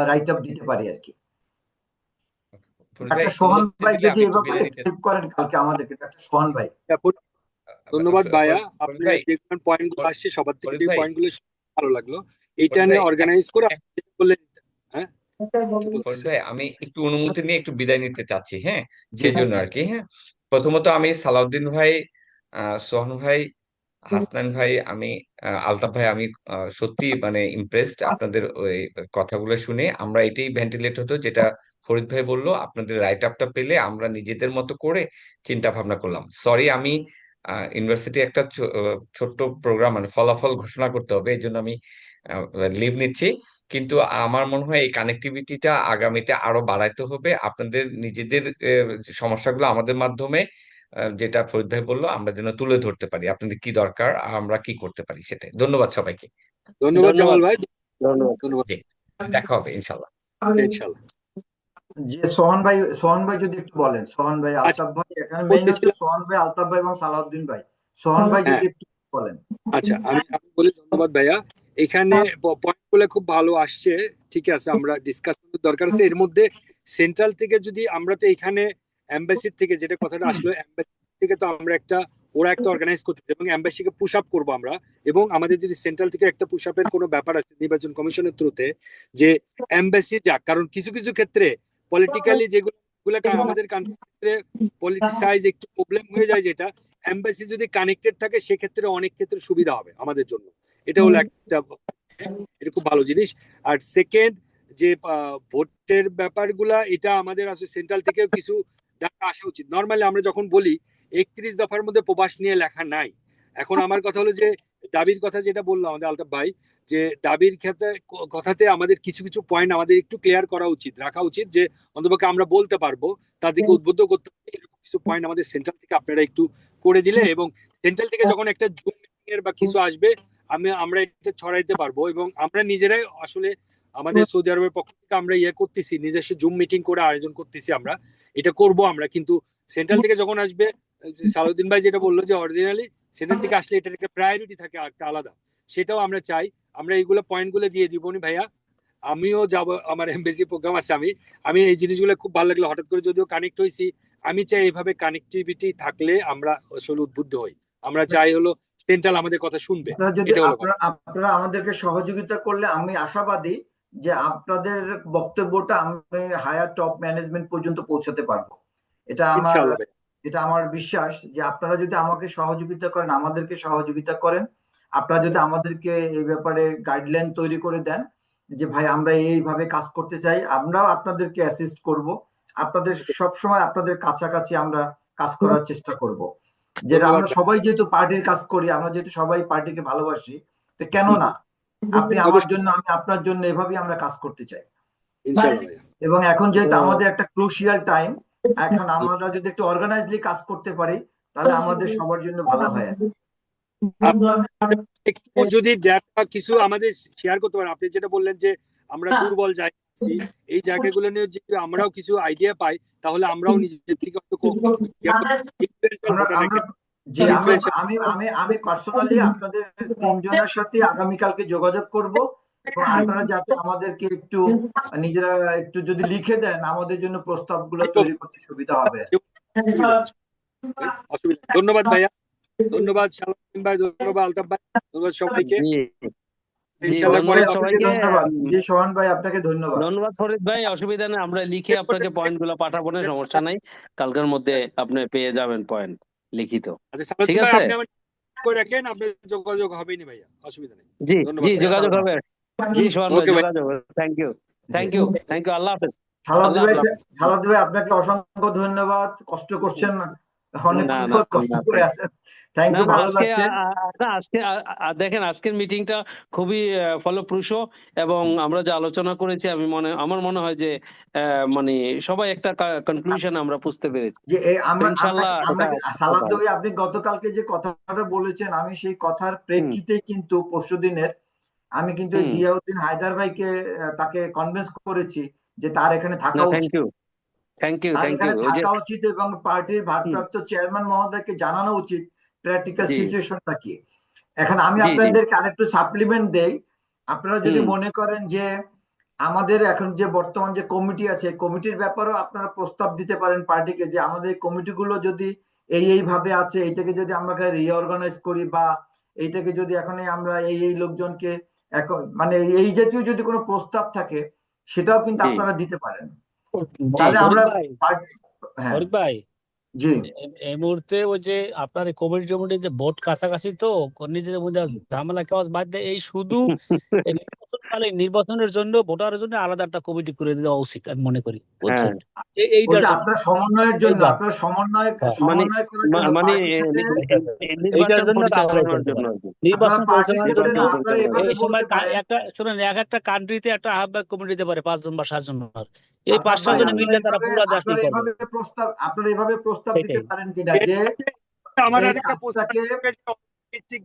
রাইট আপ দিতে পারি আর কি। ডাক্তার সোহান ভাই যদি এ ব্যাপারে হেল্প করেন কালকে আমাদেরকে, ডাক্তার সোহান ভাই। ধন্যবাদ ভাইয়া, ফরিদ আপনার ভাই, যে পয়েন্ট গুলো আসছে সবার থেকে ফরিদ যে ভাই, পয়েন্ট গুলো ভালো লাগলো, এইটা ফরিদ নিয়ে ভাই, অর্গানাইজ করে বললেন। হ্যাঁ, ফরিদ ভাই, আমি একটু অনুমতি নিয়ে একটু বিদায় নিতে চাচ্ছি, হ্যাঁ, জি সেই জন্য আর কি। হ্যাঁ, প্রথমত আমি সালাউদ্দিন ভাই, সোহান ভাই, হাসনান ভাই, আমি আলতাফ ভাই, আমি সত্যি মানে ইমপ্রেসড আপনাদের ওই কথাগুলো শুনে। আমরা এটাই ভেন্টিলেট হতো যেটা ফরিদ ভাই বললো, আপনাদের রাইট আপটা পেলে আমরা নিজেদের মতো করে চিন্তা ভাবনা করলাম। সরি, আমি ইউনিভার্সিটি একটা ছোট্ট প্রোগ্রাম, মানে ফলাফল ঘোষণা করতে হবে, এই জন্য আমি লিভ নিচ্ছি। কিন্তু আমার মনে হয় এই কানেক্টিভিটিটা আগামীতে আরো বাড়াইতে হবে। আপনাদের নিজেদের সমস্যাগুলো আমাদের মাধ্যমে, যেটা ফরিদ ভাই বললো, আমরা যেন তুলে ধরতে পারি আপনাদের কি দরকার আর আমরা কি করতে পারি সেটাই। ধন্যবাদ সবাইকে। ধন্যবাদ জামাল ভাই, ধন্যবাদ। ধন্যবাদ, জি, দেখা হবে ইনশাল্লাহ। ইনশাল্লাহ। যে সোহান ভাই যদি একটু বলেন, সোহান ভাই, আচ্ছা, আলতাফ ভাই, এখানে মেইন হচ্ছে বলতেছিলাম, সোহান ভাই, আলতাফ ভাই এবং সালাউদ্দিন ভাই। সোহান ভাই হ্যাঁ, যদি একটু বলেন। আচ্ছা, আমি বলি ধন্যবাদ ভাইয়া। এখানে পয়েন্ট গুলো খুব ভালো আসছে, ঠিক আছে, আমরা ডিসকাস করার দরকার আছে। এর মধ্যে সেন্ট্রাল থেকে যদি আমরা, তো এখানে এমবাসির থেকে যেটা কথাটা আসলো, এমবাসি থেকে তো আমরা একটা ওরা একটা অর্গানাইজ করতেছে এবং এম্বাসিকে পুশ আপ করবো আমরা। এবং আমাদের যদি সেন্ট্রাল থেকে একটা পুশ আপের কোনো ব্যাপার আছে নির্বাচন কমিশনের থ্রুতে, যে এম্বাসি যাক, কারণ কিছু কিছু ক্ষেত্রে পলিটিক্যালি যেগুলো আমাদের কান্ট্রিতে পলিটিসাইজ একটু প্রবলেম হয়ে যায়, যেটা এম্বাসি যদি কানেক্টেড থাকে সেক্ষেত্রে অনেক ক্ষেত্রে সুবিধা হবে আমাদের জন্য। এটা হলো একটা, এটা খুব ভালো জিনিস। আর সেকেন্ড, যে ভোটের ব্যাপারগুলা, এটা আমাদের আসলে সেন্ট্রাল থেকেও কিছু ডাটা আসা উচিত। নর্মালি আমরা যখন বলি 31 দফার মধ্যে প্রবাস নিয়ে লেখা নাই। এখন আমার কথা হলো যে দাবির কথা যেটা বললো আমাদের আলতাফ ভাই, যে দাবির ক্ষেত্রে কথাতে আমাদের কিছু কিছু পয়েন্ট আমাদের একটু ক্লিয়ার করা উচিত, রাখা উচিত, যে অন্তপক্ষে আমরা বলতে পারবো, তাদেরকে উদ্বুদ্ধ করতে পারবো। এরকম কিছু পয়েন্ট আমাদের সেন্ট্রাল থেকে আপনারা একটু করে দিলে, এবং সেন্ট্রাল থেকে যখন একটা জুম মিটিং এর বা কিছু আসবে, আমরা এটা ছড়াইতে পারবো। এবং আমরা নিজেরাই আসলে আমাদের সৌদি আরবের পক্ষ থেকে আমরা করতেছি, নিজস্ব জুম মিটিং করে আয়োজন করতেছি, আমরা এটা করব আমরা। কিন্তু সেন্ট্রাল থেকে যখন আসবে, সালাউদ্দিন ভাই যেটা বললো যে অরিজিনালি সেন্ট্রাল থেকে আসলে এটার একটা প্রায়োরিটি থাকে একটা আলাদা, সেটাও আমরা চাই। আমরা এইগুলো পয়েন্ট গুলো দিয়ে দিব নি ভাইয়া। আমিও যাব, আমার এমবেসি প্রোগ্রাম আছে, আমি এই জিনিসগুলো খুব ভালো লাগলো, হঠাৎ করে যদিও কানেক্ট হয়েছি। আমি চাই এইভাবে কানেক্টিভিটি থাকলে আমরা আসলে উদ্বুদ্ধ হই। আমরা চাই হলো সেন্ট্রাল আমাদের কথা শুনবে। আপনারা যদি এটা হলো কথা। আপনারা আমাদেরকে সহযোগিতা করলে আমি আশাবাদী যে আপনাদের বক্তব্যটা আমি হায়ার টপ ম্যানেজমেন্ট পর্যন্ত পৌঁছাতে পারবো। এটা ইনশাআল্লাহ ভাই। আমার বিশ্বাস যে আপনারা যদি আমাকে সহযোগিতা করেন, আমাদেরকে সহযোগিতা করেন, আপনারা যদি আমাদেরকে এই ব্যাপারে গাইডলাইন তৈরি করে দেন যে ভাই আমরা এইভাবে কাজ করতে চাই, আমরাও আপনাদেরকে অ্যাসিস্ট করব। আপনাদের সবসময় আপনাদের কাছাকাছি আমরা কাজ করার চেষ্টা করব। যেটা আমরা ধন্যবাদ ভাই। সবাই যেহেতু পার্টির কাজ করি, আমরা যেহেতু সবাই পার্টিকে ভালোবাসি, তো কেন না আপনি আমার অবশ্যই, জন্য, আমি আপনার জন্য, এভাবেই আমরা কাজ করতে চাই। ইনশাআল্লাহ ভাইয়া। এবং এখন যেহেতু তো আমাদের একটা ক্রুশিয়াল টাইম, এখন আমরা যদি একটু অর্গানাইজলি কাজ করতে পারি তাহলে আমাদের সবার জন্য ভালো হয়। একটু যদি ডেটা কিছু আমাদের শেয়ার করতে পারেন, আপনি যেটা বললেন যে আমরা দুর্বল জায়গা আছি, এই জায়গাগুলো নিয়ে যদি আমরাও কিছু আইডিয়া পাই, তাহলে আমরাও নিজের থেকে আমরা আমরা জি আমি আমি আমি পার্সোনালি আপনাদের তিনজনের সাথে আগামীকালকে যোগাযোগ করব, এবং আপনারা যাতে আমাদেরকে একটু নিজেরা একটু যদি লিখে দেন, আমাদের জন্য প্রস্তাবগুলো তৈরি করতে সুবিধা হবে। ধন্যবাদ ভাইয়া, ধন্যবাদ সালাউদ্দিন ভাই, ধন্যবাদ আলতাফ ভাই, ধন্যবাদ সবাইকে। জি জি, ইনশাআল্লাহ পরে ধন্যবাদ আপনাকে সবাইকে। ধন্যবাদ। জি সোহান ভাই, আপনাকে ধন্যবাদ। ধন্যবাদ ফরিদ ভাই, অসুবিধা নেই, আমরা লিখে আপনাকে পয়েন্ট গুলো পাঠাবো না, সমস্যা নাই। কালকের মধ্যে আপনি পেয়ে যাবেন পয়েন্ট লিখিত। আচ্ছা ঠিক সালাউদ্দিন ভাই, আছে, আপনি আমার করে রাখেন, আপনার যোগাযোগ হবেই না ভাইয়া, অসুবিধা নেই। জি জি, ধন্যবাদ ভাইয়া। যোগাযোগ হবে। জি সোহান ভাই, ওকে ভাই। যোগাযোগ। Thank you, thank you, thank you. আল্লাহ হাফেজ। সালাউদ্দিন আল্লাহ ভাই, হাফেজ। সালাউদ্দিন ভাই আপনাকে অসংখ্য ধন্যবাদ। কষ্ট করছেন, অনেক না না কষ্ট না, করে আছেন। থ্যাংক না ইউ, না, ভালো আজকে লাগছে। আজকে দেখেন, আজকের মিটিংটা খুবই ফলপ্রসূ, এবং আমরা যে আলোচনা করেছি আমার মনে হয় যে মানে সবাই একটা কনক্লুশন আমরা বুঝতে পেরেছি। যে তো আমরা ইনশাল্লাহ এটা সালাউদ্দিন ভাই, আপনি গতকালকে যে কথাটা বলেছেন, আমি সেই কথার প্রেক্ষিতে কিন্তু পরশুদিনের আমি কিন্তু জিয়াউদ্দিন হায়দার ভাইকে তাকে কনভিন্স করেছি যে তার এখানে থাকা না, উচিত, থ্যাংক ইউ, থ্যাংক ইউ, তার থ্যাংক ইউ। এখানে ওই যে থাকা উচিত, এবং পার্টির ভারপ্রাপ্ত চেয়ারম্যান মহোদয়কে জানানো উচিত প্র্যাকটিক্যাল জি সিচুয়েশনটা কি। এখন আমি জি জি আপনাদেরকে আরেকটু সাপ্লিমেন্ট দেই। আপনারা যদি হুম মনে করেন যে আমাদের এখন যে বর্তমান যে কমিটি আছে, কমিটির ব্যাপারেও আপনারা প্রস্তাব দিতে পারেন পার্টিকে, যে আমাদের কমিটিগুলো যদি এইভাবে আছে, এইটাকে যদি আমরা রিঅর্গানাইজ করি, বা এইটাকে যদি এখন আমরা এই লোকজনকে মানে এই জাতীয় যদি কোনো প্রস্তাব থাকে, সেটাও কিন্তু জি আপনারা দিতে পারেন। জি তাহলে জি আমরা ভাই, হ্যাঁ ফরিদ ভাই, জি এই মুহূর্তে ওই যে আপনার কমিটি টমিটি যে ভোট কাছাকাছি, তো নিজেদের মধ্যে ঝামেলা কেওয়াজ বাদ দিয়ে এই শুধু এই নির্বাচনকালীন নির্বাচনের জন্য ভোটারের জন্য আলাদা একটা কমিটি করে দেওয়া উচিত আমি মনে করি, হ্যাঁ, বুঝছেন? এইটার ওটা জন্য আপনার সমন্বয়ের জন্য, এইবার আপনার হ্যাঁ, মানে সমন্বয় করার জন্য মানে পার্টির সাথে, এইটার নির্বাচন জন্য একটা আলাদা পরিচালনার করতে জন্য পারে। আর কি। নির্বাচন আপনার পার্টির পরিচালনার সাথে জন্য না, নির্বাচন আপনারা পরিচালনার এভাবে এই জন্য। সময় বলতে পারেন। একটা শুনুন, একটা কান্ট্রিতে একটা আহ্বায়ক কমিটি দিতে পারে 5 জন বা 7 জন। এই আলতাফ 5টা ভাই, জনে মিললে তারা পুরো দেশটাই করবে। আপনারা এভাবে প্রস্তাব দিতে সেটাই। পারেন কিনা যে আমার এই আরেকটা কাজটাকে,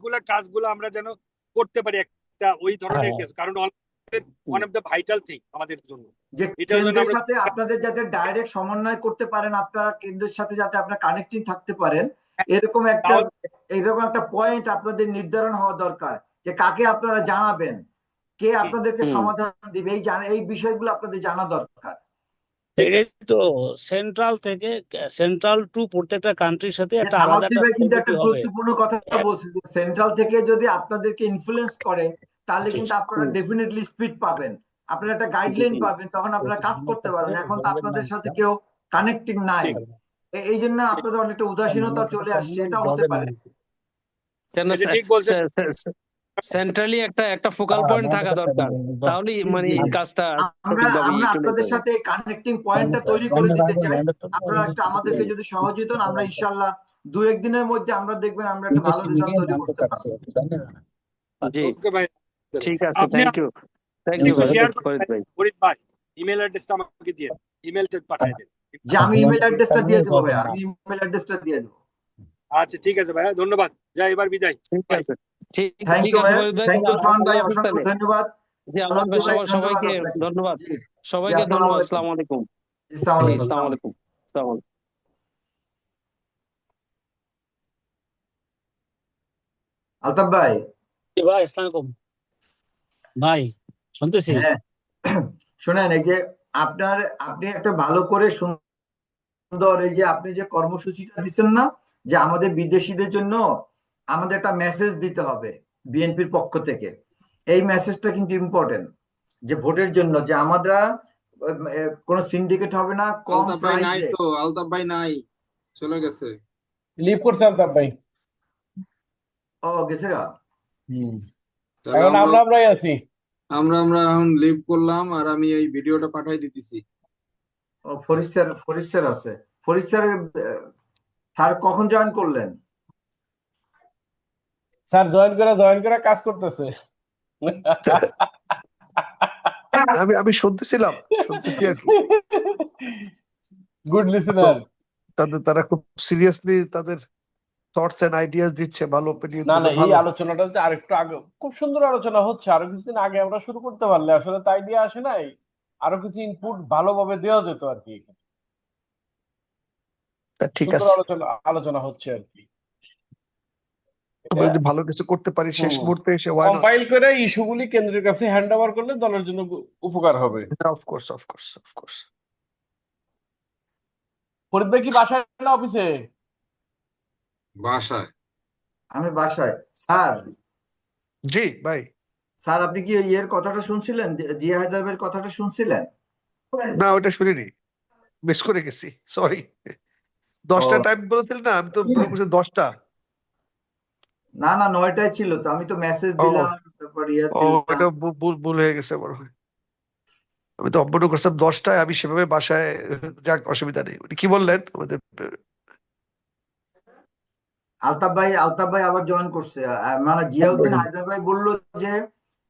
গুলা কাজগুলো আমরা যেন করতে পারি, একটা ওই ধরনের কেস, কারণ one of the vital thing আমাদের জন্য। যে এটার জন্য কেন্দ্রের আমরা সাথে আপনাদের যাতে ডাইরেক্ট সমন্বয় করতে পারেন, আপনারা কেন্দ্রের সাথে যাতে আপনারা কানেক্টিং থাকতে পারেন, এরকম একটা পয়েন্ট আপনাদের নির্ধারণ হওয়া দরকার, যে কাকে আপনারা জানাবেন, কে আপনাদেরকে হুম সমাধান দিবে, এই বিষয়গুলো আপনাদের জানা দরকার। ঠিক এটাই আছে। তো সেন্ট্রাল টু প্রত্যেকটা কান্ট্রির সাথে একটা আলাদা সামাদ্রি একটা ভাই কিন্তু কমিটি একটা হবে। গুরুত্বপূর্ণ কথা বলছে যে সেন্ট্রাল থেকে যদি আপনাদেরকে ইনফ্লুয়েন্স করে তাহলে কিন্তু আপনারা ডেফিনেটলি স্পিড পাবেন, আপনারা একটা গাইডলাইন পাবেন, তখন আপনারা কাজ করতে পারবেন। এখন তো আপনাদের সাথে কেউ কানেক্টিং নাই, ঠিক এই জন্য আপনাদের অনেকটা উদাসীনতা চলে আসছে, এটা হতে পারে। কেন এটা ঠিক বলছেন। সেন্ট্রালি একটা একটা ফোকাল পয়েন্ট থাকা দরকার, তাহলেই জি, মানে জি। কাজটা আমরা সঠিকভাবে আমরা চলে আপনাদের যাবে। সাথে কানেক্টিং পয়েন্টটা তৈরি করে দিতে চাই। আপনারা একটা আমাদেরকে যদি সহযোগিতা করেন, আমরা ইনশাল্লাহ 2-1 দিনের মধ্যে আমরা দেখবেন আমরা একটা ভালো রেজাল্ট তৈরি করতে পারবো। জি, ওকে ভাই, ঠিক আছে, আপনি থ্যাংক ইউ শেয়ার ফরিদ ভাই। ফরিদ ভাই, ইমেল অ্যাড্রেসটা আমাকে দিয়ে ইমেলটা পাঠিয়ে দেন। যে আমি ইমেল অ্যাড্রেসটা দিয়ে দেবো ভাই, আমি ইমেল অ্যাড্রেসটা দিয়ে দেবো। আচ্ছা ঠিক আছে ভাইয়া, ধন্যবাদ, যাই এবার বিদায়। ঠিক Bye. আছে, ঠিক থ্যাংক ঠিক ইউ আছে ভাই, ফরিদ ভাই, থ্যাংক ইউ সোহান ভাই, আল্লাহ হাফেজ অসংখ্য তাহলে। ধন্যবাদ। জি, আল্লাহ হাফেজ, ভাই ধন্যবাদ সবাইকে আপনাকে। ধন্যবাদ, জি, সবাইকে আসসালামু ধন্যবাদ। আলাইকুম। আসসালামু আলাইকুম। আসসালামু জি, আলাইকুম। আসসালামু আলাইকুম। আসসালামু আলাইকুম। আলতাফ ভাই। ভাই আসসালামু আলাইকুম ভাই, শুনতেছি। হ্যাঁ, শোনেন, এই যে আপনি একটা ভালো করে সুন্দর এই যে আপনি যে কর্মসূচিটা দিচ্ছেন না, যে আমাদের বিদেশিদের জন্য আমাদের একটা মেসেজ দিতে হবে বিএনপির পক্ষ থেকে, এই মেসেজটা কিন্তু ইম্পর্টেন্ট, যে ভোটের জন্য যে আমরা কোনো সিন্ডিকেট হবে না, কম আলতাফ ভাই নাই প্রাইসে। তো, আলতাফ ভাই নাই, চলে গেছে। লিভ করছে আলতাফ ভাই। ও গেছে গা। তাহলে এখন আমরাই আছি। আমরা এখন লিভ করলাম, আর আমি এই ভিডিওটা পাঠাই দিতেছি। ও ফরিদ স্যার আছে। ফরিদ স্যার স্যার কখন জয়েন করলেন? স্যার জয়েন করে কাজ করতেছে। আমি শুনতেছিলাম, শুনতেছি আর কি। Good listener. তারা খুব সিরিয়াসলি তাদের থটস এন্ড আইডিয়াস দিচ্ছে, ভালো ওপিনিয়ন না দিলে এই ভালো। আলোচনাটা যে আরেকটু আগে, খুব সুন্দর আলোচনা হচ্ছে, আরো কিছুদিন আগে আমরা শুরু করতে পারলে আসলে তাই দিয়ে আসে নাই, আরো কিছু ইনপুট ভালোভাবে দেওয়া যেত আর কি। ঠিক সুন্দর আছে, আলোচনা হচ্ছে আর কি। আমরা যদি ভালো কিছু করতে পারি শেষ মুহূর্তে এসে, ওয়াই নট। কম্পাইল করে ইস্যুগুলি কেন্দ্রের কাছে হ্যান্ড ওভার করলে দলের জন্য উপকার হবে। Of course of course of course. ফরিদ ভাই কি বাসায় না অফিসে? বাসায়। আমি বাসায়। স্যার, জি ভাই। স্যার আপনি কি ইয়ের কথাটা শুনছিলেন, জিয়া হায়দারের কথাটা শুনছিলেন? না, ওটা শুনিনি, মিস করে গেছি, সরি। 10টা টাইম বলেছিলেন না, আমি তো মনে করছি 10টা। না না, 9টায় ছিল তো, আমি তো মেসেজ দিলাম, তারপর ইয়ে দিলাম। এটা ভুল হয়ে গেছে মনে হয়। আমি তো মনে করছিলাম 10টায়, আমি সেভাবে বাসায়। যাক, অসুবিধা নেই। উনি কি বললেন আমাদের? আলতাফ ভাই আবার জয়েন করছে। মানে জিয়াউদ্দিন হায়দার ভাই বললো যে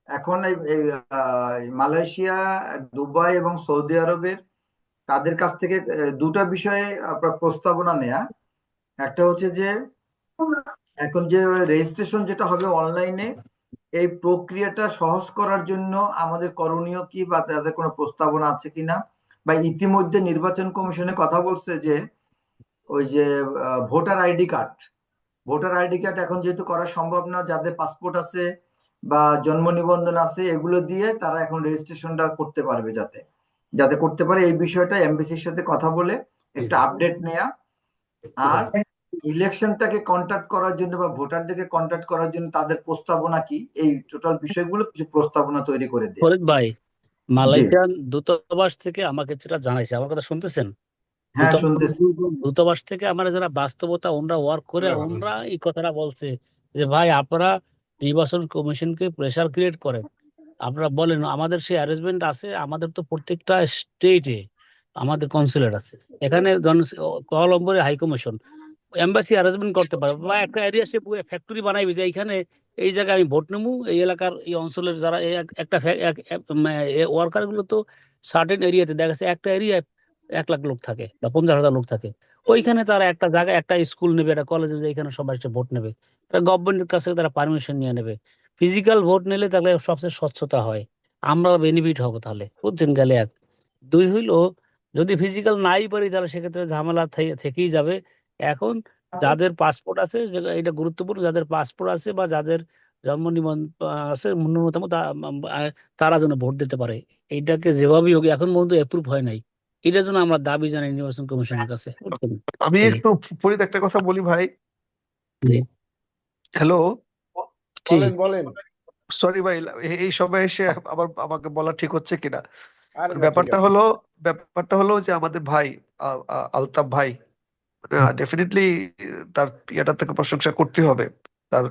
এখন এই মালয়েশিয়া, দুবাই এবং সৌদি আরবের তাদের কাছ থেকে দুটা বিষয়ে আপনার প্রস্তাবনা নেয়া। একটা হচ্ছে যে এখন যে রেজিস্ট্রেশন যেটা হবে অনলাইনে, এই প্রক্রিয়াটা সহজ করার জন্য আমাদের করণীয় কি, বা তাদের কোনো প্রস্তাবনা আছে কিনা, বা ইতিমধ্যে নির্বাচন কমিশনে কথা বলছে যে ওই যে ভোটার আইডি কার্ড এখন যেহেতু করা সম্ভব না, যাদের পাসপোর্ট আছে বা জন্ম নিবন্ধন আছে, এগুলো দিয়ে তারা এখন রেজিস্ট্রেশনটা করতে পারবে, যাতে যাতে করতে পারে, এই বিষয়টা এমবিসির সাথে কথা বলে একটা আপডেট নেয়া। আর ইলেকশনটাকে কন্ট্যাক্ট করার জন্য বা ভোটারদেরকে কন্ট্যাক্ট করার জন্য তাদের প্রস্তাবনা কি, এই টোটাল বিষয়গুলো কিছু প্রস্তাবনা তৈরি করে দেয়া। ফরিদ ভাই, জি, মালয়েশিয়ান দূতাবাস থেকে আমাকে যেটা জানাইছে, আমার কথা শুনতেছেন? হ্যাঁ শুনতেছি। দূতাবাস থেকে আমরা যারা বাস্তবতা ওনরা ওয়ার্ক করে, ওনরা এই কথাটা বলছে যে ভাই আপনারা নির্বাচন কমিশনকে প্রেসার ক্রিয়েট করেন, আপনারা বলেন আমাদের সেই অ্যারেঞ্জমেন্ট আছে, আমাদের তো প্রত্যেকটা স্টেটে আমাদের কনসুলেট আছে, এখানে কুয়ালালামপুরে হাই কমিশন, এম্বাসি অ্যারেঞ্জমেন্ট করতে পারবে, বা একটা এরিয়া সে ফ্যাক্টরি বানাইবে যে এইখানে এই জায়গায় আমি ভোট নেবো, এই এলাকার এই অঞ্চলের যারা একটা ওয়ার্কার গুলো তো সার্টেন এরিয়াতে দেখা যাচ্ছে একটা এরিয়ায় 1 লাখ লোক থাকে বা 50,000 লোক থাকে, ওইখানে তারা একটা জায়গায় একটা স্কুল নেবে, একটা কলেজ নেবে, এখানে সবাই এসে ভোট নেবে, গভর্নমেন্টের কাছে তারা পারমিশন নিয়ে নেবে। ফিজিক্যাল ভোট নিলে তাহলে সবচেয়ে স্বচ্ছতা হয়, আমরা বেনিফিট হবো তাহলে, বুঝছেন? গেলে 1, 2 হইলো যদি ফিজিক্যাল নাই পারি তাহলে সেক্ষেত্রে ঝামেলা থেকেই যাবে। এখন যাদের পাসপোর্ট আছে, এটা গুরুত্বপূর্ণ, যাদের পাসপোর্ট আছে বা যাদের জন্ম নিবন্ধন আছে ন্যূনতম তারা যেন ভোট দিতে পারে, এইটাকে যেভাবেই হোক, এখন পর্যন্ত অ্যাপ্রুভ হয় নাই, এটার জন্য আমরা দাবি জানাই নির্বাচন কমিশনের কাছে, বুঝছেন? আমি এই একটু ফরিদ একটা কথা বলি ভাই। জি হ্যালো, জি বলেন বলেন। সরি ভাই, এই সময় এসে আবার আমাকে বলা ঠিক হচ্ছে কিনা। আরে না, ঠিক ব্যাপারটা আছে। হলো ব্যাপারটা হলো যে আমাদের ভাই আলতাফ ভাই, ডেফিনেটলি তার ইয়েটা থেকে প্রশংসা করতে হবে, তার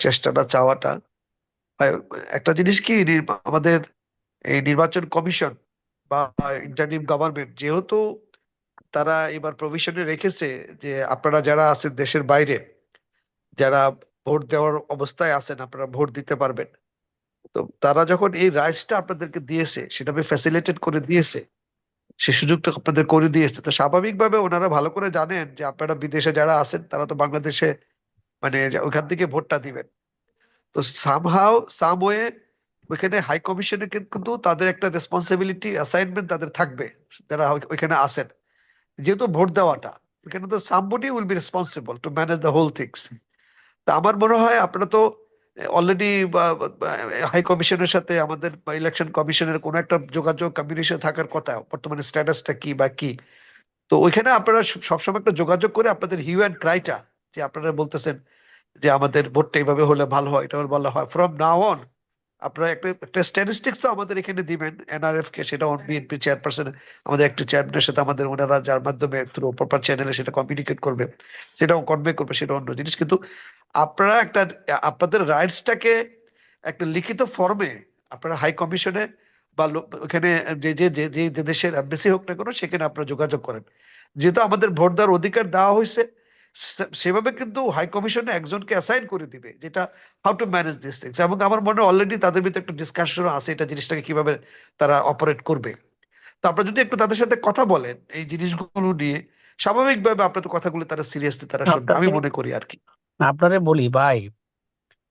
চেষ্টাটা চাওয়াটা। ভাই, একটা জিনিস কি, আমাদের এই নির্বাচন কমিশন বা ইন্টারিম গভর্নমেন্ট, যেহেতু তারা এবার প্রভিশনে রেখেছে যে আপনারা যারা আছেন দেশের বাইরে, যারা ভোট দেওয়ার অবস্থায় আছেন, আপনারা ভোট দিতে পারবেন। তো তারা যখন এই রাইটসটা আপনাদেরকে দিয়েছে, সেটা ফ্যাসিলিটেট করে দিয়েছে, সে সুযোগটা আপনাদের করে দিয়েছে, তো স্বাভাবিকভাবে ওনারা ভালো করে জানেন যে আপনারা বিদেশে যারা আছেন তারা তো বাংলাদেশে মানে ওইখান থেকে ভোটটা দিবেন। তো সামহাও সাম ওয়ে ওইখানে হাই কমিশনে কিন্তু তাদের একটা রেসপন্সিবিলিটি অ্যাসাইনমেন্ট তাদের থাকবে, যারা ওইখানে আছেন, যেহেতু ভোট দেওয়াটা ওইখানে, তো somebody will be responsible to manage the whole things. তা আমার মনে হয় আপনারা তো অলরেডি হাই কমিশনের সাথে আমাদের ইলেকশন কমিশনের কোনো একটা যোগাযোগ কমিউনিকেশন থাকার কথা, বর্তমানে স্ট্যাটাসটা কি বা কি। তো ওইখানে আপনারা সবসময় একটা যোগাযোগ করে আপনাদের হিউ অ্যান্ড ক্রাইটা, যে আপনারা বলতেছেন যে আমাদের ভোটটা এইভাবে হলে ভালো হয়, এটা বলা হয় ফ্রম নাও অন, আপনারা একটা একটা স্ট্যাটিস্টিক্স তো আমাদের এখানে দিবেন এনআরএফ কে, সেটা বিএনপি চেয়ারপারসন, আমাদের একটা চেয়ারম্যানের সাথে আমাদের ওনারা যার মাধ্যমে থ্রু প্রপার চ্যানেলে সেটা কমিউনিকেট করবে, সেটাও কনভে করবে, সেটা অন্য জিনিস। কিন্তু আপনারা একটা আপনাদের রাইটসটাকে একটা লিখিত ফর্মে আপনারা হাই কমিশনে বা ওখানে যে যে যে যে দেশের এমবেসি হোক না কেন, সেখানে আপনারা যোগাযোগ করেন। যেহেতু আমাদের ভোট দেওয়ার অধিকার দেওয়া হয়েছে, সেভাবে কিন্তু হাই কমিশনে একজনকে অ্যাসাইন করে দিবে, যেটা how to manage this things. এবং আমার মনে হয় অলরেডি তাদের ভিতরে একটা ডিসকাশন আছে এটা জিনিসটাকে কিভাবে তারা অপারেট করবে। তো আপনারা যদি একটু তাদের সাথে কথা বলেন এই জিনিসগুলো নিয়ে, স্বাভাবিকভাবে আপনাদের কথাগুলো তারা সিরিয়াসলি তারা শুনবে, আমি আপনাকে মনে করি আর কি। আপনারে বলি ভাই,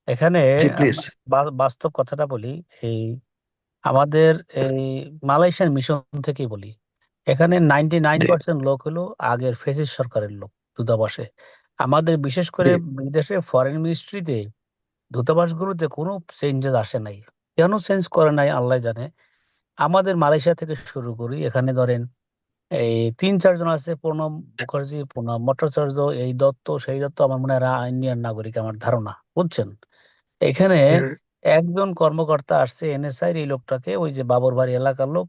এখানে জি প্লিজ। আমরা বাস্তব কথাটা বলি। এই আমাদের এই মালয়েশিয়ার মিশন থেকেই বলি, এখানে 99% লোক হলো আগের ফেসিস সরকারের লোক দূতাবাসে। আমাদের বিশেষ করে বিদেশে ফরেন মিনিস্ট্রিতে দূতাবাসগুলোতে কোনো চেঞ্জেস আসে নাই। কেন চেঞ্জ করে নাই আল্লাহ জানে। আমাদের মালয়েশিয়া থেকে শুরু করি, এখানে ধরেন এই 3-4 জন আছে, প্রণব মুখার্জি, প্রণব ভট্টাচার্য, এই দত্ত সেই দত্ত, আমার মনে হয় এরা ইন্ডিয়ান নাগরিক আমার ধারণা, বুঝছেন? এখানে একজন কর্মকর্তা আসছে এনএসআই, এই লোকটাকে, ওই যে বাবর বাড়ি এলাকার লোক,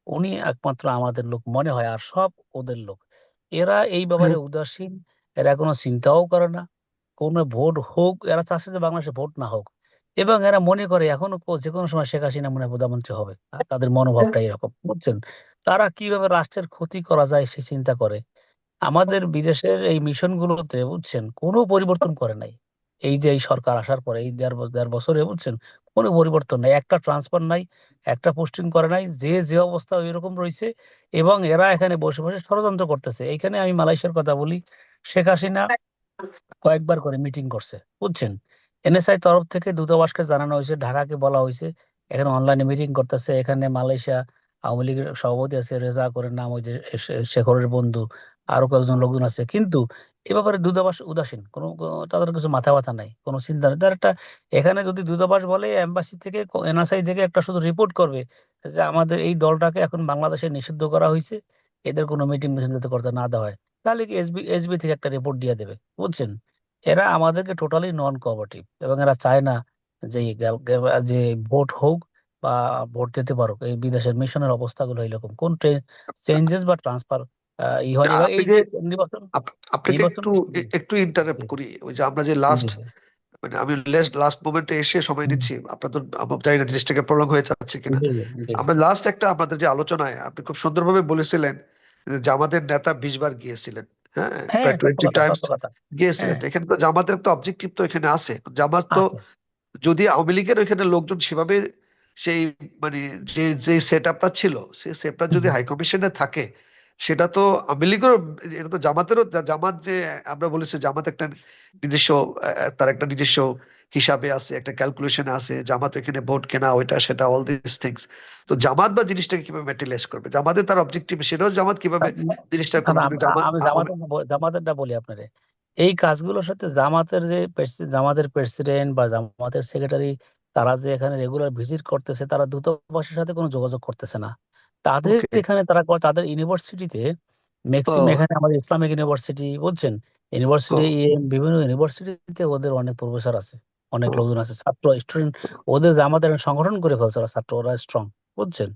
উনি একমাত্র আমাদের লোক মনে হয়, আর সব ওদের লোক। এরা এই ব্যাপারে উদাসীন, এরা কোনো চিন্তাও করে না। কোনো ভোট হোক, এরা চাচ্ছে যে বাংলাদেশে ভোট না হোক, এবং এরা মনে করে এখনো যে কোনো সময় শেখ হাসিনা মনে হয় প্রধানমন্ত্রী হবে। আর তাদের মনোভাবটা এরকম, বুঝছেন? তারা কিভাবে রাষ্ট্রের ক্ষতি করা যায় সে চিন্তা করে। আমাদের বিদেশের এই মিশন গুলোতে, বুঝছেন, কোনো পরিবর্তন করে নাই। এই যে এই সরকার আসার পরে এই দেড় বছরে, বুঝছেন, কোনো পরিবর্তন নাই, একটা ট্রান্সফার নাই, একটা পোস্টিং করে নাই, যে যে অবস্থা ওই রকম রয়েছে। এবং এরা এখানে বসে বসে ষড়যন্ত্র করতেছে। এইখানে আমি মালয়েশিয়ার কথা বলি, শেখ হাসিনা কয়েকবার করে মিটিং করছে, বুঝছেন। এনএসআই তরফ থেকে দূতাবাসকে জানানো হয়েছে, ঢাকাকে বলা হয়েছে, এখানে অনলাইনে মিটিং করতেছে। এখানে মালয়েশিয়া আওয়ামী লীগের সভাপতি আছে রেজা করে নাম, ওই যে শেখরের বন্ধু, আরো কয়েকজন লোকজন আছে। কিন্তু এ ব্যাপারে দূতাবাস উদাসীন, তাদের কিছু মাথা ব্যথা নাই, কোনো চিন্তা নেই। তার একটা, এখানে যদি দূতাবাস বলে এম্বাসি থেকে, এনএসআই থেকে একটা শুধু রিপোর্ট করবে যে আমাদের এই দলটাকে এখন বাংলাদেশে নিষিদ্ধ করা হয়েছে, এদের কোনো মিটিং যাতে করতে না দেওয়া হয়, তাহলে কি এসবি থেকে একটা রিপোর্ট দিয়ে দেবে, বুঝছেন। এরা আমাদেরকে টোটালি নন কোঅপারেটিভ, এবং এরা চায় না যে যে ভোট হোক বা ভোট দিতে পারুক। এই বিদেশের মিশনের অবস্থাগুলো এরকম, কোন চেঞ্জেস বা ট্রান্সফার ই হয়নি। এবার আপনি এই যে যে নির্বাচন আপনাকে নির্বাচন একটু একটু ইন্টারাপ্ট জি করি, ওই যে আমরা যে জি লাস্ট, জি মানে আমি লাস্ট মোমেন্টে এসে সময় হুম, নিচ্ছি, আপনার তো আমি জানি না জিনিসটাকে প্রলং হয়ে যাচ্ছে কিনা। জি জি জি। আমরা লাস্ট একটা আমাদের যে আলোচনায় আপনি খুব সুন্দরভাবে বলেছিলেন যে জামাতের নেতা 20 বার গিয়েছিলেন, হ্যাঁ, হ্যাঁ, প্রায় সত্য 20 কথা, টাইমস সত্য কথা। গিয়েছিলেন। হ্যাঁ, তো এখানে তো জামাতের একটা অবজেক্টিভ তো এখানে আছে। জামাত তো আছে। যদি আওয়ামী লীগের ওইখানে লোকজন সেভাবে সেই মানে যে যে সেট আপটা ছিল, সেই সেটআপটা যদি হুম, হাই কমিশনে থাকে, সেটা তো আওয়ামী লীগেরও, এটা তো জামাতেরও, জামাত যে আমরা বলেছি জামাত একটা নিজস্ব তার একটা নিজস্ব হিসাবে আছে, একটা ক্যালকুলেশনে আছে, জামাত এখানে ভোট কেনা ওইটা সেটা অল দিস থিংস। তো জামাত বা জিনিসটাকে কিভাবে ম্যাটেরিয়ালাইজ করবে, জামাতের তার অবজেক্টিভ, সেটাও জামাত কিভাবে জিনিসটা না, করবে না, যদি জামাত আমি জামাতেরটা বলি আপনারে। এই কাজগুলোর সাথে জামাতের যে জামাতের প্রেসিডেন্ট বা জামাতের সেক্রেটারি, তারা যে এখানে রেগুলার ভিজিট করতেছে, তারা দূতাবাসের সাথে কোনো যোগাযোগ করতেছে না। তাদের ওকে। এখানে তাদের ইউনিভার্সিটিতে ও ম্যাক্সিমাম, এখানে আমাদের ইসলামিক ইউনিভার্সিটি বুঝছেন, ও বিভিন্ন ইউনিভার্সিটিতে ওদের অনেক প্রফেসর আছে, অনেক ও লোকজন আছে, ছাত্র স্টুডেন্ট, ওদের যে আমাদের সংগঠন করে ফেলছে ওরা, ছাত্র, ওরা স্ট্রং বুঝছেন।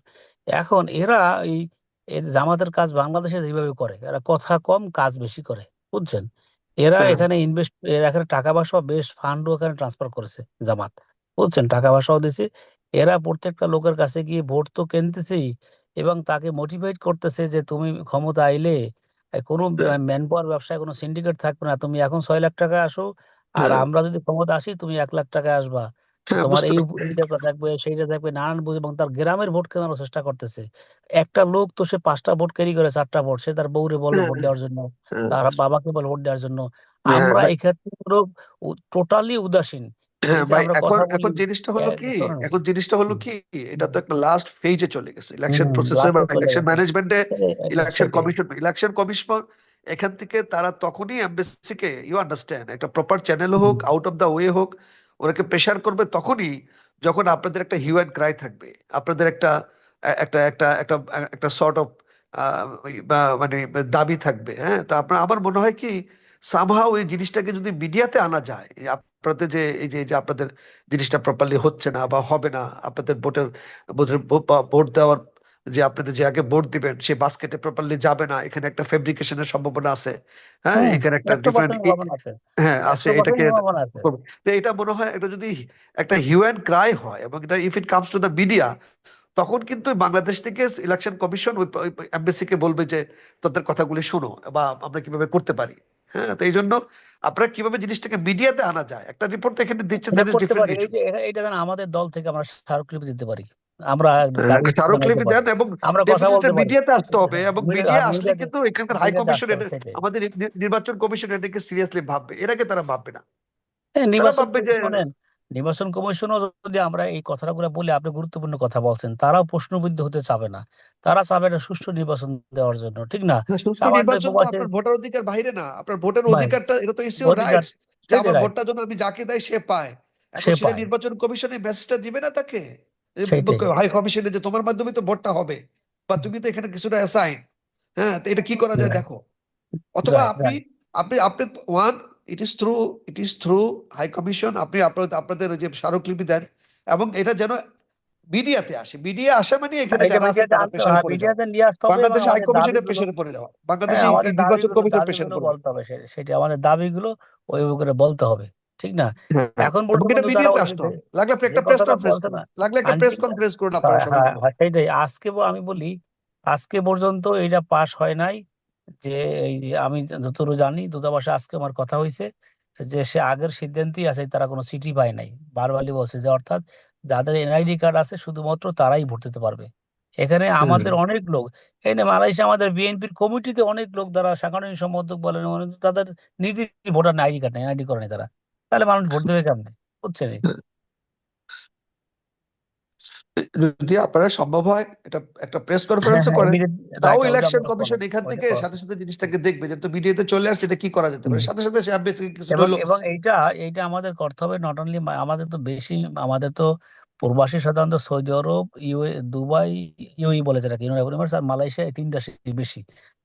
এখন এরা এই এই জামাতের কাজ বাংলাদেশে এইভাবে করে, এরা কথা কম কাজ বেশি করে বুঝছেন। এরা হ্যাঁ এখানে এরা এখানে টাকা পয়সা বেশ ফান্ডও এখানে ট্রান্সফার করেছে জামাত বুঝছেন, টাকা পয়সাও দিছে। এরা প্রত্যেকটা লোকের কাছে গিয়ে ভোট তো কিনতেছেই, এবং তাকে মোটিভেট করতেছে যে তুমি ক্ষমতা আইলে কোনো হ্যাঁ ম্যান পাওয়ার ব্যবসায় কোনো সিন্ডিকেট থাকবে না, তুমি এখন 6 লাখ টাকা আসো, আর হ্যাঁ আমরা যদি ক্ষমতা আসি তুমি 1 লাখ টাকা আসবা, হ্যাঁ, তোমার বুঝতে পারছি। এইটা থাকবে সেইটা থাকবে, নানান এবং তার গ্রামের ভোট কেনার চেষ্টা করতেছে। একটা লোক তো সে 5টা ভোট ক্যারি করে, 4টা ভোট, সে তার বউরে বললো হ্যাঁ ভোট দেওয়ার জন্য, হ্যাঁ তার বাবাকে বলে ভোট দেওয়ার জন্য। হ্যাঁ আমরা ভাই, এক্ষেত্রে টোটালি উদাসীন। এই হ্যাঁ যে ভাই, আমরা এখন কথা বলি, এখন জিনিসটা হলো কি, শোনেন, এখন জিনিসটা হলো হুম, কি, এটা তো একটা লাস্ট ফেজে চলে গেছে, ইলেকশন হুম, প্রসেসে বা লাস্টে চলে ইলেকশন গেছে, ম্যানেজমেন্টে। সেটাই। ইলেকশন কমিশন এখান থেকে তারা তখনই এমবেসিকে, ইউ আন্ডারস্ট্যান্ড, একটা প্রপার চ্যানেল হুম, হোক, আউট অফ দা ওয়ে হোক, ওনাকে প্রেশার করবে তখনই যখন আপনাদের একটা হিউ অ্যান্ড ক্রাই থাকবে, আপনাদের একটা একটা একটা একটা একটা সর্ট অফ মানে দাবি থাকবে। হ্যাঁ, তো আপনার, আমার মনে হয় কি, সামহাও এই জিনিসটাকে যদি মিডিয়াতে আনা যায়, এই আপনাদের যে এই যে যে আপনাদের জিনিসটা প্রপারলি হচ্ছে না বা হবে না, আপনাদের ভোট দেওয়ার যে আপনাদের যে আগে ভোট দিবেন সে বাস্কেটে প্রপারলি যাবে না, এখানে একটা ফেব্রিকেশনের সম্ভাবনা আছে। হ্যাঁ, হুম, এখানে একটা 100% ডিফারেন্ট, সম্ভাবনা আছে, হ্যাঁ আছে, 100% এটাকে সম্ভাবনা আছে। করবে। তো এটা মনে হয় এটা যদি একটা হিউ অ্যান্ড ক্রাই হয়, এবং এটা if it comes to the media, তখন কিন্তু বাংলাদেশ থেকে ইলেকশন কমিশন ওই এমবেসিকে বলবে যে তোদের কথাগুলি শোনো, বা আমরা কিভাবে করতে পারি। হ্যাঁ, তো এই জন্য আপনারা কিভাবে জিনিসটাকে মিডিয়াতে আনা যায়, একটা রিপোর্ট তো এখানে দিচ্ছেন, এটা দ্যাট ইজ করতে ডিফারেন্ট পারি, এই ইস্যু। যে এটা যেন আমাদের দল থেকে আমরা স্মারকলিপি দিতে পারি, আমরা দাবি একটা জানাইতে স্মারকলিপি পারি, দেন, এবং আমরা কথা ডেফিনেটলি বলতে পারি। মিডিয়াতে আসতে হবে, এবং মিডিয়া আসলে মিডিয়াতে কিন্তু এখানকার হাই মিডিয়াতে কমিশন আসতে হবে, সেটাই। আমাদের নির্বাচন কমিশন এটাকে সিরিয়াসলি ভাববে, এর আগে তারা ভাববে না। হ্যাঁ, তারা নির্বাচন ভাববে যে শোনেন, নির্বাচন কমিশনও যদি আমরা এই কথাগুলো বলি, আপনি গুরুত্বপূর্ণ কথা বলছেন, তারাও প্রশ্নবিদ্ধ হতে চাবে না, তারা চাবে না সুষ্ঠু নির্বাচন দেওয়ার জন্য, ঠিক না? না, সুষ্ঠু সামান্য নির্বাচন তো প্রবাসী আপনার ভোটার অধিকার বাইরে না, আপনার ভোটের ভাই, অধিকারটা, এটা তো ইজ ইউর অধিকার, রাইটস, যে সেটাই আমার রাইট, ভোটটা যেন আমি যাকে দেয় সে পায়। এখন সে সেটা পায়, নির্বাচন কমিশন এই মেসেজটা দিবে না তাকে, সেইটাই। হাই কমিশনে, যে তোমার মাধ্যমে তো ভোটটা হবে, বা তুমি তো এখানে কিছুটা অ্যাসাইন। হ্যাঁ, তো এটা কি করা যায় দেখো। অথবা রাইট, আপনি রাইট। আপনি আপনি one, it is through high commission, আপনি আপনাদের ওই যে স্মারকলিপি দেন, এবং এটা যেন মিডিয়াতে আসে। মিডিয়া আসে মানে এখানে এটা যারা আছে মিডিয়াতে তারা আনতে হবে, প্রেশারে হ্যাঁ, পড়ে যাওয়া, মিডিয়াতে নিয়ে আসতে হবে, এবং বাংলাদেশ হাই আমাদের কমিশনের দাবিগুলো, প্রেশারে পড়ে যাওয়া, হ্যাঁ, বাংলাদেশে আমাদের নির্বাচন কমিশন প্রেশারে দাবিগুলো পড়বে। বলতে হবে, সেটা আমাদের দাবিগুলো ওইভাবে করে বলতে হবে, ঠিক না? হ্যাঁ, এখন এবং পর্যন্ত এটা কিন্তু তারা মিডিয়াতে ওই আসতে হবে, লাগলে আপনি যে একটা প্রেস কথাটা কনফারেন্স বলছে করুন, না, লাগলে একটা প্রেস কনফারেন্স করুন আপনারা হ্যাঁ, সবাই হ্যাঁ, মিলে। হ্যাঁ, সেটাই। আমি বলি, আজকে পর্যন্ত এটা পাশ হয় নাই, যে এই যে আমি যতটুকু জানি, দূতাবাসে আজকে আমার কথা হয়েছে যে সে আগের সিদ্ধান্তই আছে, তারা কোনো চিঠি পায় নাই, বারবারই বলছে যে অর্থাৎ যাদের এনআইডি কার্ড আছে শুধুমাত্র তারাই ভোট দিতে পারবে। এখানে আমাদের অনেক লোক, এখানে মালয়েশিয়া আমাদের বিএনপির কমিটিতে অনেক লোক, যারা সাংগঠনিক সম্পাদক বলেন, তাদের নিজের ভোটার আইডি কার্ড নেই, এনআইডি করে নাই তারা, তাহলে মানুষ ভোট দেবে কেমনে, বুঝছেন? যদি আপনারা সম্ভব হয় এটা একটা প্রেস হ্যাঁ, কনফারেন্সও হ্যাঁ, করেন, ইমিডিয়েট, তাও রাইট, ওইটা ইলেকশন আমরা কমিশন করলাম, এখান ওইটা থেকে করা সাথে উচিত। সাথে জিনিসটাকে দেখবে, যে তো মিডিয়াতে চলে আসছে, এটা কি করা যেতে হুম। পারে, সাথে সাথে সে বেসিক কিছুটা এবং হলো। এবং এইটা আমাদের করতে হবে, নট অনলি আমাদের তো বেশি, আমাদের তো প্রবাসী সাধারণত সৌদি আরব, দুবাই, ইউএই বলে যেটাকে, ইউনাইটেড আরব এমিরেটস আর মালয়েশিয়া, এই 3 দেশই বেশি,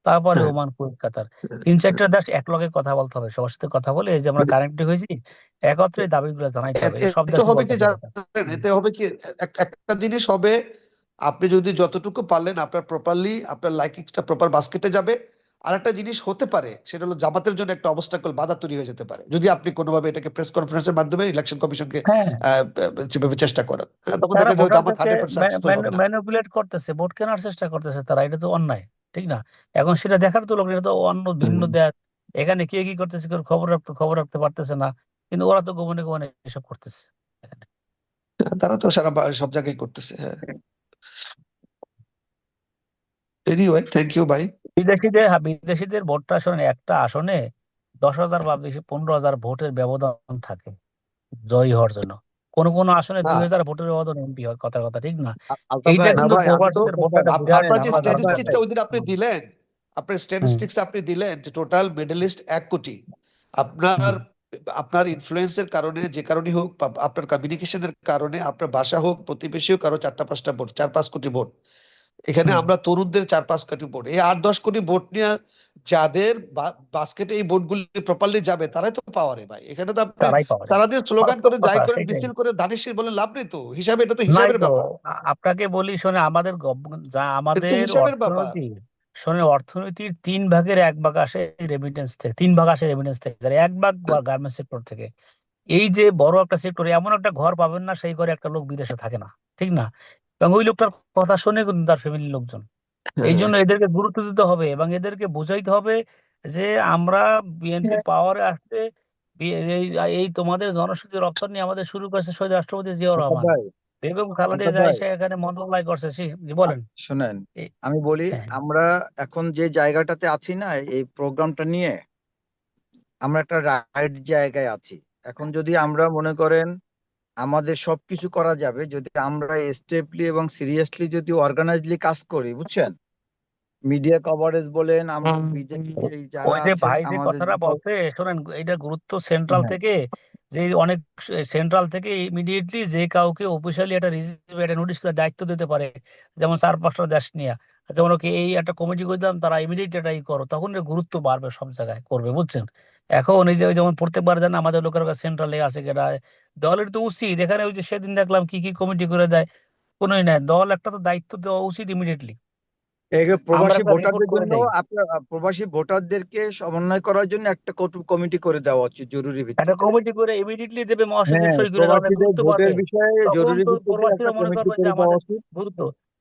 তারপরে হ্যাঁ, ওমান, কুয়েত, কাতার, 3-4টা দেশ একলগে কথা বলতে হবে, সবার সাথে কথা বলে, এই যে আমরা কানেক্টেড হয়েছি, একত্রে এই দাবিগুলো জানাইতে হবে, এই সব এতে দেশে হবে বলতে কি হবে কথা। জানেন, হুম। এতে হবে কি, একটা জিনিস হবে, আপনি যদি যতটুকু পারলেন আপনার প্রপারলি আপনার লাইকিংসটা প্রপার বাস্কেটে যাবে। আর একটা জিনিস হতে পারে, সেটা হলো জামাতের জন্য একটা অবস্টাকল, বাধা তৈরি হয়ে যেতে পারে, যদি আপনি কোনোভাবে এটাকে প্রেস কনফারেন্সের মাধ্যমে ইলেকশন কমিশনকে হ্যাঁ, যেভাবে চেষ্টা করেন। হ্যাঁ, তখন তারা দেখা যাবে জামাত ভোটারদেরকে 100% সাকসেসফুল হবে না। ম্যানিপুলেট করতেছে, ভোট কেনার চেষ্টা করতেছে তারা, এটা তো অন্যায়, ঠিক না? এখন সেটা দেখার তো লোক নেই, এটা তো অন্য ভিন্ন হুম। দেশ, এখানে কে কি করতেছে কেউ খবর রাখতে পারতেছে না, কিন্তু ওরা তো গোপনে গোপনে এসব করতেছে এখানে। তারা তো সারা সব জায়গায় করতেছে। হ্যাঁ, এনিওয়ে, থ্যাংক ইউ ভাই। বিদেশিদের ভোটটা শোনেন, একটা আসনে 10,000 বা বেশি 15,000 ভোটের ব্যবধান থাকে জয়ী হওয়ার জন্য, কোন কোন আসনে না 2,000 ভোটের ব্যবধান এমপি হয়, কথার কথা, ঠিক না? আলতাফ এইটা ভাই, না কিন্তু ভাই, আমি তো, প্রবাসীদের ভোটটা একটা বিরাট আপনার যে ঝামেলা আলতাফ ভাই, ধরে। স্ট্যাটিস্টিক্সটা ওই দিন আপনি হুম, দিলেন, আপনার হুম, স্ট্যাটিস্টিক্স আপনি দিলেন যে টোটাল মিডল ইস্ট 1 কোটি, আপনার হুম, আপনার ইনফ্লুয়েন্সের কারণে, যে কারণে হোক, বা আপনার কমিউনিকেশনের কারণে, আপনার ভাষা হোক, প্রতিবেশী হোক, কারো 4-5টা ভোট, 4-5 কোটি ভোট। এখানে হুম। আমরা তরুণদের 4-5 কোটি ভোট, এই 8-10 কোটি ভোট নিয়ে যাদের বাস্কেটে এই ভোটগুলি প্রপারলি যাবে তারাই তো পাওয়ারে ভাই। এখানে তো আপনি তারাই পাওয়ার, তারা দিয়ে স্লোগান করে যাই কথা করে সেটাই। মিছিল করে দানিশ বলে লাভ নেই তো, হিসাবে এটা তো নাই হিসাবের তো, ব্যাপার, আপনাকে বলি শোনে, আমাদের যা এটা তো আমাদের হিসাবের ব্যাপার। অর্থনীতি, শোনে অর্থনীতির 3 ভাগের 1 ভাগ আসে রেমিটেন্স থেকে, 3 ভাগ আসে রেমিটেন্স থেকে, আর 1 ভাগ গার্মেন্টস সেক্টর থেকে। এই যে বড় একটা সেক্টর, এমন একটা ঘর পাবেন না সেই ঘরে একটা লোক বিদেশে থাকে না, ঠিক না? এবং ওই লোকটার কথা শুনে কিন্তু তার ফ্যামিলির লোকজন। এই হ্যাঁ জন্য এদেরকে গুরুত্ব দিতে হবে এবং এদেরকে বোঝাইতে হবে যে আমরা বিএনপি পাওয়ারে আসতে, এই এই তোমাদের জনশক্তি রপ্তানি নিয়ে আমাদের শুরু করেছে শহীদ রাষ্ট্রপতি জিয়াউর আলতাফ রহমান, ভাই, বেগম খালেদা আলতাফ জিয়া ভাই, এসে এখানে মন্ত্রণালয় করছে। জি বলেন। শুনেন, এ- আমি বলি, হ্যাঁ, আমরা এখন যে জায়গাটাতে আছি না এই প্রোগ্রামটা নিয়ে, আমরা একটা রাইট জায়গায় আছি। এখন যদি আমরা মনে করেন আমাদের সবকিছু করা যাবে যদি আমরা স্টেপলি এবং সিরিয়াসলি যদি অর্গানাইজলি কাজ করি, বুঝছেন? মিডিয়া কভারেজ বলেন, আমরা বিদেশি যারা ওই যে আছেন ভাই যে আমাদের কথাটা বলছে, শোনেন, এটা গুরুত্ব সেন্ট্রাল হ্যাঁ থেকে, যে অনেক সেন্ট্রাল থেকে ইমিডিয়েটলি যে কাউকে অফিসিয়ালি একটা রিসিভ একটা নোটিশ করে দায়িত্ব দিতে পারে, যেমন 4-5টা দেশ নিয়ে, যেমন ওকে এই একটা কমিটি করে দিলাম, তারা ইমিডিয়েট এটা ই করো, তখন এর গুরুত্ব বাড়বে, সব জায়গায় করবে, বুঝছেন? এখন এই যে ওই যেমন প্রত্যেকবার জানেন আমাদের লোকের কাছে সেন্ট্রালে আছে কেটা, দলের তো উচিত এখানে, ওই যে সেদিন দেখলাম কি কি কমিটি করে দেয়, কোনোই নাই, দল একটা তো দায়িত্ব দেওয়া উচিত ইমিডিয়েটলি, এই যে আমরা প্রবাসী একটা রিপোর্ট ভোটারদের করে জন্য দেই, আপনার প্রবাসী ভোটারদেরকে সমন্বয় করার জন্য একটা কমিটি করে দেওয়া উচিত জরুরি একটা ভিত্তিতে। কমিটি করে ইমিডিয়েটলি দেবে, মহাসচিব হ্যাঁ, সই করে, কারণে প্রবাসীদের গুরুত্ব ভোটের পাবে। বিষয়ে তখন জরুরি তো ভিত্তিতে একটা প্রবাসীরা মনে কমিটি করবেন যে করে দেওয়া আমাদের উচিত। গুরুত্ব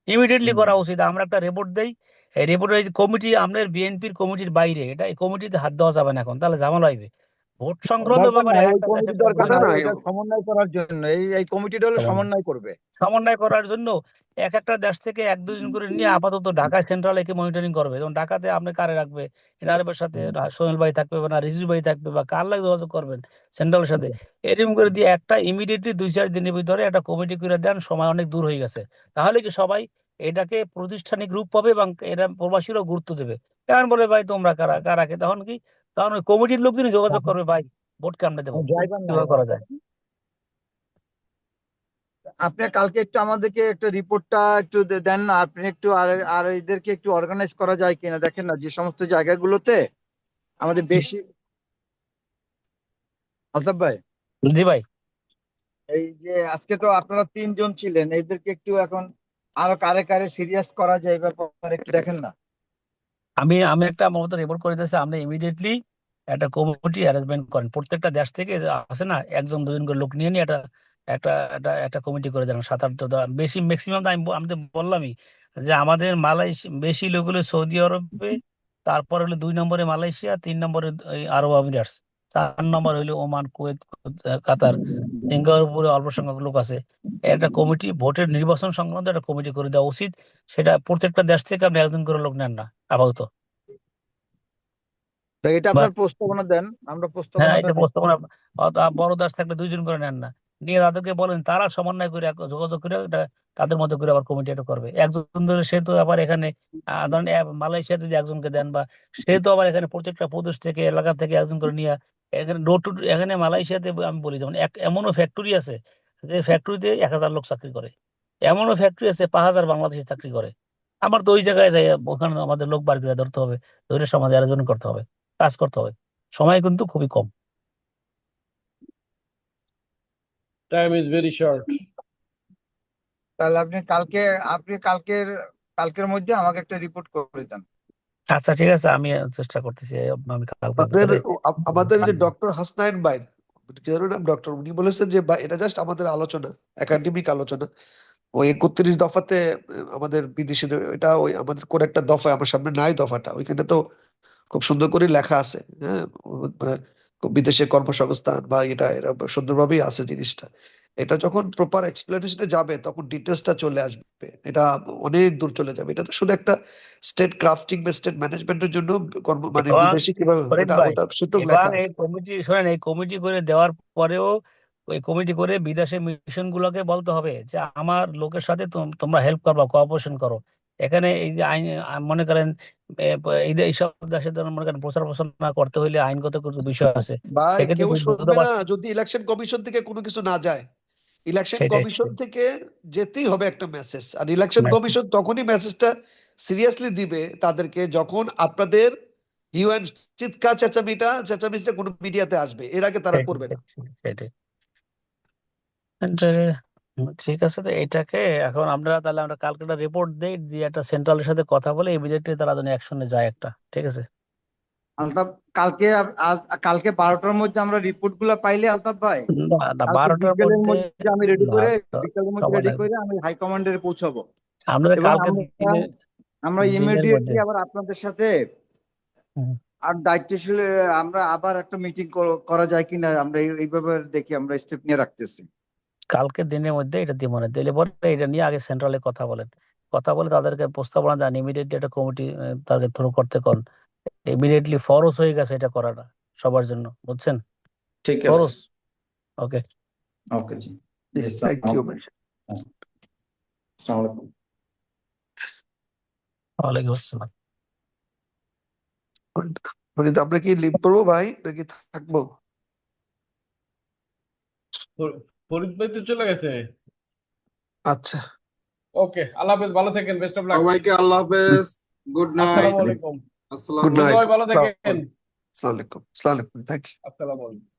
ইমিডিয়েটলি হুম। করা উচিত। আমরা একটা রিপোর্ট দেই, এই রিপোর্টের কমিটি, আমাদের বিএনপির কমিটির বাইরে এটা, এই কমিটিতে হাত দেওয়া যাবে না, এখন তাহলে ঝামেলা হইবে। ভোট সংক্রান্ত দরকার ব্যাপারে নাই, এক ওই একটা কমিটি দেশের দরকার না দুইটা না নাই, এটা সমন্বয় করার জন্য এই কমিটিটা হলো সমন্বয় সমন্বয় করবে। সমন্বয় করার জন্য এক একটা দেশ থেকে 1-2 জন করে নিয়ে আপাতত ঢাকা সেন্ট্রাল একে মনিটরিং করবে। যেমন ঢাকাতে আপনি কারে রাখবে, এনআরএফের সাথে সোহেল ভাই থাকবে বা না রিজু ভাই থাকবে, বা কার লাগে যোগাযোগ করবেন সেন্ট্রালের সাথে, এরকম করে দিয়ে একটা ইমিডিয়েটলি 2-4 দিনের ভিতরে একটা কমিটি করে দেন, সময় অনেক দূর হয়ে গেছে, তাহলে কি সবাই এটাকে প্রতিষ্ঠানিক রূপ পাবে এবং এরা প্রবাসীরাও গুরুত্ব দেবে। কেমন বলে ভাই তোমরা কারা কারা কে, তখন কি, তখন ওই কমিটির লোকজনই যোগাযোগ করবে, ভাই ভোট কেমনে দেবো, ড্রাইভার নাই কিভাবে ভাই। করা যায়। আপনি কালকে একটু আমাদেরকে একটা রিপোর্টটা একটু দেন না, আপনি একটু আর আর এদেরকে একটু অর্গানাইজ করা যায় কিনা দেখেন না, যে সমস্ত জায়গাগুলোতে আমাদের বেশি। আলতাফ ভাই, জি ভাই। এই যে আজকে তো আপনারা 3 জন ছিলেন, এদেরকে একটু এখন আরো কারে কারে সিরিয়াস করা যায় এই ব্যাপারে একটু দেখেন না। আমি আমি একটা আমার মতো রিপোর্ট করে দিতেছি, আপনি ইমিডিয়েটলি একটা কমিটি অ্যারেঞ্জমেন্ট করেন, প্রত্যেকটা দেশ থেকে যে আছে না 1-2 জন করে লোক নিয়ে নিয়ে একটা একটা একটা একটা কমিটি করে দেন, 7-8 বেশি ম্যাক্সিমাম। আমি তো বললামই যে আমাদের মালয়েশিয়া বেশি লোক হলো সৌদি আরবে, তারপর হলো 2 নম্বরে মালয়েশিয়া, 3 নম্বরে আরব আমিরাটস, 4 নম্বর হইলো ওমান, কুয়েত, কাতার, সিঙ্গাপুরে অল্প সংখ্যক লোক আছে। একটা কমিটি, ভোটের নির্বাচন সংক্রান্ত একটা কমিটি করে দেওয়া উচিত। সেটা প্রত্যেকটা দেশ থেকে আপনি 1 জন করে লোক নেন না আপাতত। তো এটা বা আপনার প্রস্তাবনা দেন, আমরা হ্যাঁ, প্রস্তাবনাটা এটা দেখবো। প্রস্তাবনা, বড় দাস থাকলে 2 জন করে নেন না, নিয়ে তাদেরকে বলেন, তারা সমন্বয় করে যোগাযোগ করে এটা তাদের মধ্যে করে আবার কমিটি এটা করবে। 1 জন ধরে সে তো আবার এখানে ধরেন মালয়েশিয়া যদি 1 জনকে দেন, বা সে তো আবার এখানে প্রত্যেকটা প্রদেশ থেকে এলাকা থেকে 1 জন করে নিয়ে এখানে ডোর টু, এখানে মালয়েশিয়াতে আমি বলি যেমন এমনও ফ্যাক্টরি আছে যে ফ্যাক্টরিতে 1,000 লোক চাকরি করে, এমনও ফ্যাক্টরি আছে 5,000 বাংলাদেশি চাকরি করে। আমার তো ওই জায়গায় যাই, ওখানে আমাদের লোক বার করে ধরতে হবে, ধরে সমাজে আয়োজন করতে হবে, কাজ করতে হবে, সময় কিন্তু খুবই কম। Time is very short. তাহলে আপনি কালকের মধ্যে আমাকে একটা রিপোর্ট করে দেন। আচ্ছা ঠিক আছে, আমি চেষ্টা করতেছি, আমি কালকের আমাদের ভিতরে। আমাদের যে ডক্টর হাসনাইন ভাই, কি যেন নাম ডক্টর, উনি বলেছেন যে এটা জাস্ট আমাদের আলোচনা, একাডেমিক আলোচনা। ওই 31 দফাতে আমাদের বিদেশিদের, এটা ওই আমাদের কোন একটা দফায়, আমার সামনে নাই দফাটা, ওইখানে তো খুব সুন্দর করে লেখা আছে। হ্যাঁ, বিদেশে কর্মসংস্থান বা এটা এরা সুন্দরভাবেই আছে জিনিসটা। এটা যখন প্রপার এক্সপ্লেনেশনে যাবে তখন ডিটেলসটা চলে আসবে, এটা অনেক দূর চলে যাবে। এটা তো শুধু একটা স্টেট ক্রাফটিং বা স্টেট ম্যানেজমেন্টের জন্য মানে এবং বিদেশি কিভাবে, ফরিদ ওটা ভাই, ওটা শুধু এবং লেখা এই আছে। কমিটি শোনেন, এই কমিটি করে দেওয়ার পরেও ওই কমিটি করে বিদেশে মিশন গুলোকে বলতে হবে যে আমার লোকের সাথে তোমরা হেল্প করবা, কোঅপারেশন করো। এখানে এই যে আইন, মনে করেন এই যে এইসব দেশে ধরেন মনে করেন প্রচার প্রচারণা করতে হইলে আইনগত কিছু বিষয় আছে, ভাই সেক্ষেত্রে কেউ শুনবে দূতাবাস। না যদি ইলেকশন কমিশন থেকে কোনো কিছু না যায়। ইলেকশন সেটাই কমিশন থেকে যেতেই হবে একটা মেসেজ, আর ইলেকশন কমিশন তখনই মেসেজটা সিরিয়াসলি দিবে তাদেরকে যখন আপনাদের হিউম্যান চিৎকার চেঁচামেচিটা কোনো মিডিয়াতে আসবে, এর আগে তারা করবে না। সেটাই ঠিক আছে, তো এটাকে এখন আমরা কালকে একটা রিপোর্ট দেই, দিয়ে একটা সেন্ট্রালের সাথে কথা বলে ইমিডিয়েটলি তারা যেন অ্যাকশনে যায় একটা, ঠিক আছে? আলতাফ, কালকে 12টার মধ্যে আমরা রিপোর্ট গুলা পাইলে আলতাফ ভাই না, কালকে 12টার বিকেলের মধ্যে মধ্যে আমি রেডি না, করে তো বিকেলের মধ্যে সময় রেডি লাগবে। করে আমি হাইকমান্ডে পৌঁছাবো, আমরা এবং কালকে আমরা দিনের ইমিডিয়েটলি মধ্যে আবার আপনাদের সাথে হুম, আর দায়িত্বশীল আমরা আবার একটা মিটিং করা যায় কিনা আমরা এইভাবে দেখি, আমরা স্টেপ নিয়ে রাখতেছি। কালকে দিনের মধ্যে এটা দিয়ে মনে দিলে পরে এটা নিয়ে আগে সেন্ট্রালে কথা বলেন, কথা বলে তাদেরকে প্রস্তাবনা দেন, ইমিডিয়েটলি একটা কমিটি তাদের থ্রু করতে কোন, ইমিডিয়েটলি ফরজ হয়ে গেছে এটা করাটা সবার জন্য, বুঝছেন? ঠিক ফরজ। আছে, ওকে, ওকে জি, থ্যাংক ইউ ভাই। আসসালামু আলাইকুম। ওয়ালাইকুম আসসালাম। ফরিদ, আমরা কি লিভ করবো ভাই নাকি থাকবো? ফরিদ ভাই তো চলে গেছে। আচ্ছা, ওকে, আল্লাহ হাফেজ, ভালো থাকেন, বেস্ট অফ লাক। সবাইকে আল্লাহ হাফেজ, গুড নাইট, আসসালামু আলাইকুম। গুড নাইট, সবাই ভালো থাকেন। আসসালামু আলাইকুম, আসসালামু আলাইকুম, থ্যাংক ইউ। আসসালামু আলাইকুম।